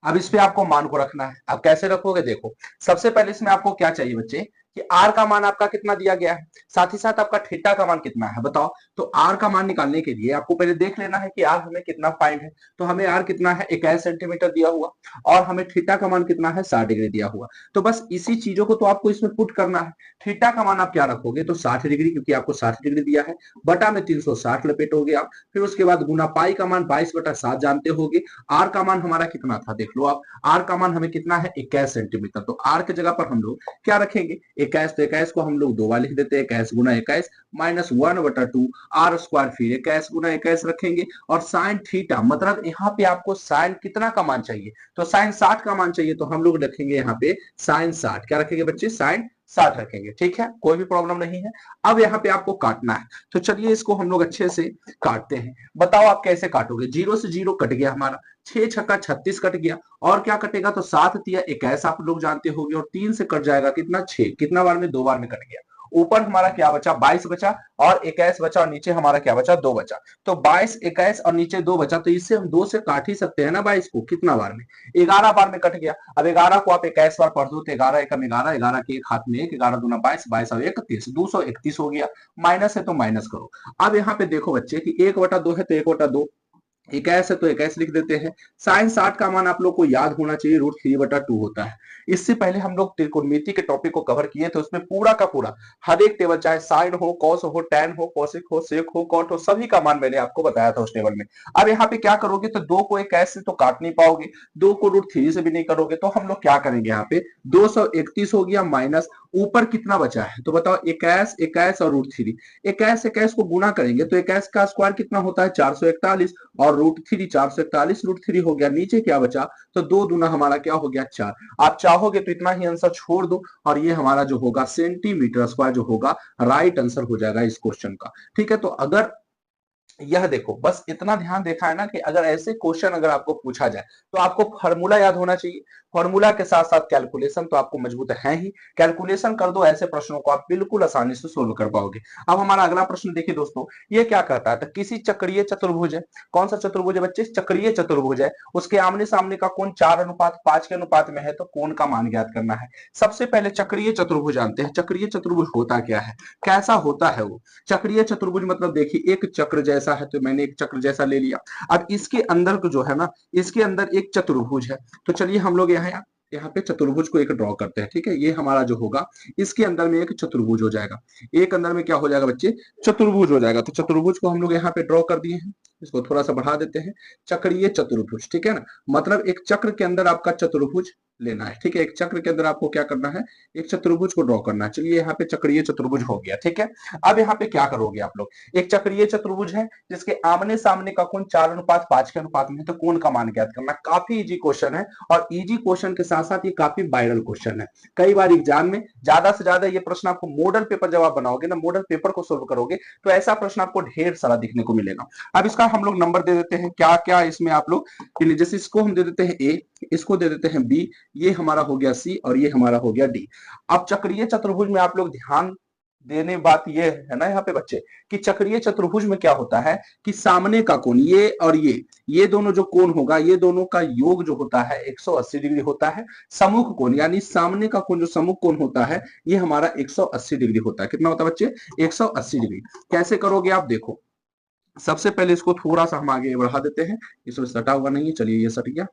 अब इस पे आपको मान को रखना है। अब कैसे रखोगे देखो, सबसे पहले इसमें आपको क्या चाहिए बच्चे कि आर का मान आपका कितना दिया गया है, साथ ही साथ आपका थीटा का मान कितना है बताओ। तो आर का मान निकालने के लिए आपको पहले देख लेना है कि आर हमें कितना फाइंड है। तो हमें आर कितना है 21 सेंटीमीटर दिया हुआ और हमें थीटा का मान कितना है 60 डिग्री दिया हुआ। तो बस इसी चीजों को तो आपको इसमें पुट करना है। थीटा का मान आप क्या रखोगे, तो 60 डिग्री, क्योंकि आपको 60 डिग्री दिया है, बटा में 360 लपेटोगे आप, फिर उसके बाद गुना पाई का मान 22/7 जानते होगे। आर का मान हमारा कितना था देख लो आप, आर का मान हमें कितना है 21 सेंटीमीटर। तो आर के जगह पर हम लोग क्या रखेंगे 21, तो 21 को हम लोग 2 बार लिख देते हैं, 21 गुना 21 माइनस 1/2 आर स्क्वायर, फिर 21 गुना 21 रखेंगे और साइन थीटा, मतलब यहाँ पे आपको साइन कितना का मान चाहिए, तो साइन 60 का मान चाहिए। तो हम लोग रखेंगे यहाँ पे साइन 60। क्या रखेंगे बच्चे, साइन 60 रखेंगे, ठीक है, कोई भी प्रॉब्लम नहीं है। अब यहाँ पे आपको काटना है, तो चलिए इसको हम लोग अच्छे से काटते हैं। बताओ आप कैसे काटोगे, 0 से 0 कट गया हमारा, 6 छक्का 36 कट गया और क्या कटेगा, तो 7 तिया 21 आप लोग जानते होंगे और 3 से कट जाएगा कितना 6, कितना बार में 2 बार में कट गया। ऊपर हमारा क्या बचा 22 बचा और 21 बचा और नीचे हमारा क्या बचा 2 बचा। तो 22 21 और नीचे 2 बचा, तो इससे हम 2 से काट ही सकते हैं ना 22 को, कितना बार में 11 बार में कट गया। अब 11 को आप 21 बार पढ़ दो तो 11 एकम 11, 11 के एक हाथ में 1, 11 दूना 22, 22 और 31, 231 हो गया। माइनस है तो माइनस करो। अब यहाँ पे देखो बच्चे कि 1/2 है तो 1/2, 21 है तो 21 लिख देते हैं। साइन 60 का मान आप लोग को याद होना चाहिए √3/2 होता है। इससे पहले हम लोग त्रिकोणमिति के टॉपिक को कवर किए थे, उसमें पूरा का पूरा हर एक टेबल, चाहे साइन हो, कॉस हो, टैन हो, कोसिक हो, सेक हो, कॉट हो, सभी का मान मैंने आपको बताया था उस टेबल में। अब यहाँ पे क्या करोगे तो 2 को 21 से तो काट नहीं पाओगे, 2 को √3 से भी नहीं करोगे, तो हम लोग क्या करेंगे यहाँ पे 231 हो गया माइनस ऊपर कितना बचा है तो बताओ 21, 21 और √3, 21 21 को गुना करेंगे तो 21 का स्क्वायर कितना होता है 441 और √3 441 √3 हो गया। नीचे क्या बचा तो 2 दूना हमारा क्या हो गया 4। आप चाहोगे तो इतना ही आंसर छोड़ दो और ये हमारा जो होगा सेंटीमीटर स्क्वायर जो होगा राइट आंसर हो जाएगा इस क्वेश्चन का। ठीक है, तो अगर यह देखो बस इतना ध्यान देखा है ना कि अगर ऐसे क्वेश्चन अगर आपको पूछा जाए तो आपको फॉर्मूला याद होना चाहिए, फॉर्मूला के साथ साथ कैलकुलेशन तो आपको मजबूत है ही, कैलकुलेशन कर दो, ऐसे प्रश्नों को आप बिल्कुल आसानी से सोल्व कर पाओगे। अब हमारा अगला प्रश्न देखिए दोस्तों, ये क्या कहता है तो किसी चक्रीय चतुर्भुज है, कौन सा चतुर्भुज है बच्चे चक्रीय चतुर्भुज है, उसके आमने सामने का कोण 4:5 के अनुपात में है, तो कोण का मान ज्ञात करना है। सबसे पहले चक्रीय चतुर्भुज जानते हैं, चक्रीय चतुर्भुज होता क्या है, कैसा होता है वो चक्रीय चतुर्भुज मतलब देखिए एक चक्र जैसा है, तो मैंने एक चक्र जैसा ले लिया। अब इसके अंदर को जो है ना, इसके अंदर एक चतुर्भुज है, तो चलिए हम लोग यहाँ पे चतुर्भुज को एक ड्रॉ करते हैं। ठीक है, ये हमारा जो होगा इसके अंदर में एक चतुर्भुज हो जाएगा, एक अंदर में क्या हो जाएगा बच्चे चतुर्भुज हो जाएगा। तो चतुर्भुज को हम लोग यहाँ पे ड्रॉ कर दिए हैं, इसको थोड़ा सा बढ़ा देते हैं, चक्रीय चतुर्भुज। ठीक है ना, मतलब एक चक्र के अंदर आपका चतुर्भुज लेना है। ठीक है, एक चक्र के अंदर आपको क्या करना है एक चतुर्भुज को ड्रॉ करना है। चलिए यहाँ पे चक्रीय चतुर्भुज हो गया। ठीक है, अब यहाँ पे क्या करोगे आप लोग, एक चक्रीय चतुर्भुज है जिसके आमने सामने का कोण 4:5 के अनुपात में है, तो कोण का मान ज्ञात करना। काफी इजी क्वेश्चन है और इजी क्वेश्चन के साथ साथ ये काफी वायरल क्वेश्चन है। कई बार एग्जाम में ज्यादा से ज्यादा ये प्रश्न आपको मॉडल पेपर जब आप बनाओगे ना, मॉडल पेपर को सोल्व करोगे तो ऐसा प्रश्न आपको ढेर सारा दिखने को मिलेगा। अब इसका हम लोग नंबर दे देते हैं, क्या क्या इसमें आप लोग, जैसे इसको हम दे देते हैं ए, इसको दे देते हैं बी, ये हमारा हो गया सी और ये हमारा हो गया डी। अब चक्रीय चतुर्भुज में आप लोग ध्यान देने बात ये है ना यहाँ पे बच्चे कि चक्रीय चतुर्भुज में क्या होता है कि सामने का कोण ये और ये दोनों जो कोण होगा ये दोनों का योग जो होता है 180 डिग्री होता है। सम्मुख कोण यानी सामने का कोण जो सम्मुख कोण होता है ये हमारा 180 डिग्री होता है। कितना होता है बच्चे 180 डिग्री। कैसे करोगे आप देखो, सबसे पहले इसको थोड़ा सा हम आगे बढ़ा देते हैं, इसमें सटा हुआ नहीं है, चलिए ये सट गया।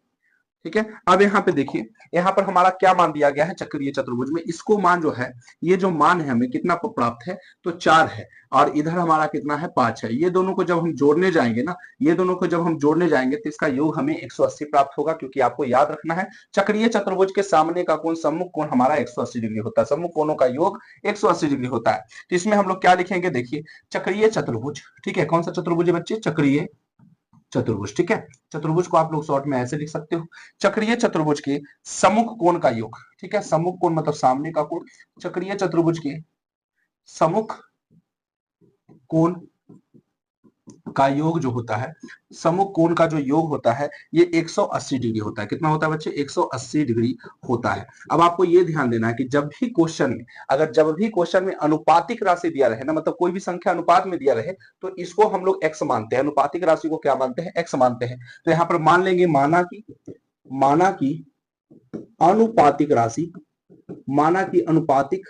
ठीक है, अब यहाँ पे देखिए यहाँ पर हमारा क्या मान दिया गया है चक्रीय चतुर्भुज में, इसको मान जो है ये जो मान है हमें कितना प्राप्त है तो 4 है और इधर हमारा कितना है 5 है। ये दोनों को जब हम जोड़ने जाएंगे ना, ये दोनों को जब हम जोड़ने जाएंगे तो इसका योग हमें 180 प्राप्त होगा, क्योंकि आपको याद रखना है चक्रीय चतुर्भुज के सामने का कोण सम्मुख कोण हमारा 180 डिग्री होता है, सम्मुख कोणों का योग 180 डिग्री होता है। तो इसमें हम लोग क्या लिखेंगे देखिए चक्रीय चतुर्भुज। ठीक है, कौन सा चतुर्भुज है बच्चे चक्रीय चतुर्भुज। ठीक है, चतुर्भुज को आप लोग शॉर्ट में ऐसे लिख सकते हो चक्रीय चतुर्भुज के सम्मुख कोण का योग। ठीक है, सम्मुख कोण मतलब सामने का कोण, चक्रीय चतुर्भुज के सम्मुख कोण का योग जो होता है, सम्मुख कोण का जो योग होता है ये 180 डिग्री होता है। कितना होता है बच्चे 180 डिग्री होता है। अब आपको ये ध्यान देना है कि जब भी क्वेश्चन में अनुपातिक राशि दिया रहे ना, मतलब कोई भी संख्या अनुपात में दिया रहे तो इसको हम लोग x मानते हैं, अनुपातिक राशि को क्या मानते हैं x मानते हैं। तो यहाँ पर मान लेंगे माना की अनुपातिक राशि, माना की अनुपातिक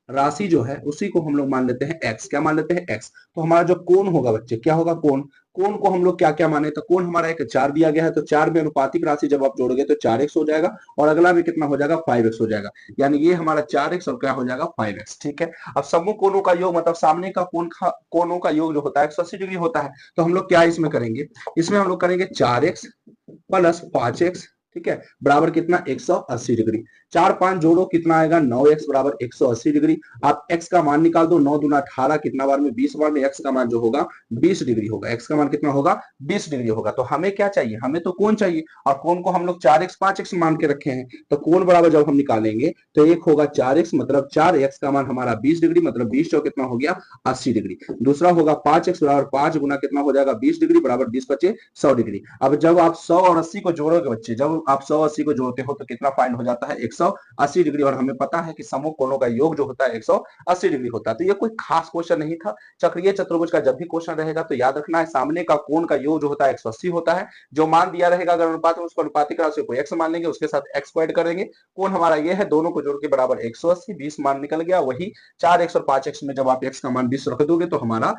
राशि जो है उसी को हम लोग मान लेते हैं x। क्या मान लेते हैं x। तो हमारा जो कोण होगा बच्चे क्या होगा कोण को हम लोग क्या क्या माने तो कोण हमारा एक 4 दिया गया है, तो 4 में अनुपातिक राशि जब आप जोड़ोगे तो 4x हो जाएगा और अगला में कितना हो जाएगा 5x हो जाएगा, यानी ये हमारा 4x और क्या हो जाएगा 5x। ठीक है, अब सम्मुख कोणों का योग मतलब सामने का कोणों का योग जो होता है 180 डिग्री होता है। तो हम लोग क्या इसमें करेंगे, इसमें हम लोग करेंगे 4x प्लस 5x। ठीक है, बराबर कितना 180 डिग्री। 4 5 जोड़ो कितना आएगा 9x बराबर 180 डिग्री। आप x का मान निकाल दो, 9 दूना 18 कितना बार में 20 बार में x का मान जो होगा 20 डिग्री होगा। x का मान कितना होगा 20 डिग्री होगा। तो हमें क्या चाहिए, हमें तो कोण चाहिए और कोण को हम लोग 4x 5x मान के रखे हैं। तो कोण बराबर जब हम निकालेंगे तो एक होगा 4x मतलब 4x का मान हमारा 20 डिग्री, मतलब 20 चौक कितना हो गया 80 डिग्री। दूसरा होगा 5x बराबर 5 गुना कितना हो जाएगा 20 डिग्री बराबर 20 बचे 100 डिग्री। अब जब आप 100 और 80 को जोड़ोगे बच्चे, जब आप 180 को जोड़ते हो तो कितना फाइंड हो जाता है 180 डिग्री, और हमें पता है कि समूह कोणों का योग जो होता है 180 डिग्री होता है। तो ये कोई खास क्वेश्चन नहीं था। चक्रीय चतुर्भुज का जब भी क्वेश्चन रहेगा तो याद रखना है सामने का कोण का योग जो होता है 180 होता है। जो मान दिया रहेगा अगर अनुपात में उसको अनुपातिक राशि को x मान लेंगे, उसके साथ x को ऐड कर देंगे। कोण हमारा ये है, दोनों को जोड़ के बराबर 180, 20 मान निकल गया। वही 4x और 5x में जब आप x का मान 20 रख दोगे तो हमारा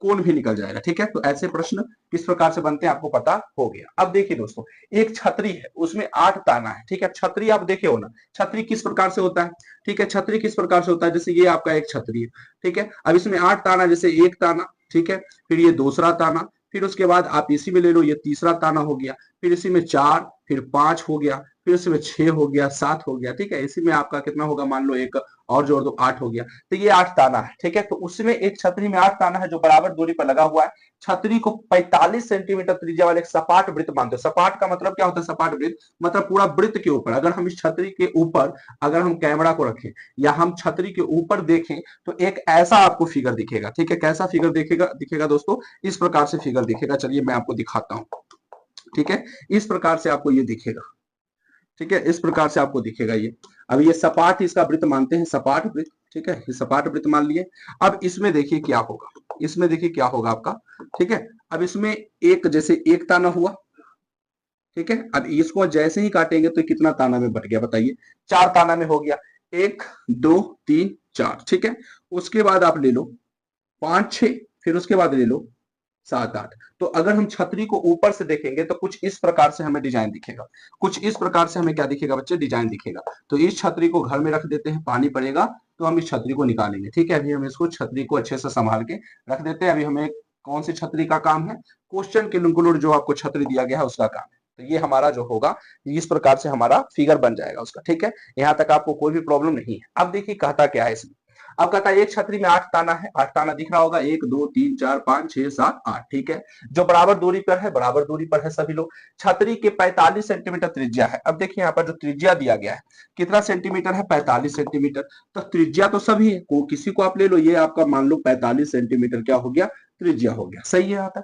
कोण भी निकल जाएगा। ठीक है, तो ऐसे प्रश्न किस प्रकार से बनते हैं आपको पता हो गया। अब देखिए दोस्तों, एक छतरी है, उसमें 8 ताना है। ठीक है, छतरी आप देखे हो ना, छतरी किस प्रकार से होता है। ठीक है, छतरी किस प्रकार से होता है, जैसे ये आपका एक छतरी है। ठीक है, अब इसमें 8 ताना, जैसे एक ताना, ठीक है, फिर ये दूसरा ताना, फिर उसके बाद आप इसी में ले लो, ये तीसरा ताना हो गया, फिर इसी में 4, फिर 5 हो गया, फिर इसमें 6 हो गया, 7 हो गया। ठीक है, इसी में आपका कितना होगा, मान लो एक और जोड़ दो, 8 हो गया। तो ये 8 ताना है। ठीक है, तो उसमें एक छतरी में 8 ताना है जो बराबर दूरी पर लगा हुआ है। छतरी को 45 सेंटीमीटर त्रिज्या वाले एक सपाट वृत्त मानते हो। सपाट का मतलब क्या होता है, सपाट वृत्त मतलब पूरा वृत्त के ऊपर। अगर हम इस छतरी के ऊपर अगर हम कैमरा को रखें या हम छतरी के ऊपर देखें तो एक ऐसा आपको फिगर दिखेगा। ठीक है, कैसा फिगर दिखेगा दोस्तों, इस प्रकार से फिगर दिखेगा। चलिए मैं आपको दिखाता हूं। ठीक है, इस प्रकार से आपको ये दिखेगा। ठीक है, इस प्रकार से आपको दिखेगा ये। अब ये सपाट इसका वृत्त मानते हैं, सपाट वृत्त। ठीक है, ये सपाट वृत्त मान लिए। अब इसमें देखिए क्या होगा, इसमें देखिए क्या होगा आपका। ठीक है, अब इसमें एक, जैसे एक ताना हुआ। ठीक है, अब इसको जैसे ही काटेंगे तो कितना ताना में बट गया बताइए, 4 ताना में हो गया। 1 2 3 4। ठीक है, उसके बाद आप ले लो 5 6, फिर उसके बाद ले लो 7 8। तो अगर हम छतरी को ऊपर से देखेंगे तो कुछ इस प्रकार से हमें डिजाइन दिखेगा। कुछ इस प्रकार से हमें क्या दिखेगा बच्चे, डिजाइन दिखेगा। तो इस छतरी को घर में रख देते हैं, पानी पड़ेगा तो हम इस छतरी को निकालेंगे। ठीक है, अभी हम इसको छतरी को अच्छे से संभाल के रख देते हैं। अभी हमें कौन सी छतरी का काम है, क्वेश्चन के इंक्लूड जो आपको छतरी दिया गया है उसका काम है। तो ये हमारा जो होगा इस प्रकार से हमारा फिगर बन जाएगा उसका। ठीक है, यहां तक आपको कोई भी प्रॉब्लम नहीं है। अब देखिए कहता क्या है इसमें। अब कहता है एक छतरी में 8 ताना है, 8 ताना दिख रहा होगा, 1 2 3 4 5 6 7 8। ठीक है, जो बराबर दूरी पर है, बराबर दूरी पर है सभी लोग। छतरी के 45 सेंटीमीटर त्रिज्या है। अब देखिए यहाँ पर जो त्रिज्या दिया गया है कितना सेंटीमीटर है, 45 सेंटीमीटर। तो त्रिज्या तो सभी है, किसी को आप ले लो, ये आपका मान लो 45 सेंटीमीटर क्या हो गया, त्रिज्या हो गया। सही है। आता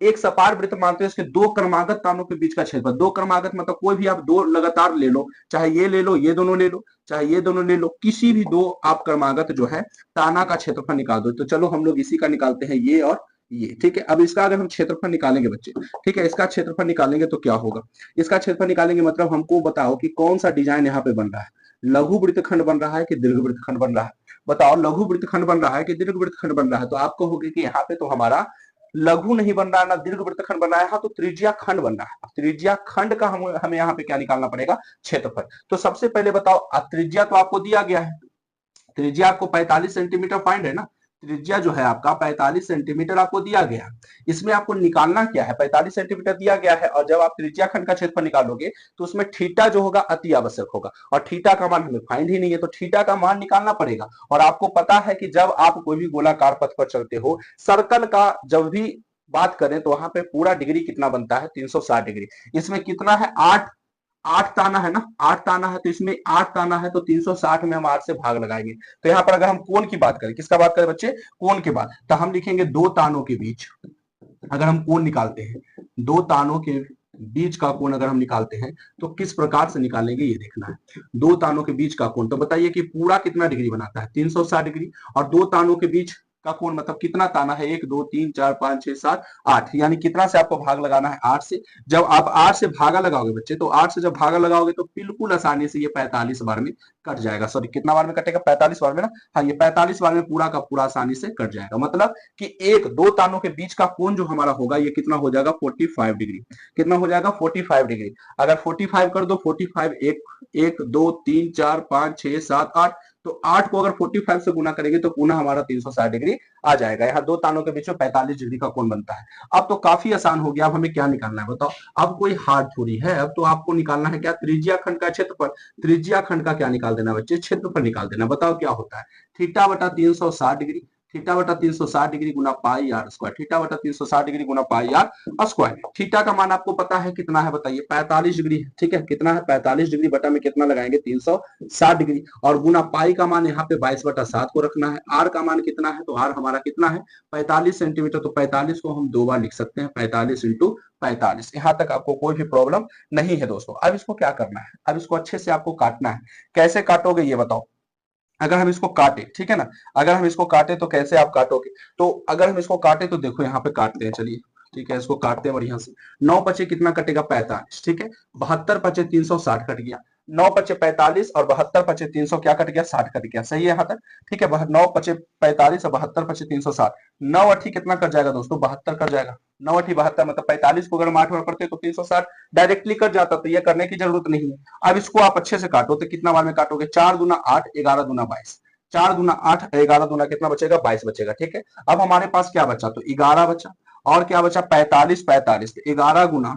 एक सपाट वृत्त मानते हैं, इसके दो क्रमागत तानों के बीच का क्षेत्रफल। दो क्रमागत मतलब कोई भी आप दो लगातार ले लो, चाहे ये ले लो, ये दोनों ले लो, चाहे ये दोनों ले लो, किसी भी दो आप क्रमागत जो है ताना का क्षेत्रफल निकाल दो। तो चलो हम लोग इसी का निकालते हैं, ये और ये। ठीक है, अब इसका अगर हम क्षेत्रफल निकालेंगे बच्चे, ठीक है, इसका क्षेत्रफल निकालेंगे तो क्या होगा, इसका क्षेत्रफल निकालेंगे मतलब हमको बताओ कि कौन सा डिजाइन यहाँ पे बन रहा है, लघु वृत्तखंड बन रहा है कि दीर्घ वृत्तखंड बन रहा है। बताओ, लघु वृत्तखंड बन रहा है कि दीर्घ वृत्तखंड बन रहा है। तो आप कहोगे कि यहाँ पे तो हमारा लघु नहीं बन रहा है ना दीर्घ वृत्तखंड बन रहा है, हाँ तो त्रिज्या खंड बन रहा है। त्रिज्या खंड का हमें यहाँ पे क्या निकालना पड़ेगा, क्षेत्रफल। तो सबसे पहले बताओ, त्रिज्या तो आपको दिया गया है, त्रिज्या आपको 45 सेंटीमीटर फाइंड है ना, त्रिज्या जो है आपका 45 सेंटीमीटर आपको दिया गया। इसमें आपको निकालना क्या है, 45 सेंटीमीटर दिया गया है, और जब आप त्रिज्या खंड का क्षेत्रफल निकालोगे तो उसमें थीटा जो होगा अति आवश्यक होगा, और थीटा का मान हमें फाइंड ही नहीं है, तो थीटा का मान निकालना पड़ेगा। और आपको पता है कि जब आप कोई भी गोलाकार पथ पर चलते हो, सर्कल का जब भी बात करें तो वहां पे पूरा डिग्री कितना बनता है, 360 डिग्री। इसमें कितना है, 8 ताना है ना, 8 ताना है, तो इसमें 8 ताना है तो 360 में हम 8 से भाग लगाएंगे। तो यहाँ पर अगर हम कोण की बात करें, किसका बात करें बच्चे, कोण की बात, तो हम लिखेंगे दो तानों के बीच अगर हम कोण निकालते हैं, दो तानों के बीच का कोण अगर हम निकालते हैं तो किस प्रकार से निकालेंगे ये देखना है। दो तानों के बीच का कोण, तो बताइए कि पूरा कितना डिग्री बनाता है, 360 डिग्री। और दो तानों के बीच का कोण मतलब कितना ताना है, 1 2 3 4 5 6 7 8, यानी कितना से आपको भाग लगाना है, 8 से। जब आप 8 से भागा लगाओगे बच्चे, तो 8 से जब भागा लगाओगे तो बिल्कुल आसानी से ये 45 बार में कट जाएगा। सॉरी, कितना बार में कटेगा, 45 बार में ना, हाँ ये 45 बार में पूरा का पूरा आसानी से कट जाएगा। मतलब कि एक दो तानों के बीच का कोण जो हमारा होगा ये कितना हो जाएगा, 45 डिग्री। कितना हो जाएगा, 45 डिग्री। अगर 45 कर दो, 45 1 2 3 4 5 6 7 8, तो 8 को अगर 45 से गुना करेंगे तो पुनः हमारा 360 डिग्री आ जाएगा। यहाँ दो तानों के बीच में 45 डिग्री का कोण बनता है। अब तो काफी आसान हो गया। अब हमें क्या निकालना है बताओ, अब कोई हार्ड थोड़ी है, अब तो आपको निकालना है क्या, त्रिज्या खंड का क्षेत्रफल। त्रिज्या खंड का क्या निकाल देना बच्चे, क्षेत्रफल निकाल देना। बताओ क्या होता है, थीटा बटा 360 डिग्री। थीटा बटा 360 डिग्री गुना पाई आर स्क्वायर, थीटा बटा 360 डिग्री गुना पाई आर स्क्वायर। थीटा का मान आपको पता है कितना है बताइए, 45 डिग्री है, ठीक है, कितना है 45 डिग्री बटा में कितना लगाएंगे 360 डिग्री, और गुना पाई का मान यहाँ पे 22/7 को रखना है। आर का मान कितना है, तो आर हमारा कितना है 45 सेंटीमीटर, तो 45 को हम 2 बार लिख सकते हैं, 45 इंटू 45। यहां तक आपको कोई भी प्रॉब्लम नहीं है दोस्तों। अब इसको क्या करना है, अब इसको अच्छे से आपको काटना है। कैसे काटोगे ये बताओ। अगर हम इसको काटे, ठीक है ना, अगर हम इसको काटे तो कैसे आप काटोगे, तो अगर हम इसको काटे तो देखो यहाँ पे काटते हैं, चलिए ठीक है, इसको काटते हैं बढ़िया से। 9 पचे कितना कटेगा 45, ठीक है, 72 पचे 360 कट गया, 9 पचे 45 और 72 पचे 300 क्या कट गया 60 कट गया, सही है यहाँ तक, ठीक है। 9 पचे 45 और 72 पचे 360, 9 अठी कितना कट जाएगा दोस्तों 72 कट जाएगा, 9 अठी 72, मतलब 45 को अगर हम 8 बार पढ़ते तो 360 डायरेक्टली कट जाता, तो ये करने की जरूरत नहीं है। अब इसको आप अच्छे से काटो, तो कितना बार में काटोगे, 4 दूना 8, 11 दूना 22, 4 दूना 8, 11 दूना कितना बचेगा 22 बचेगा, ठीक है। अब हमारे पास क्या बचा, तो 11 बचा, और क्या बचा 45, 45, 11 गुना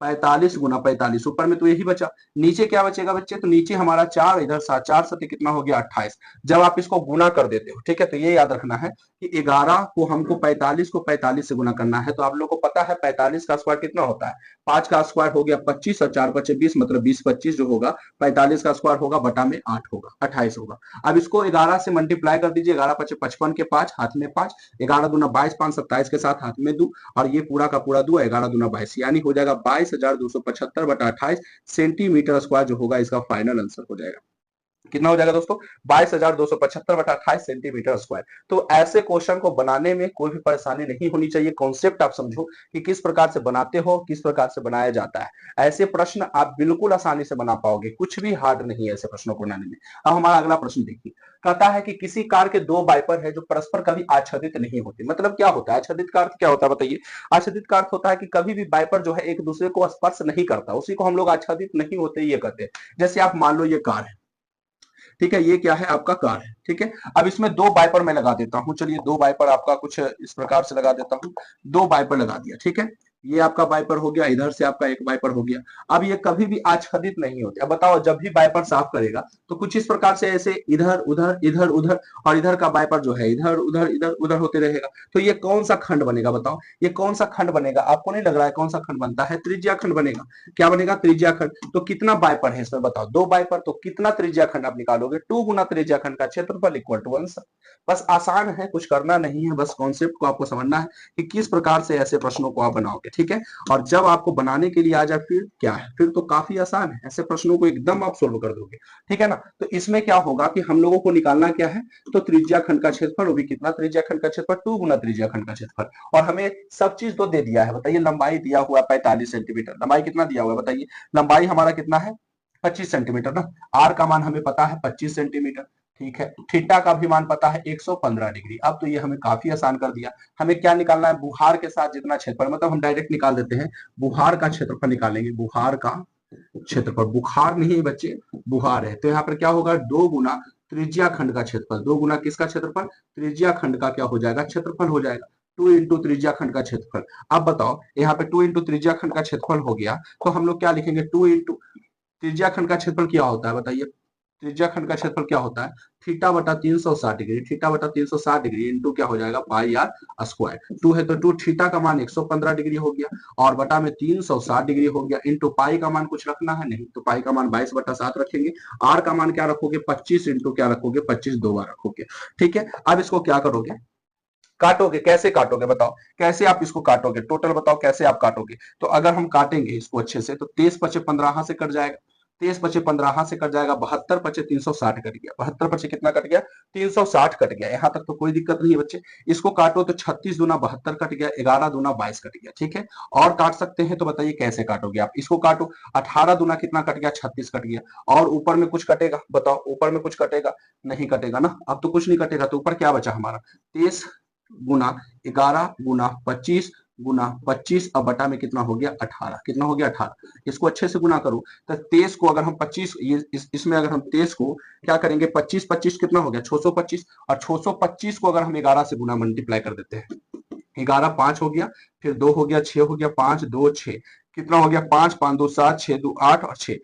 45 गुना 45, ऊपर में तो यही बचा, नीचे क्या बचेगा बच्चे, तो नीचे हमारा 4, इधर 7, 4 सत्य कितना हो गया 28। जब आप इसको गुना कर देते हो, ठीक है, तो ये याद रखना है कि 11 को हमको 45 को 45 से गुना करना है। तो आप लोगों को पता है 45 का स्क्वायर कितना होता है, 5 का स्क्वायर हो गया 25 और 4 पचे 20, मतलब 20 25 जो होगा 45 का स्क्वायर होगा बटा में 8 होगा, 28 होगा। अब इसको 11 से मल्टीप्लाई कर दीजिए, 11 पचे 55 के 5, हाथ में 5, 11 दूना 22, 5 27 के साथ हाथ में 2, और ये पूरा का पूरा 2, 11 दूना 22, यानी हो जाएगा 22,275 बटा 28 सेंटीमीटर स्क्वायर जो होगा इसका फाइनल आंसर हो जाएगा। कितना हो जाएगा दोस्तों 22,275 बटा 28 सेंटीमीटर स्क्वायर। तो ऐसे क्वेश्चन को बनाने में कोई भी परेशानी नहीं होनी चाहिए। कॉन्सेप्ट आप समझो कि किस प्रकार से बनाते हो, किस प्रकार से बनाया जाता है। ऐसे प्रश्न आप बिल्कुल आसानी से बना पाओगे, कुछ भी हार्ड नहीं है ऐसे प्रश्नों को बनाने में। अब हमारा अगला प्रश्न देखिए, कहता है कि किसी कार के दो वाइपर है जो परस्पर कभी आच्छादित नहीं होते। मतलब क्या होता है आच्छादित का अर्थ, क्या होता है बताइए। आच्छादित का अर्थ होता है कि कभी भी वाइपर जो है एक दूसरे को स्पर्श नहीं करता, उसी को हम लोग आच्छादित नहीं होते ये कहते हैं। जैसे आप मान लो ये कार है, ठीक है, ये क्या है आपका कार है, ठीक है। अब इसमें 2 वाइपर मैं लगा देता हूं, चलिए 2 वाइपर आपका कुछ इस प्रकार से लगा देता हूं, 2 वाइपर लगा दिया, ठीक है। ये आपका वाइपर हो गया, इधर से आपका एक वाइपर हो गया। अब ये कभी भी आच्छादित नहीं होते। अब बताओ जब भी वाइपर साफ करेगा तो कुछ इस प्रकार से ऐसे इधर उधर इधर उधर, और इधर का वाइपर जो है इधर उधर इधर उधर होते रहेगा। तो ये कौन सा खंड बनेगा बताओ, ये कौन सा खंड बनेगा, आपको नहीं लग रहा है कौन सा खंड बनता है, त्रिज्या खंड बनेगा। क्या बनेगा त्रिज्या खंड। तो कितना वाइपर है इसमें बताओ, 2 वाइपर, तो कितना त्रिज्या खंड आप निकालोगे, 2 गुना त्रिज्या खंड का क्षेत्रफल इक्वल टू 1। बस आसान है, कुछ करना नहीं है, बस कॉन्सेप्ट को आपको समझना है कि किस प्रकार से ऐसे प्रश्नों को आप बनाओगे, ठीक है। और जब आपको बनाने के लिए आ जाए फिर क्या है, फिर तो काफी आसान है, ऐसे प्रश्नों को एकदम आप सोल्व कर दोगे, ठीक है ना। तो इसमें क्या होगा कि हम लोगों को निकालना क्या है, तो त्रिज्या खंड का क्षेत्रफल, वो भी कितना त्रिज्या खंड का क्षेत्रफल 2 गुना त्रिज्या खंड का क्षेत्रफल। और हमें सब चीज तो दे दिया है, बताइए लंबाई दिया हुआ 45 सेंटीमीटर, लंबाई कितना दिया हुआ है बताइए, लंबाई हमारा कितना है 25 सेंटीमीटर ना। आर का मान हमें पता है 25 सेंटीमीटर, ठीक है। थीटा का भी मान पता है 115 डिग्री। अब तो ये हमें काफी आसान कर दिया। हमें क्या निकालना है, बुहार के साथ जितना क्षेत्रफल, मतलब हम डायरेक्ट निकाल देते हैं, बुहार का क्षेत्रफल निकालेंगे, बुहार का क्षेत्रफल, बुखार नहीं बच्चे बुहार है। तो यहाँ पर क्या होगा 2 गुना त्रिज्या खंड का क्षेत्रफल, 2 गुना किसका क्षेत्रफल, त्रिज्या खंड का क्या हो जाएगा क्षेत्रफल हो जाएगा, 2 इंटू त्रिज्या खंड का क्षेत्रफल। अब बताओ यहाँ पे 2 इंटू त्रिज्या खंड का क्षेत्रफल हो गया, तो हम लोग क्या लिखेंगे 2 इंटू त्रिज्या खंड का क्षेत्रफल क्या होता है बताइए, त्रिज्या खंड का क्षेत्रफल क्या होता है थीटा बटा 360 डिग्री, थीटा बटा 360 डिग्री इंटू क्या हो जाएगा पाई आर स्क्वायर। 2 है तो 2, थीटा का मान 115 डिग्री हो गया और बटा में 360 डिग्री हो गया, इंटू पाई का मान कुछ रखना है नहीं, तो पाई का मान 22/7 रखेंगे। आर का मान क्या रखोगे 25 इंटू क्या रखोगे 25 2 बार रखोगे, ठीक है। अब इसको क्या करोगे, काटोगे, कैसे काटोगे बताओ, कैसे आप इसको काटोगे, टोटल बताओ कैसे आप काटोगे। तो अगर हम काटेंगे इसको अच्छे से, तो 23 पचे 15 से कट जाएगा, 23 पचे 15 से कट जाएगा, 72 पचे 360 कट गया, 72 पचे कितना कट गया 360 कट गया। यहां तक तो कोई दिक्कत नहीं है बच्चे। इसको काटो तो 36 दूना 72 कट गया, 11 दूना 22 कट गया, ठीक है। और काट सकते हैं तो बताइए कैसे काटोगे आप, इसको काटो 18 दूना कितना कट गया 36 कट गया, और ऊपर में कुछ कटेगा बताओ, ऊपर में कुछ कटेगा नहीं कटेगा ना, अब तो कुछ नहीं कटेगा, तो ऊपर क्या बचा हमारा 23 गुना 11 गुना 25 गुना 25, अब बटा में कितना हो गया 18, कितना हो गया 18। इसको अच्छे से गुना करो, तो 23 को अगर हम 25 इसमें अगर हम 23 को क्या करेंगे 25 25 कितना हो गया 625, और 625 को अगर हम 11 से गुना मल्टीप्लाई कर देते हैं, 11 5 हो गया, फिर 2 हो गया 6 हो गया, 5 2 6 कितना हो गया 5 5 2 7 6 2 8 और 6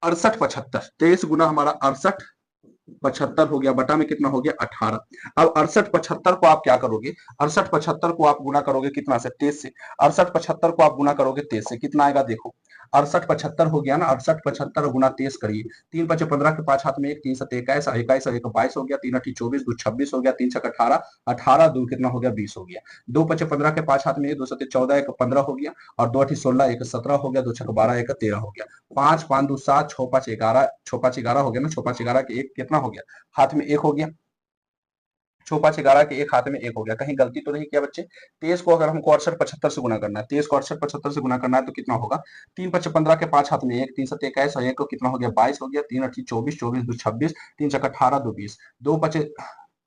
68 75, 23 गुना हमारा 68 75 हो गया, बटा में कितना हो गया 18। अब 68 75 को आप क्या करोगे, 68 75 को आप गुना करोगे कितना से 23 से, 68 75 को आप गुना करोगे 23 से, कितना आएगा देखो, 68 75 हो गया ना, 68 75 गुना 23 करिए, 3 5 15 के 5 हाथ में 1, 3 7 21, 21 और 1 22 हो गया, 3 8 24, 2 26 हो गया, 3 6 18, 18 2 कितना हो गया 20 हो गया, 2 5 15 के 5 हाथ में 1, 2 7 14, 1 15 हो गया, और 2 8 16, 1 17 हो गया, 2 6 12, 1 13 हो गया, 5 5 2 7, 6 5 11, 6 5 11 हो गया ना, 6 5 11 के 1 कितना हो गया, हाथ में 1 हो गया, 6 5 11 के 1 हाथ में 1 हो गया, कहीं गलती तो नहीं किया बच्चे। 23 को अगर हमको 68 75 से गुना करना है, 23 को 68 75 से गुना करना है तो कितना होगा, 3 5 15 के 5 हाथ में 1, 3 7 21 और 1 को कितना हो गया 22 हो गया, 3 8 24, 24 2 26, 3 6 18 2 20, 2 5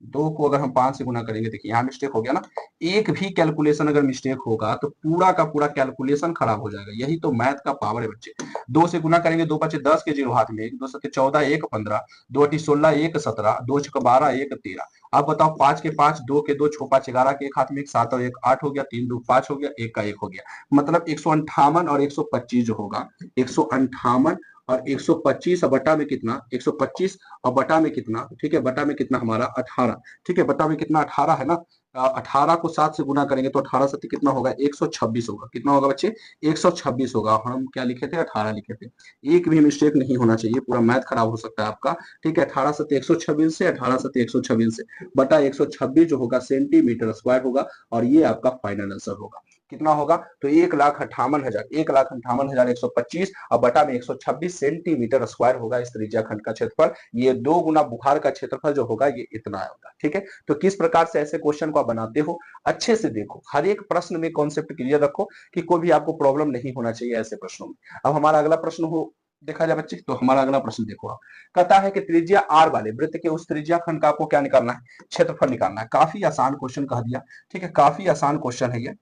2 को अगर हम 5 से गुना करेंगे, देखिए यहाँ मिस्टेक हो गया ना, एक भी कैलकुलेशन अगर मिस्टेक होगा तो पूरा का पूरा कैलकुलेशन खराब हो जाएगा, यही तो मैथ का पावर है बच्चे। 2 से गुना करेंगे, 2 5 10 के 0 हाथ में 1, 2 7 14, 1 15, 2 8 16, 1 17, 2 6 12, 1 13। अब बताओ 5 के 5, 2 के 2, 6 5 11 के 1 हाथ में 1, 7 और 1 8 हो गया, 3 2 5 हो गया, 1 का 1 हो गया, मतलब 158 और 125 जो होगा, 158 और 125 और बटा में कितना, 125 और बटा में कितना, ठीक है, बटा में कितना हमारा 18, ठीक है, बटा में कितना 18 है ना, 18 को 7 से गुना करेंगे तो 18 7 कितना होगा 126 होगा, कितना होगा बच्चे 126 होगा, हम क्या लिखे थे 18 लिखे थे, एक भी मिस्टेक नहीं होना चाहिए, पूरा मैथ खराब हो सकता है आपका, ठीक है, 18 7 126 से, 18 7 126 से, बटा 126 जो होगा सेंटीमीटर स्क्वायर होगा, और ये आपका फाइनल आंसर होगा, कितना होगा तो 1,58,000, 1,58,125 और बटा में 126 सेंटीमीटर स्क्वायर होगा इस त्रिज्या खंड का क्षेत्रफल, ये 2 गुना बुखार का क्षेत्रफल जो होगा ये इतना होगा, ठीक है। तो किस प्रकार से ऐसे क्वेश्चन को आप बनाते हो, अच्छे से देखो, हर एक प्रश्न में कॉन्सेप्ट क्लियर रखो कि कोई भी आपको प्रॉब्लम नहीं होना चाहिए ऐसे प्रश्नों में। अब हमारा अगला प्रश्न हो देखा जाए बच्चे, तो हमारा अगला प्रश्न देखो आप, कहता है कि त्रिज्या आर वाले वृत्त के उस त्रिज्या खंड का आपको क्या निकालना है, क्षेत्रफल निकालना है। काफी आसान क्वेश्चन कह दिया, ठीक है, काफी आसान क्वेश्चन है ये,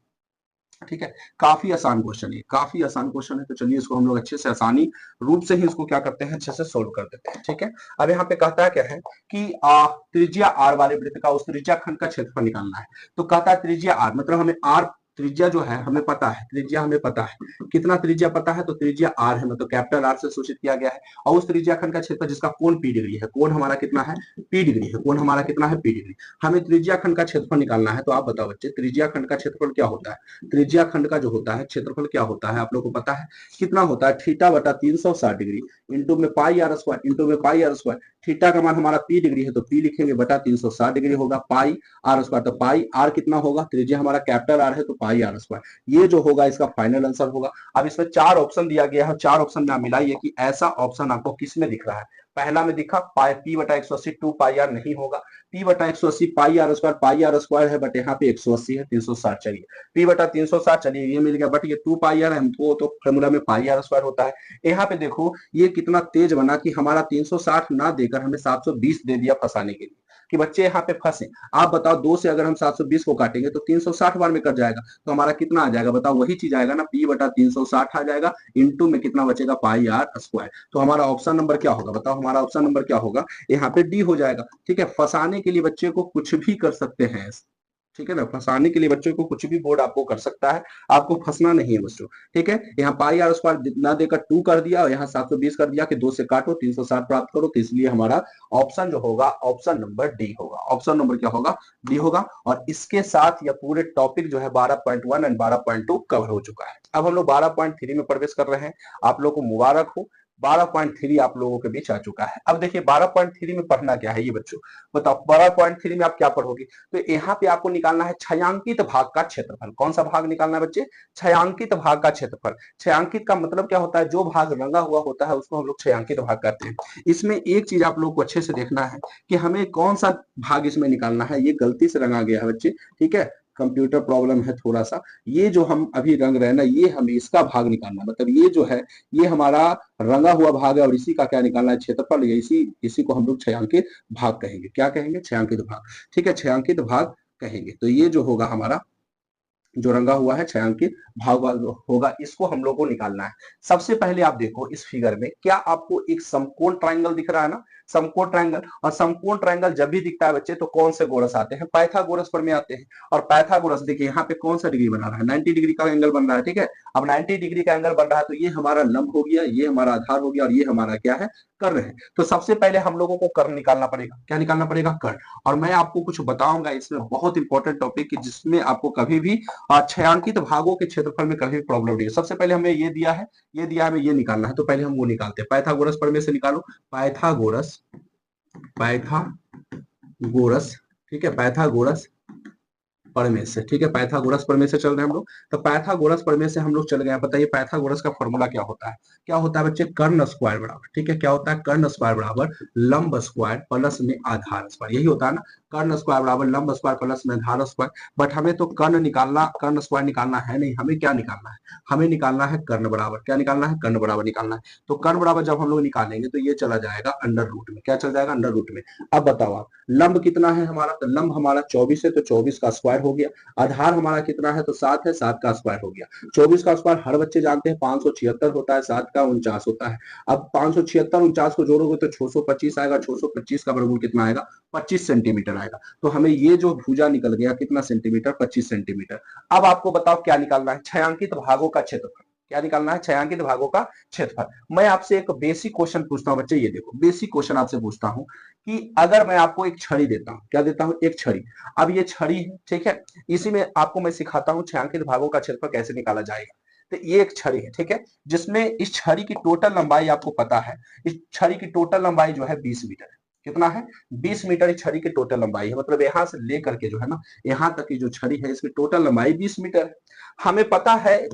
ठीक है, काफी आसान क्वेश्चन है, काफी आसान क्वेश्चन है, तो चलिए इसको हम लोग अच्छे से आसानी रूप से ही इसको क्या करते हैं, अच्छे से सोल्व कर देते हैं, ठीक है। अब यहाँ पे कहता है क्या है कि त्रिज्या आर वाले वृत्त का उस त्रिज्या खंड का क्षेत्रफल निकालना है, तो कहता है त्रिज्या आर मतलब हमें आर त्रिज्या जो है हमें पता है, त्रिज्या हमें पता है, कितना त्रिज्या पता है, तो त्रिज्या आर है, मतलब कैपिटल आर से सूचित किया गया है, और उस त्रिज्या खंड का क्षेत्रफल जिसका कोण पी डिग्री है, कोण हमारा कितना है पी डिग्री है, कोण हमारा कितना है पी डिग्री, हमें त्रिज्या खंड का क्षेत्रफल निकालना है। तो आप बताओ बच्चे त्रिज्या खंड का क्षेत्रफल क्या होता है, त्रिज्या खंड का जो होता है क्षेत्रफल क्या होता है, आप लोगों को पता है कितना होता है, थीटा बटा 360 डिग्री इंटू में पाई आर स्क्वायर, इंटू में पाई आर स्क्वायर, थीटा का मान हमारा पी डिग्री है तो पी लिखेंगे बटा 360 डिग्री होगा, पाई आर स्क्वायर, तो पाई आर कितना होगा, त्रिज्या हमारा कैपिटल आर है तो पाई आर स्क्वायर, ये जो होगा इसका फाइनल आंसर होगा। अब इसमें 4 ऑप्शन दिया गया है, 4 ऑप्शन में आप मिलाइए कि ऐसा ऑप्शन आपको किस में दिख रहा है। पहला में दिखा पाई पी बटा 180 2 पाई आर नहीं होगा, पी बटा 180 पाई आर स्क्वायर है, बट यहाँ पे 180 है 360, चलिए पी बटा 360 चलिए ये मिल गया, बट ये 2 पाई आर हमको तो फॉर्मूला में पाई आर स्क्वायर होता है। यहाँ पे देखो ये कितना तेज बना कि हमारा 360 ना देकर हमें 720 दे दिया फंसाने के लिए, कि बच्चे यहाँ पे फंसे। आप बताओ 2 से अगर हम 720 को काटेंगे तो 360 बार में कट जाएगा, तो हमारा कितना आ जाएगा बताओ, वही चीज आएगा ना, पी बटा 360 आ जाएगा, इंटू में कितना बचेगा पाई आर स्क्वायर। तो हमारा ऑप्शन नंबर क्या होगा बताओ, हमारा ऑप्शन नंबर क्या होगा, यहाँ पे डी हो जाएगा, ठीक है। फंसाने के लिए बच्चे को कुछ भी कर सकते हैं, ठीक है ना, फंसाने के लिए बच्चों को कुछ भी बोर्ड आपको कर सकता है, आपको फंसना नहीं है बच्चों, ठीक है। यहाँ पाई आर स्क्वायर ना देकर 2 कर दिया और यहाँ 720 कर दिया कि 2 से काटो 360 प्राप्त करो, तो इसलिए हमारा ऑप्शन जो होगा ऑप्शन नंबर डी होगा, ऑप्शन नंबर क्या होगा डी होगा। और इसके साथ यह पूरे टॉपिक जो है 12.1 एंड 12.2 कवर हो चुका है। अब हम लोग 12.3 में प्रवेश कर रहे हैं, आप लोग को मुबारक हो, 12.3 आप लोगों के बीच आ चुका है। अब देखिए 12.3 में पढ़ना क्या है ये बच्चों बताओ, 12.3 में आप क्या पढ़ोगे, तो यहाँ पे आपको निकालना है छायांकित भाग का क्षेत्रफल। कौन सा भाग निकालना है बच्चे, छायांकित भाग का क्षेत्रफल। छायांकित का मतलब क्या होता है, जो भाग रंगा हुआ होता है उसको हम लोग छायांकित भाग कहते हैं। इसमें एक चीज आप लोग को अच्छे से देखना है कि हमें कौन सा भाग इसमें निकालना है, ये गलती से रंगा गया है बच्चे, ठीक है, कंप्यूटर प्रॉब्लम है थोड़ा सा, ये जो हम अभी रंग रहे हैं ना ये हमें इसका भाग निकालना है, मतलब ये जो है ये हमारा रंगा हुआ भाग है और इसी का क्या निकालना है क्षेत्रफल, इसी को हम लोग छायांकित भाग कहेंगे, क्या कहेंगे छायांकित भाग, ठीक है, छायांकित भाग कहेंगे। तो ये जो होगा हमारा जो रंगा हुआ है छायांकित भाग होगा, इसको हम लोग को निकालना है। सबसे पहले आप देखो इस फिगर में क्या आपको एक समकोण ट्राइंगल दिख रहा है ना, समकोण ट्रायंगल। और समकोण ट्रायंगल जब भी दिखता है बच्चे तो कौन से गोरस आते हैं, पाइथागोरस प्रमेय आते हैं। और पाइथागोरस देखिए यहाँ पे कौन सा डिग्री बना रहा है, 90 डिग्री का एंगल बन रहा है, ठीक है। अब 90 डिग्री का एंगल बन रहा है तो ये हमारा लंब हो गया, ये हमारा आधार हो गया, और ये हमारा क्या है, कर्ण है। तो सबसे पहले हम लोगों को कर्ण निकालना पड़ेगा। क्या निकालना पड़ेगा, कर्ण। और मैं आपको कुछ बताऊंगा इसमें बहुत इंपॉर्टेंट टॉपिक की, जिसमें आपको कभी भी छायांकित भागों के क्षेत्रफल में कभी भी प्रॉब्लम नहीं है। सबसे पहले हमें ये दिया है, ये दिया है, हमें ये निकालना है, तो पहले हम वो निकालते हैं। पाइथागोरस प्रमेय से निकालो, पाइथागोरस, पाइथागोरस, ठीक है, पाइथागोरस प्रमेय से, ठीक है, पाइथागोरस प्रमेय से चल रहे हैं हम लोग। तो पाइथागोरस प्रमेय से हम लोग चल गए। बताइए पाइथागोरस का फॉर्मूला क्या होता है, क्या होता है बच्चे, कर्ण स्क्वायर बराबर, ठीक है, क्या होता है, कर्ण स्क्वायर बराबर लंब स्क्वायर प्लस में आधार स्क्वायर, यही होता है ना, कर्ण स्क्वायर बराबर लंब स्क्वायर प्लस में आधार स्क्वायर। बट हमें तो कर्ण निकालना, कर्ण स्क्वायर निकालना है नहीं, हमें क्या निकालना है, हमें निकालना है कर्ण बराबर। क्या निकालना है, कर्ण बराबर निकालना है। तो कर्ण बराबर जब हम लोग निकालेंगे तो ये चला जाएगा अंडर रूट में। क्या चल जाएगा, अंडर रूट में। अब बताओ आप, लंब कितना है हमारा, तो लंब हमारा 24 है, तो 24 का स्क्वायर हो गया। आधार हमारा कितना है, तो 7 है, 7 का स्क्वायर हो गया। 24 का स्क्वायर हर बच्चे जानते हैं 576 होता है, 7 का 49 होता है। अब 576 49 को जोड़ोगे तो 625 आएगा, 625 का वर्गमूल कितना आएगा, 25 सेंटीमीटर आएगा। तो हमें ये जो भुजा निकल गया कितना सेंटीमीटर, 25 सेंटीमीटर। अब आपको बताओ क्या निकालना है, छायांकित भागों का क्षेत्रफल। क्या निकालना है, छायांकित भागों का क्षेत्रफल। मैं आपसे एक बेसिक क्वेश्चन पूछता हूं बच्चे, ये देखो बेसिक क्वेश्चन आपसे पूछता हूं कि अगर मैं आपको एक छड़ी देता हूं, क्या देता हूं, एक छड़ी। अब ये छड़ी है, ठीक है, इसी में आपको मैं सिखाता हूं छायांकित भागों का क्षेत्रफल कैसे निकाला जाएगा। तो ये एक छड़ी है, ठीक है, जिसमें इस छड़ी की टोटल लंबाई आपको पता है, इस छड़ी की टोटल लंबाई जो है 20 मीटर है। कितना है, 20 मीटर इस छड़ी की टोटल लंबाई है। मतलब यहां से लेकर के जो है ना, यहां तक की जो छड़ी है इसकी टोटल लंबाई 20 मीटर है। हमें पता है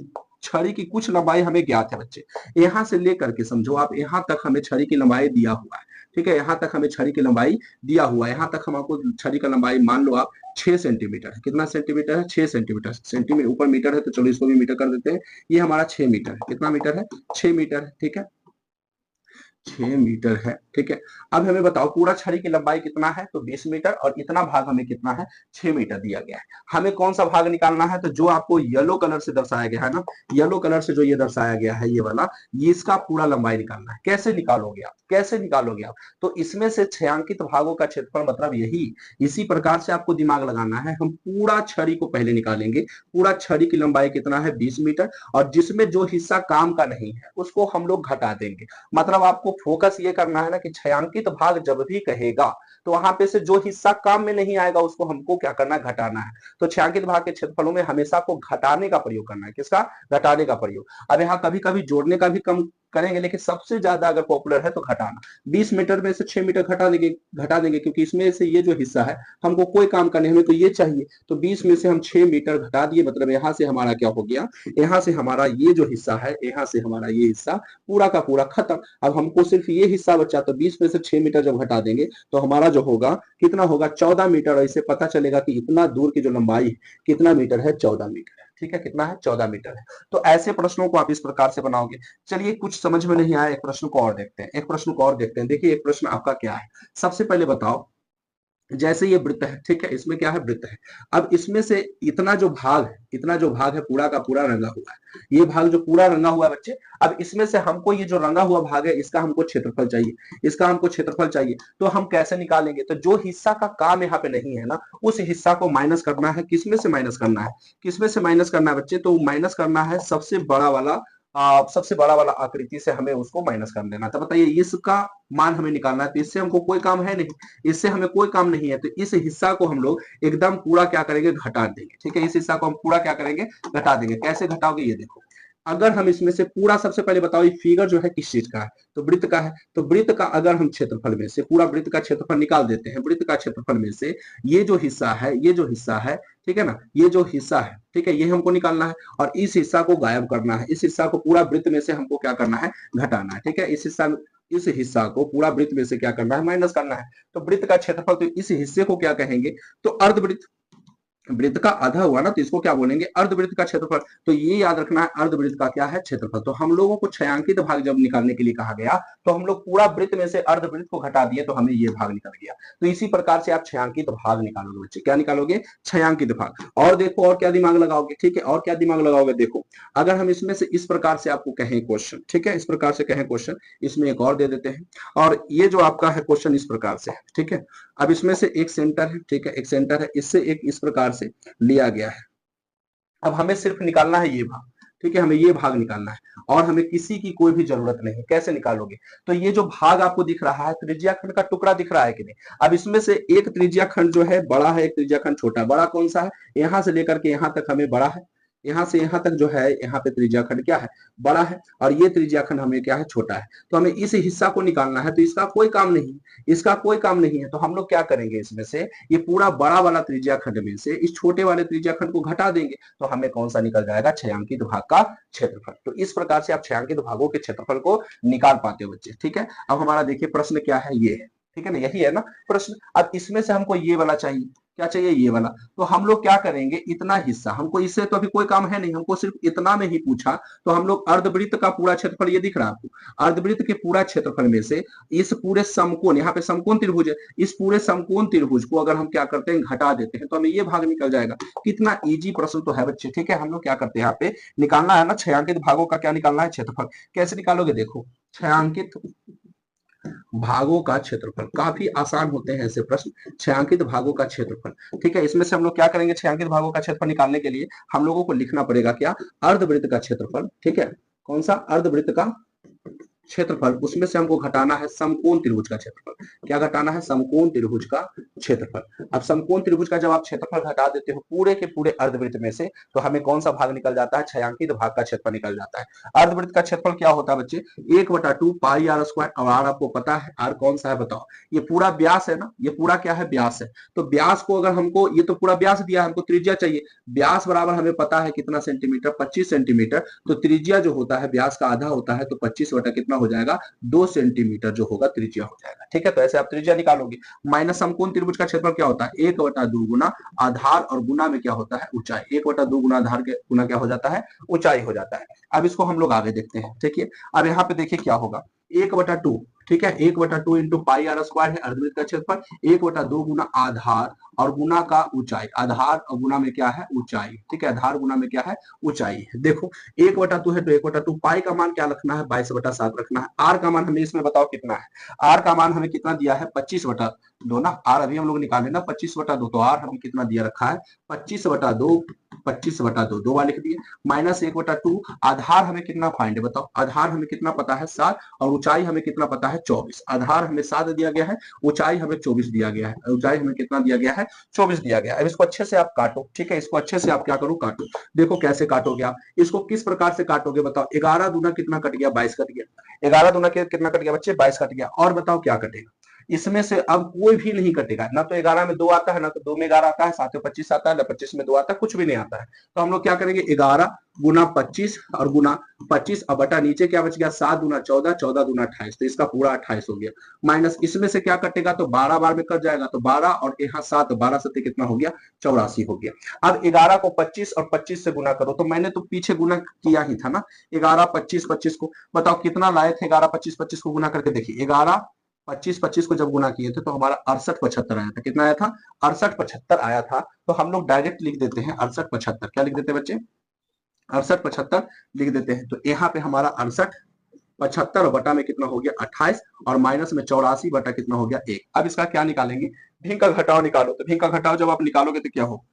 छड़ी की कुछ लंबाई हमें ज्ञात है बच्चे, यहां से लेकर के समझो आप, यहां तक हमें छड़ी की लंबाई दिया हुआ है, ठीक है, यहां तक हमें छड़ी की लंबाई दिया हुआ है। यहां तक हम आपको छड़ी का लंबाई मान लो आप 6 सेंटीमीटर है। कितना सेंटीमीटर है, 6 सेंटीमीटर। सेंटीमीटर ऊपर मीटर है तो चलो इसको भी मीटर कर देते हैं। ये हमारा 6 मीटर है। कितना मीटर है, 6 मीटर है, ठीक है, 6 मीटर है, ठीक है। अब हमें बताओ पूरा छड़ी की लंबाई कितना है, तो 20 मीटर, और इतना भाग हमें कितना है, 6 मीटर दिया गया है। हमें कौन सा भाग निकालना है, तो जो आपको येलो कलर से दर्शाया गया है ना, येलो कलर से जो ये दर्शाया गया है ये वाला, ये इसका पूरा लंबाई निकालना है। कैसे निकालोगे आप, कैसे निकालोगे आप, तो इसमें से छायांकित भागों का क्षेत्रफल मतलब यही, इसी प्रकार से आपको दिमाग लगाना है। हम पूरा छड़ी को पहले निकालेंगे, पूरा छड़ी की लंबाई कितना है, 20 मीटर, और जिसमें जो हिस्सा काम का नहीं है उसको हम लोग घटा देंगे। मतलब आपको फोकस ये करना है ना कि छायांकित भाग जब भी कहेगा तो वहां पे से जो हिस्सा काम में नहीं आएगा उसको हमको क्या करना है, घटाना है। तो छायांकित भाग के क्षेत्रफलों में हमेशा को घटाने का प्रयोग करना है। किसका, घटाने का प्रयोग। अब यहाँ कभी कभी जोड़ने का भी कम करेंगे, लेकिन सबसे ज्यादा अगर पॉपुलर है तो घटाना। 20 मीटर में से 6 मीटर घटा देंगे क्योंकि इसमें से ये जो हिस्सा है हमको कोई काम करने, हमें तो ये चाहिए। तो 20 में से हम 6 मीटर घटा दिए, मतलब यहाँ से हमारा क्या हो गया, यहाँ से हमारा ये जो हिस्सा है, यहाँ से हमारा ये हिस्सा पूरा का पूरा खत्म। अब हमको सिर्फ ये हिस्सा बचा, तो 20 में से 6 मीटर जब घटा देंगे तो हमारा जो होगा कितना होगा, 14 मीटर। और इससे पता चलेगा कि इतना दूर की जो लंबाई है कितना मीटर है, 14 मीटर है, ठीक है, कितना है, 14 मीटर है। तो ऐसे प्रश्नों को आप इस प्रकार से बनाओगे। चलिए कुछ समझ में नहीं आया, एक प्रश्न को और देखते हैं, एक प्रश्न को और देखते हैं। देखिए एक प्रश्न आपका क्या है, सबसे पहले बताओ, जैसे ये वृत्त है, ठीक है, इसमें क्या है, वृत्त है। अब इसमें से इतना जो भाग है, इतना जो भाग है पूरा का पूरा रंगा हुआ है, ये भाग जो पूरा रंगा हुआ है बच्चे। अब इसमें से हमको ये जो रंगा हुआ भाग है इसका हमको क्षेत्रफल चाहिए, इसका हमको क्षेत्रफल चाहिए। तो हम कैसे निकालेंगे, तो जो हिस्सा का काम यहाँ पे नहीं है ना, उस हिस्सा को माइनस करना है। किसमें से माइनस करना है, किसमें से माइनस करना है बच्चे, तो माइनस करना है सबसे बड़ा वाला, सबसे बड़ा वाला आकृति से हमें उसको माइनस कर देना। तो बताइए इसका मान हमें निकालना है, तो इससे हमको कोई काम है नहीं, इससे हमें कोई काम नहीं है। तो इस हिस्सा को हम लोग एकदम पूरा क्या करेंगे, घटा देंगे, ठीक है, इस हिस्सा को हम पूरा क्या करेंगे, घटा देंगे। कैसे घटाओगे, ये देखो, अगर हम इसमें से पूरा, सबसे पहले बताओ ये फिगर जो है किस चीज का है, तो वृत्त का है। तो वृत्त का अगर हम क्षेत्रफल में से पूरा वृत्त का क्षेत्रफल निकाल देते हैं, वृत्त का क्षेत्रफल में से ये जो हिस्सा है, ये जो हिस्सा है, ठीक है ना, ये जो हिस्सा है, ठीक है, ये हमको निकालना है। और इस हिस्सा को गायब करना है, इस हिस्सा को पूरा वृत्त में से हमको क्या करना है, घटाना है, ठीक है। इस हिस्सा को पूरा वृत्त में से क्या करना है, माइनस करना है। तो वृत्त का क्षेत्रफल, तो इस हिस्से को क्या कहेंगे, तो अर्धवृत्त, वृत्त का आधा हुआ ना, तो इसको क्या बोलेंगे, अर्धवृत्त का क्षेत्रफल। तो ये याद रखना है, अर्धवृत्त का क्या है, क्षेत्रफल। तो हम लोगों को छायांकित भाग जब निकालने के लिए कहा गया, तो हम लोग पूरा वृत्त में से अर्धवृत्त को घटा दिए, तो हमें ये भाग निकल गया। तो इसी प्रकार से आप छायांकित भाग निकालोगे बच्चे, क्या निकालोगे, छायांकित भाग। और देखो और क्या दिमाग लगाओगे, ठीक है, और क्या दिमाग लगाओगे, देखो अगर हम इसमें से इस प्रकार से आपको कहें क्वेश्चन, ठीक है, इस प्रकार से कहें क्वेश्चन, इसमें एक और दे देते हैं, और ये जो आपका है क्वेश्चन इस प्रकार से है, ठीक है। अब इसमें से एक सेंटर है, ठीक है, एक सेंटर है, इससे एक इस प्रकार से लिया गया है। अब हमें सिर्फ निकालना है ये भाग, ठीक है, हमें ये भाग निकालना है, और हमें किसी की कोई भी जरूरत नहीं। कैसे निकालोगे, तो ये जो भाग आपको दिख रहा है, त्रिज्या खंड का टुकड़ा दिख रहा है कि नहीं। अब इसमें से एक त्रिज्या खंड जो है बड़ा है, एक त्रिज्या खंड छोटा है। बड़ा कौन सा है, यहां से लेकर के यहां तक हमें बड़ा है, यहां से यहां तक जो है, यहाँ पे त्रिज्या खंड क्या है, बड़ा है, और ये त्रिज्या खंड हमें क्या है, छोटा है। तो हमें इस हिस्सा को निकालना है, तो इसका कोई काम नहीं, इसका कोई काम नहीं है। तो हम लोग क्या करेंगे, इसमें से ये पूरा बड़ा वाला त्रिज्या खंड में से इस छोटे वाले त्रिज्या खंड को घटा देंगे, तो हमें कौन सा निकल जाएगा, छायांकित भाग का क्षेत्रफल। तो इस प्रकार से आप छायांकित भागों के क्षेत्रफल को निकाल पाते हो बच्चे, ठीक है। अब हमारा देखिए प्रश्न क्या है, ये है, ठीक है ना, यही है ना प्रश्न। अब इसमें से हमको ये वाला चाहिए, क्या चाहिए, ये वाला। तो हम लोग क्या करेंगे, इतना हिस्सा, हमको इससे तो अभी कोई काम है नहीं, हमको सिर्फ इतना में ही पूछा, तो हम लोग अर्धवृत्त का पूरा क्षेत्रफल, ये दिख रहा है आपको, अर्धवृत्त के पूरा क्षेत्रफल में से इस पूरे समकोण, यहाँ पे समकोण त्रिभुज है, इस पूरे समकोण त्रिभुज को अगर हम क्या करते हैं, घटा देते हैं, तो हमें ये भाग निकल जाएगा। कितना इजी प्रश्न तो है बच्चे, ठीक है। हम लोग क्या करते हैं, यहाँ पे निकालना है ना छायांकित भागों का, क्या निकालना है, क्षेत्रफल। कैसे निकालोगे, देखो छायांकित भागों का क्षेत्रफल, काफी आसान होते हैं ऐसे प्रश्न, छायांकित भागों का क्षेत्रफल, ठीक है। इसमें से हम लोग क्या करेंगे, छायांकित भागों का क्षेत्रफल निकालने के लिए हम लोगों को लिखना पड़ेगा क्या, अर्धवृत्त का क्षेत्रफल, ठीक है। कौन सा, अर्धवृत्त का क्षेत्रफल, उसमें से हमको घटाना है समकोण त्रिभुज का क्षेत्रफल। क्या घटाना है, समकोण त्रिभुज का क्षेत्रफल। अब समकोण त्रिभुज का जब आप क्षेत्रफल घटा देते हो पूरे के पूरे अर्धवृत्त में से, तो हमें कौन सा भाग निकल जाता है, छायांकित भाग का क्षेत्रफल निकल जाता है। अर्धवृत्त का क्षेत्रफल क्या होता है बच्चे, 1/2 पाई आर स्क्वायर। और आर आपको पता है, आर कौन सा है बताओ, ये पूरा व्यास है ना, ये पूरा क्या है, व्यास है। तो व्यास को अगर हमको, ये तो पूरा व्यास दिया है, हमको त्रिज्या चाहिए। व्यास बराबर हमें पता है कितना सेंटीमीटर, 25 सेंटीमीटर। तो त्रिज्या जो होता है व्यास का आधा होता है, तो 25 बटा कितना हो जाएगा, 2 सेंटीमीटर जो होगा त्रिज्या हो जाएगा, ठीक है। तो ऐसे आप त्रिज्या निकालोगे। माइनस समकोण त्रिभुज का क्षेत्रफल क्या होता है, 1/2 गुना आधार, और गुना में क्या होता है, ऊंचाई। 1/2 गुना आधार के गुना क्या हो जाता है, ऊंचाई हो जाता है। अब इसको हम लोग आगे देखते हैं, ठीक है। अब यहाँ पे देखिए क्या होगा, 1/2, ठीक है, 1/2 इंटू पाई आर स्क्वायर है अर्धवृत्त का क्षेत्रफल, 1/2 गुना आधार और गुना का ऊंचाई। आधार और गुना में क्या है, ऊंचाई, ठीक है, आधार गुना में क्या है, ऊंचाई। देखो 1/2 है, तो 1/2, पाई का मान क्या रखना है, 22/7 रखना है। आर का मान हमें इसमें बताओ कितना है, आर का मान हमें कितना दिया है, 25/2 ना। आर अभी हम लोग निकाले ना 25/2, तो आर हमें कितना दिया रखा है, 25/2, 25/2, 2 बार लिख दिए। माइनस 1/2, आधार हमें कितना फाइंड है बताओ, आधार हमें कितना पता है 7, और ऊंचाई हमें कितना पता है 24। आधार हमें 7 दिया गया है, ऊंचाई हमें 24 दिया गया है, ऊंचाई हमें कितना दिया गया है, 24 दिया गया है। अब इसको अच्छे से आप काटो, ठीक है, इसको अच्छे से आप क्या करो, काटो। देखो कैसे काटोगे आप इसको, किस प्रकार से काटोगे बताओ। 11 दूना कितना कट गया, 22 कट गया। 11 दूना कितना कट गया बच्चे, 22 कट गया। और बताओ क्या कटेगा, इसमें से अब कोई भी नहीं कटेगा ना। तो 11 में 2 आता है, ना तो 2 में 11 आता है, 7 में 25 आता है, ना 25 में 2 आता है, कुछ भी नहीं आता है। तो हम लोग क्या करेंगे, 11 गुना 25 और गुना 25, अब बटा नीचे क्या बच गया, 7 दूना 14, 14 दूना 28, तो इसका पूरा 28 हो गया। माइनस इसमें से क्या कटेगा, तो 12 बार में कट जाएगा, तो 12 और यहाँ 7, 12 7 कितना हो गया, 84 हो गया। अब 11 को 25 और 25 से गुना करो, तो मैंने तो पीछे गुना किया ही था ना। 11 25 25 को बताओ कितना लाए थे, 11 25 25 को गुना करके देखिए। 11 25 25 को जब गुना किए थे, तो हमारा 68 75 आया था। कितना आया था, 68 75 आया था। तो हम लोग डायरेक्ट लिख देते हैं 68 75, क्या लिख देते हैं बच्चे, 68 75 लिख देते हैं। तो यहाँ पे हमारा 68 75 बटा में कितना हो गया, 28, और माइनस में 84 बटा कितना हो गया, 1। अब इसका क्या निकालेंगे, भिन्न का घटाव निकालो। तो भिन्न का घटाव जब आप निकालोगे तो क्या हो,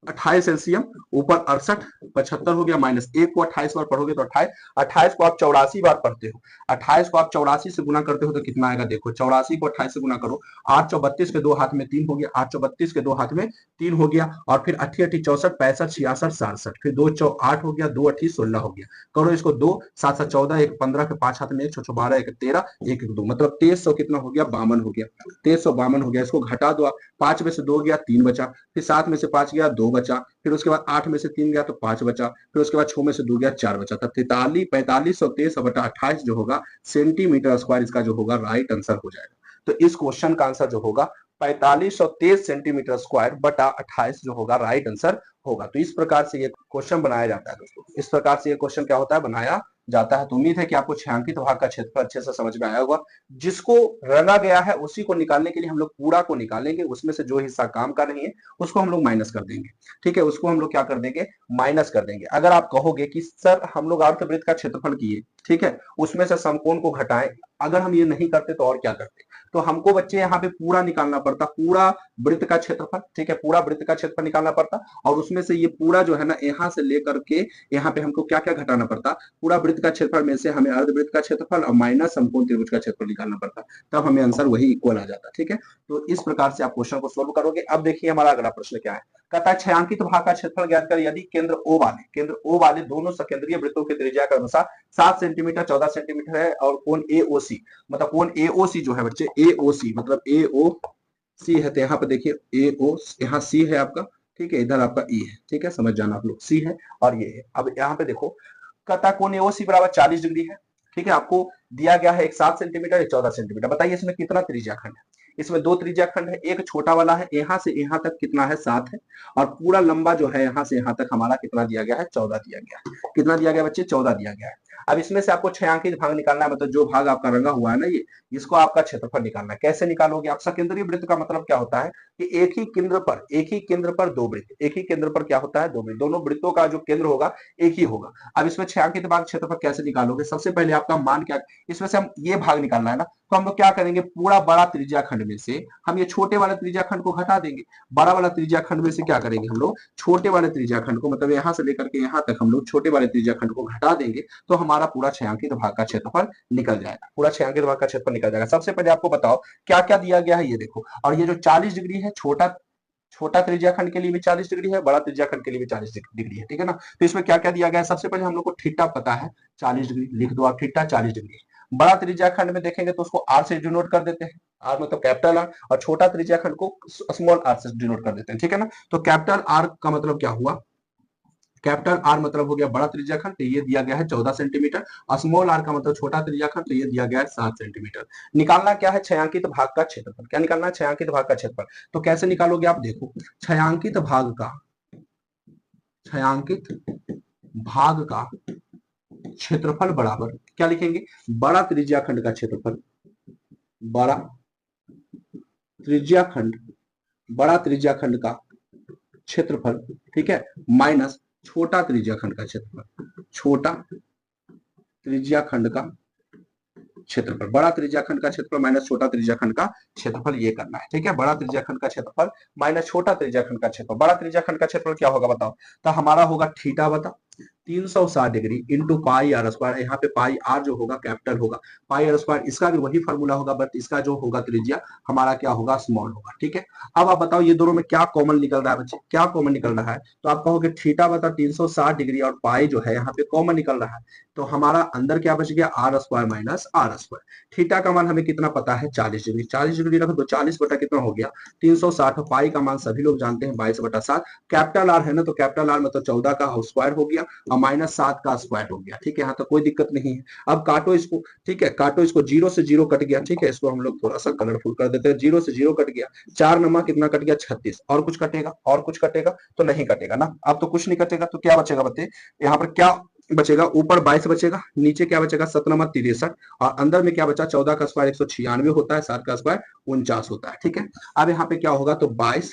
28 एलसीएम ऊपर 68 75 हो गया, माइनस 1 को 28 बार पढ़ोगे तो 28, 28 को आप 84 बार पढ़ते हो, 28 को आप 84 से गुना करते हो तो कितना आएगा, देखो 84 को 28 से गुना करो, 8 चौ 32 के 2 हाथ में 3 हो गया, 8 चौ 32 के 2 हाथ में 3 हो गया, और फिर 8 8 64 65 66 67, फिर 2 चौ 8 हो गया, 2 8 16 हो गया। करो इसको, 2 7 7 14, 1 15 के 5 हाथ में 1 6 12, 1 13, 1 1 2, मतलब 2300 कितना हो गया, 52 हो गया, 2352 हो गया। इसको घटा दो, 5 में से 2 गया 3 बचा, फिर 7 में से 5 गया 2 बचा, फिर उसके बाद 8 में से 3 गया तो 5 बचा, फिर उसके बाद 6 में से 2 गया 4 बचा, तब 4523/28 जो होगा सेंटीमीटर स्क्वायर इसका जो होगा राइट आंसर हो जाएगा। तो इस क्वेश्चन का आंसर जो होगा 4523 सेंटीमीटर स्क्वायर बटा 28 जो होगा राइट आंसर होगा। तो इस प्रकार से ये क्वेश्चन बनाया जाता है दोस्तों, इस प्रकार से ये क्वेश्चन क्या होता है, बनाया जाता है। तो उम्मीद है कि आपको छायांकित भाग का क्षेत्रफल अच्छे से समझ में आया होगा। जिसको रंगा गया है उसी को निकालने के लिए हम लोग पूरा को निकालेंगे, उसमें से जो हिस्सा काम का नहीं है उसको हम लोग माइनस कर देंगे। ठीक है, उसको हम लोग क्या कर देंगे, माइनस कर देंगे। अगर आप कहोगे कि सर हम लोग अर्धवृत्त का क्षेत्रफल किए, ठीक है, उसमें से समकोण को घटाएं, अगर हम ये नहीं करते तो और क्या करते, तो हमको बच्चे यहाँ पे पूरा निकालना पड़ता, पूरा वृत्त का क्षेत्रफल। ठीक है, पूरा वृत्त का क्षेत्रफल निकालना पड़ता, और उसमें से ये पूरा जो है ना यहाँ से लेकर के यहाँ पे हमको क्या क्या घटाना पड़ता, पूरा वृत्त का क्षेत्रफल में से हमें अर्धवृत्त का क्षेत्रफल और माइनस समकोण त्रिभुज का क्षेत्रफल निकालना पड़ता, तब हमें आंसर वही इक्वल आ जाता। ठीक है, तो इस प्रकार से आप क्वेश्चन को सोल्व करोगे। अब देखिए हमारा अगला प्रश्न क्या है, कहता है छायांकित भाग का क्षेत्रफल ज्ञात कर यदि केंद्र ओ वाले दोनं सकेंद्रीय वृत्तों की त्रिज्या का अनुसार 7 सेंटीमीटर 14 सेंटीमीटर है, और कोण एओसी, मतलब कोण एओसी जो है बच्चे, एओसी मतलब एओसी है, तो यहाँ पे देखिए एओ, यहाँ सी है आपका, ठीक है, इधर आपका ई है। ठीक है, समझ जाना आप लोग, सी है और ये है। अब यहाँ पे देखो, कहता कोण एओसी बराबर 40 डिग्री है। ठीक है, आपको दिया गया है एक 7 सेंटीमीटर एक 14 सेंटीमीटर। बताइए इसमें कितना त्रिज्या खंड है, इसमें दो त्रिज्या खंड है, एक छोटा वाला है, यहाँ से यहाँ तक कितना है 7 है, और पूरा लंबा जो है यहाँ से यहाँ तक हमारा कितना दिया गया है, 14 दिया गया है। कितना दिया गया बच्चे, 14 दिया गया है। अब इसमें से आपको छायांकित भाग निकालना है, मतलब जो भाग आपका रंगा हुआ है ना ये, इसको आपका क्षेत्रफल निकालना है। कैसे निकालोगे आप, सकेंद्रीय वृत्त का मतलब क्या होता है कि एक ही केंद्र पर दो वृत्त, एक ही केंद्र पर क्या होता है, दो वृत्त, दोनों वृत्तों का जो केंद्र होगा एक ही होगा। अब इसमें छायांकित भाग क्षेत्रफल कैसे निकालोगे, सबसे पहले आपका मान क्या, इसमें से हम ये भाग निकालना है ना, तो हम लोग क्या करेंगे, पूरा बड़ा त्रिज्या खंड में से हम ये छोटे वाले त्रिज्या खंड को घटा देंगे, बड़ा वाला त्रिज्या खंड में से क्या करेंगे हम लोग, छोटे वाले त्रिज्या खंड को, मतलब यहाँ से लेकर के यहाँ तक हम लोग छोटे वाले त्रिज्या खंड को घटा देंगे, तो हमारा पूरा छायांकित भाग का क्षेत्रफल निकल जाएगा, पूरा छायांकित भाग का क्षेत्रफल निकल जाएगा। सबसे पहले आपको बताओ क्या क्या दिया गया है, ये देखो, और ये जो 40 डिग्री है, छोटा त्रिज्या खंड के लिए भी 40 डिग्री है, बड़ा त्रिज्या खंड के लिए भी 40 डिग्री है। ठीक है ना, तो इसमें क्या क्या दिया गया है, सबसे पहले हम लोग को थीटा पता है 40 डिग्री, लिख दो आप थीटा 40 डिग्री। बड़ा त्रिज्या खंड में देखेंगे तो उसको आर से डिनोट कर देते हैं, आर मतलब कैपिटल आर, और छोटा त्रिज्या खंड को स्मॉल आर से डिनोट कर देते हैं। ठीक है ना, तो कैपिटल आर का मतलब क्या हुआ, कैपिटल आर मतलब हो गया बड़ा त्रिज्या खंड, तो ये दिया गया है 14 सेंटीमीटर, और स्मॉल आर का मतलब छोटा त्रिज्या खंड, तो ये दिया गया है 7 सेंटीमीटर। निकालना क्या है, छायांकित भाग का क्षेत्रफल। क्या निकालना है, छायांकित भाग का क्षेत्रफल। तो कैसे निकालोगे आप, देखो छायांकित भाग का क्षेत्रफल बराबर क्या लिखेंगे, बड़ा त्रिज्या खंड का क्षेत्रफल, बड़ा त्रिज्या खंड का क्षेत्रफल, ठीक है, माइनस छोटा त्रिज्या खंड का क्षेत्रफल, छोटा त्रिज्या खंड का क्षेत्रफल, बड़ा त्रिज्या खंड का क्षेत्रफल माइनस छोटा त्रिज्या खंड का क्षेत्रफल, ये करना है। ठीक है, बड़ा त्रिज्या खंड का क्षेत्रफल माइनस छोटा त्रिज्या खंड का क्षेत्रफल। बड़ा त्रिज्या खंड का क्षेत्रफल क्या होगा बताओ, तो हमारा होगा थीटा बता 360 degree into pi are square, यहाँ पे पाई आर जो होगा कैपिटल होगा, पाई आर स्क्वायर इसका भी वही फॉर्मूला होगा, बट इसका जो होगा त्रिज्या हमारा क्या होगा, स्मॉल होगा। ठीक है, अब आप बताओ ये दोनों में क्या कॉमन निकल रहा है बच्चे, क्या कॉमन निकल रहा है, तो आप कहोगे थीटा बता 360 डिग्री और पाई जो है यहाँ पे कॉमन निकल रहा है, तो हमारा अंदर क्या बच गया, r square minus r square. Theta का मान हमें कितना पता है 40 डिग्री, 40 डिग्री रखो तो 40 बटा कितना हो गया 360, पाई का मान सभी लोग जानते हैं 22/7, कैपिटल आर है ना, तो कैपिटल आर मतलब 14 का स्क्वायर हो गया और माइनस 7 का स्क्वायर हो गया। ठीक है, यहाँ तो कोई दिक्कत नहीं है। अब काटो इसको, ठीक है, काटो इसको, 0 से 0 कट गया। ठीक है, इसको हम लोग थोड़ा सा कलरफुल कर देते हैं, 0 से 0 कट गया, 4 नमा कितना कट गया 36, और कुछ कटेगा तो नहीं कटेगा ना, अब तो कुछ नहीं कटेगा, तो क्या बचेगा बच्चे, यहाँ पर क्या बचेगा, ऊपर 22 बचेगा, नीचे क्या बचेगा 7×63, और अंदर में क्या बचा 14 का स्क्वायर 196 होता है, 7 का स्क्वायर 49 होता है। ठीक है, अब यहाँ पे क्या होगा, तो 22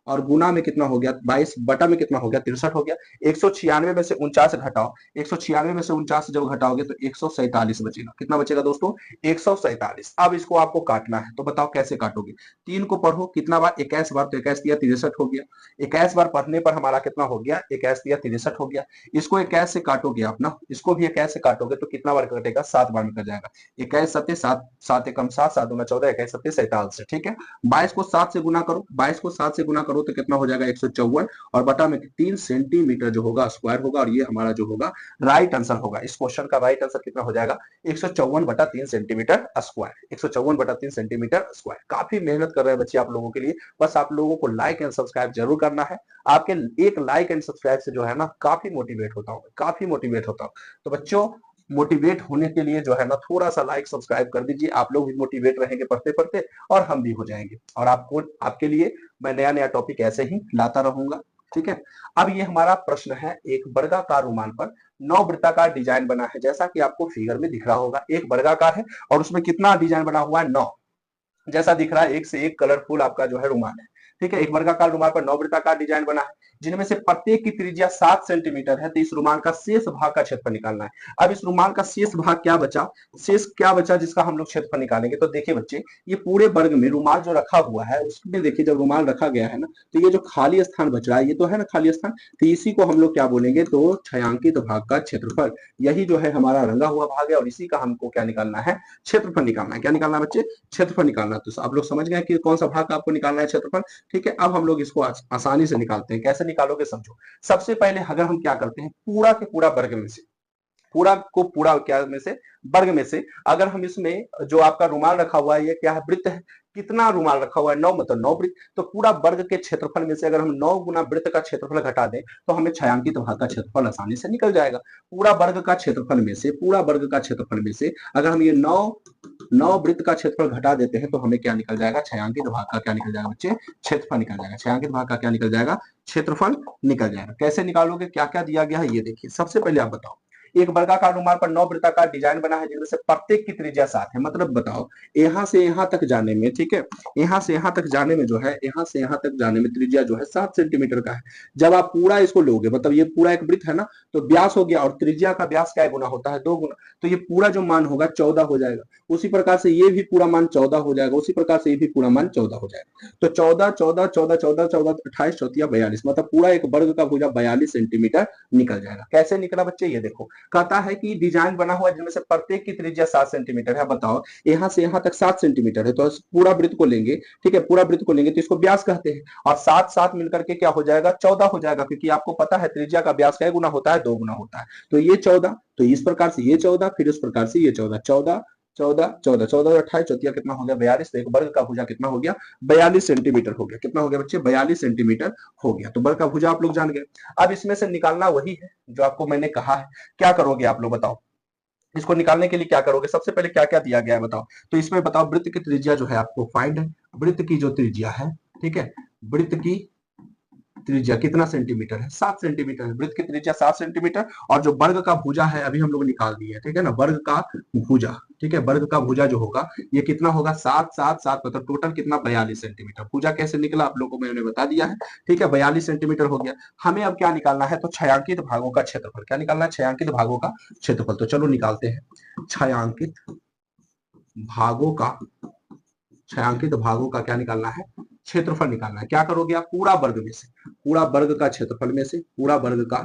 और गुना में कितना हो गया, 22 बटा में कितना हो गया 63 हो गया, 196 में से 49 घटाओ, 196 में से 49 जब घटाओगे तो 147 बचेगा। कितना बचेगा दोस्तों, 147। अब इसको आपको काटना है, तो बताओ कैसे काटोगे, 3 को पढ़ो कितना बार, 21 बार, तो 21 दिया 63 हो गया, 21 बार पढ़ने पर हमारा कितना हो गया, 21 दिया 63 हो गया। इसको 21 से काटोगे आप ना, इसको भी 21 से काटोगे तो कितना बार कटेगा, 7 बार में कट जाएगा, 21 7 7 7 एकम 7 7 दूना 14, 21 7 47। ठीक है, 22 को 7 से गुना करो, 22 को 7 से गुना करो तो कितना हो जाएगा 154, और बटा में 3 सेंटीमीटर जो होगा स्क्वायर होगा, और ये हमारा जो होगा राइट आंसर होगा। इस क्वेश्चन का राइट आंसर कितना हो जाएगा, 154/3 सेंटीमीटर स्क्वायर, 154/3 सेंटीमीटर स्क्वायर। काफी मेहनत कर रहे हैं बच्चे आप लोगों के लिए, बस आप लोगों को लाइक एंड सब्सक्राइब जरूर करना है। आपके एक लाइक एंड सब्सक्राइब से जो है ना काफी मोटिवेट होता हूँ, तो बच्चों मोटिवेट होने के लिए जो है ना थोड़ा सा लाइक सब्सक्राइब कर दीजिए, आप लोग भी मोटिवेट रहेंगे पढ़ते पढ़ते और हम भी हो जाएंगे, और आपको आपके लिए मैं नया नया टॉपिक ऐसे ही लाता रहूंगा। ठीक है, अब ये हमारा प्रश्न है, एक वर्गाकार रुमाल पर 9 वृत्ताकार डिजाइन बना है, जैसा कि आपको फिगर में दिख रहा होगा। एक वर्गाकार है और उसमें कितना डिजाइन बना हुआ है, 9, जैसा दिख रहा है, एक से एक कलरफुल आपका जो है रुमाल है। ठीक है, एक वर्गाकार रुमाल पर 9 वृत्ताकार डिजाइन बना है, जिनमें से प्रत्येक की त्रिज्या 7 सेंटीमीटर है। तो इस रुमाल का शेष भाग का क्षेत्रफल निकालना है। अब इस रुमाल का शेष भाग क्या बचा, शेष क्या बचा जिसका हम लोग क्षेत्रफल निकालेंगे। तो देखिए बच्चे, ये पूरे वर्ग में रुमाल जो रखा हुआ है उसमें देखिए, जब रुमाल रखा गया है ना, तो ये जो खाली स्थान बच रहा है, ये तो है ना खाली स्थान, तो इसी को हम लोग क्या बोलेंगे, तो छायांकित भाग का क्षेत्रफल। यही जो है हमारा रंगा हुआ भाग है और इसी का हमको क्या निकालना है, क्षेत्रफल निकालना है। क्या निकालना है बच्चे, क्षेत्रफल निकालना। तो आप लोग समझ गए कि कौन सा भाग आपको निकालना है, क्षेत्रफल। ठीक है, अब हम लोग इसको आसानी से निकालते हैं। कैसे निकालोगे समझो। सबसे पहले अगर हम क्या करते हैं, पूरा के पूरा वर्ग में से, पूरा को पूरा क्या में से, वर्ग में से, अगर हम इसमें जो आपका रुमाल रखा हुआ है, ये क्या है, वृत्त है। कितना रुमाल रखा हुआ है, 9, मतलब 9 वृत्त। तो पूरा वर्ग के क्षेत्रफल में से अगर हम 9 गुना वृत्त का क्षेत्रफल घटा दें तो हमें छायांकित भाग का क्षेत्रफल आसानी से निकल जाएगा। पूरा वर्ग का क्षेत्रफल में से, पूरा वर्ग का क्षेत्रफल में से अगर हम ये 9 वृत्त का क्षेत्रफल घटा देते हैं तो हमें क्या निकल जाएगा, छायांकित भाग का क्या निकल जाएगा बच्चे, क्षेत्रफल निकल जाएगा। छायांकित भाग का क्या निकल जाएगा, क्षेत्रफल निकल जाएगा। कैसे निकालोगे, क्या क्या दिया गया है ये देखिए। सबसे पहले आप बताओ, एक वर्गाकार रुमाल पर 9 वृत्ताकार डिजाइन बना है, जिनमें से प्रत्येक की त्रिज्या 7 है। मतलब बताओ, यहां से यहां तक जाने में, ठीक है, यहां से यहां तक जाने में जो है, यहां से यहां तक जाने में त्रिज्या जो है 7 सेंटीमीटर का है। जब आप पूरा इसको लोगे, मतलब ये पूरा एक वृत्त है ना, तो व्यास हो गया, और त्रिज्या का व्यास क्या गुना होता है, 2 गुना। तो ये पूरा जो मान होगा 14 हो जाएगा। उसी प्रकार से ये भी पूरा मान 14 हो जाएगा, उसी प्रकार से ये भी पूरा मान 14 हो जाएगा। तो 14 14 14 14 14 28 चौथिया 42, मतलब पूरा एक वर्ग का भुजा 42 सेंटीमीटर निकल जाएगा। कैसे निकला बच्चे, ये देखो, कहता है कि डिजाइन बना हुआ है जिनमें से प्रत्येक की त्रिज्या 7 सेंटीमीटर है। बताओ, यहां से यहां तक 7 सेंटीमीटर है, तो पूरा वृत्त को लेंगे, ठीक है, पूरा वृत्त को लेंगे तो इसको व्यास कहते हैं, और 7 7 मिलकर के क्या हो जाएगा, 14 हो जाएगा, क्योंकि आपको पता है त्रिज्या का व्यास क्या गुना होता है, 2 गुना होता है। तो ये 14, तो इस प्रकार से ये 14, फिर इस प्रकार से ये 14, 14 14 14 14 28 चौथिया कितना हो गया, 42। तो एक वर्ग का भुजा कितना हो गया, 42 सेंटीमीटर हो गया। कितना हो गया बच्चे, 42 सेंटीमीटर हो गया। तो वर्ग का भुजा आप लोग जान गए। अब इसमें से निकालना वही है जो आपको मैंने कहा है। क्या करोगे आप लोग बताओ, इसको निकालने के लिए क्या करोगे। सबसे पहले क्या क्या दिया गया है बताओ। तो इसमें बताओ, वृत्त की त्रिज्या जो है आपको फाइंड है। वृत्त की जो त्रिज्या है, ठीक है, वृत्त की त्रिज्या कितना सेंटीमीटर है, 7 सेंटीमीटर है। वृत्त की त्रिज्या 7 सेंटीमीटर, और जो वर्ग का भुजा है अभी हम लोग निकाल दिए, ठीक है ना, वर्ग का भुजा, ठीक है, वर्ग का भुजा जो होगा ये कितना होगा, 7 7 7, मतलब टोटल कितना, 42 सेंटीमीटर। भुजा कैसे निकला आप लोगों को मैंने बता दिया है, ठीक है, 42 सेंटीमीटर हो गया। हमें अब क्या निकालना है, तो छायांकित भागों का क्षेत्रफल। क्या निकालना है, छायांकित भागों का क्षेत्रफल। तो चलो निकालते हैं। छायांकित भागों का, छायांकित भागों का क्या निकालना है, क्षेत्रफल निकालना है। क्या करोगे आप, पूरा वर्ग में से, पूरा वर्ग का क्षेत्रफल में से, पूरा वर्ग का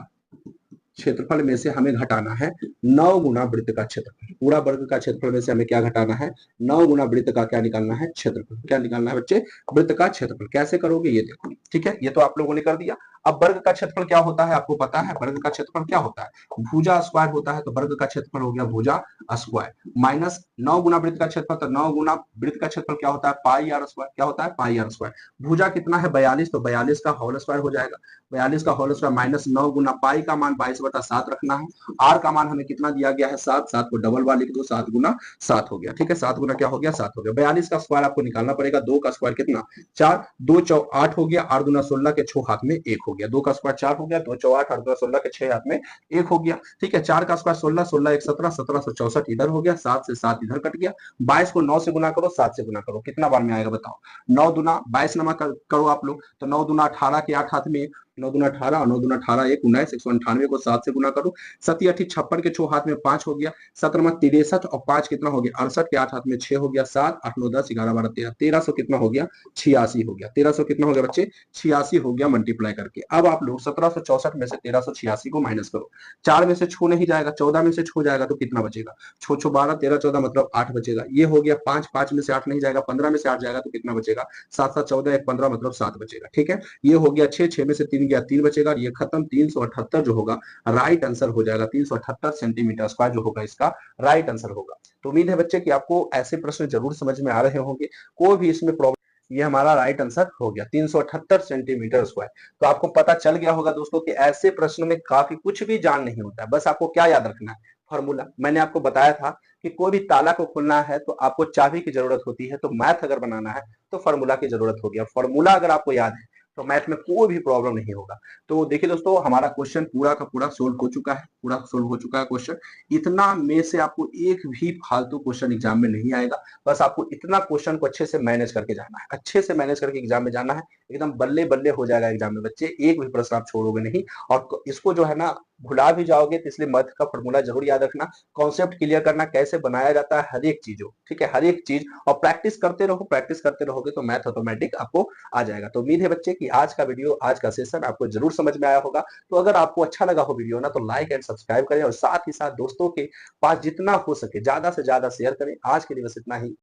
क्षेत्रफल में से हमें घटाना है 9 गुना वृत्त का क्षेत्रफल। पूरा वर्ग का क्षेत्रफल में से हमें क्या घटाना है, 9 गुना वृत्त का क्या निकालना है, क्षेत्रफल। क्या निकालना है बच्चे, वृत्त का क्षेत्रफल। कैसे करोगे ये देखो, ठीक है, ये तो आप लोगों ने कर दिया। अब वर्ग का क्षेत्रफल क्या होता है आपको पता है, वर्ग का क्षेत्रफल क्या होता है, भुजा स्क्वायर होता है। तो वर्ग का क्षेत्रफल हो गया भुजा स्क्वायर, माइनस 9 गुना वृत्त का क्षेत्रफल, तो 9 गुना वृत्त का क्षेत्रफल क्या होता है, पाई आर स्क्वायर। क्या होता है, पाई आर स्क्वायर। भुजा कितना है, 42, तो 42 का होल स्क्वायर हो जाएगा। 42 का होल स्क्वायर माइनस 9 गुना पाई का मान 22/7 रखना है। आर का मान हमें कितना दिया गया है, 7, 7 को डबल बार लिख दो, 7 गुना 7 हो गया, ठीक है, 7 गुना क्या हो गया, 7 हो गया। 42 का स्क्वायर आपको निकालना पड़ेगा, 2 का स्क्वायर कितना, 4, 2 चौ 8 हो गया, 8 गुना 16 के 6 हाथ में 1 हो गया। 2 का स्क्वायर 4 हो गया, 2 चौ 8, 8 गुना 16 के 6 हाथ में 1 हो गया, ठीक है। 4 का स्क्वायर 16, 16 1 17, 1764 इधर हो गया, 7 से 7 इधर कट गया। 22 को 9 से गुना करो, 7 से गुना करो, कितना बार में आएगा बताओ, 9 दूना 22 नमा करो आप लोग, तो 9 दूना 18 के 8 हाथ में 9 दूना 18 और 9 दूना 18 1 19, 198 को 7 से गुना करो, 7 8 56 के 6 हाथ में 5 हो गया, 17 63 और 5 कितना हो गया, 68 के 8 हाथ में 6 हो गया, 7 8 9 10 11 12 13, 1300 कितना हो गया, 86 हो गया। 1300 कितना हो गया बच्चे, 86 हो गया मल्टीप्लाई करके। अब आप लोग 1764 में से 1386 को माइनस करो, 4 में से छो नहीं जाएगा, 14 में से छो जाएगा तो कितना बचेगा, छो छो 12 13 14 मतलब 8 बचेगा। ये हो गया 5, 5 में से 8 नहीं जाएगा, 15 में से 8 जाएगा तो कितना बचेगा, 7 7 14 1 15 मतलब 7 बचेगा, ठीक है। ये हो गया 6, 6 में से 3 गया 3 बचेगा, ये खत्म। 378 जो होगा राइट आंसर हो जाएगा, 378 सेंटीमीटर स्क्वायर जो होगा इसका राइट आंसर होगा। तो उम्मीद है बच्चे कि आपको ऐसे प्रश्न जरूर समझ में आ रहे होंगे, कोई भी इसमें प्रॉब्लम, ये हमारा राइट आंसर हो गया 378 सेंटीमीटर स्क्वायर। तो आपको पता चल गया होगा दोस्तों कि ऐसे प्रश्न में काफी कुछ भी जान नहीं होता है, बस आपको क्या याद रखना है, फॉर्मूला मैंने आपको बताया था कि कोई भी ताला को खोलना है तो आपको चाबी की जरूरत होती है, तो मैथ अगर बनाना है तो फॉर्मूला की जरूरत होगी। और फॉर्मूला अगर आपको याद है तो मैथ में कोई भी प्रॉब्लम नहीं होगा। तो देखिए दोस्तों, हमारा क्वेश्चन पूरा का पूरा सोल्व हो चुका है, पूरा सोल्व हो चुका है क्वेश्चन। इतना में से आपको एक भी फालतू क्वेश्चन एग्जाम में नहीं आएगा। बस आपको इतना क्वेश्चन को अच्छे से मैनेज करके जाना है, अच्छे से मैनेज करके एग्जाम में जाना है, एकदम बल्ले बल्ले हो जाएगा एग्जाम में बच्चे, एक भी प्रश्न आप छोड़ोगे नहीं। और इसको जो है ना भुला भी जाओगे तो इसलिए मैथ का फॉर्मूला जरूर याद रखना, कॉन्सेप्ट क्लियर करना, कैसे बनाया जाता है हर एक चीज, ठीक है, हर एक चीज। और प्रैक्टिस करते रहो, प्रैक्टिस करते रहोगे तो मैथ ऑटोमेटिक आपको आ जाएगा। तो उम्मीद है बच्चे कि आज का वीडियो, आज का सेशन आपको जरूर समझ में आया होगा। तो अगर आपको अच्छा लगा हो वीडियो ना तो लाइक एंड सब्सक्राइब करें, और साथ ही साथ दोस्तों के पास जितना हो सके ज्यादा से ज्यादा शेयर करें। आज के लिए बस इतना ही।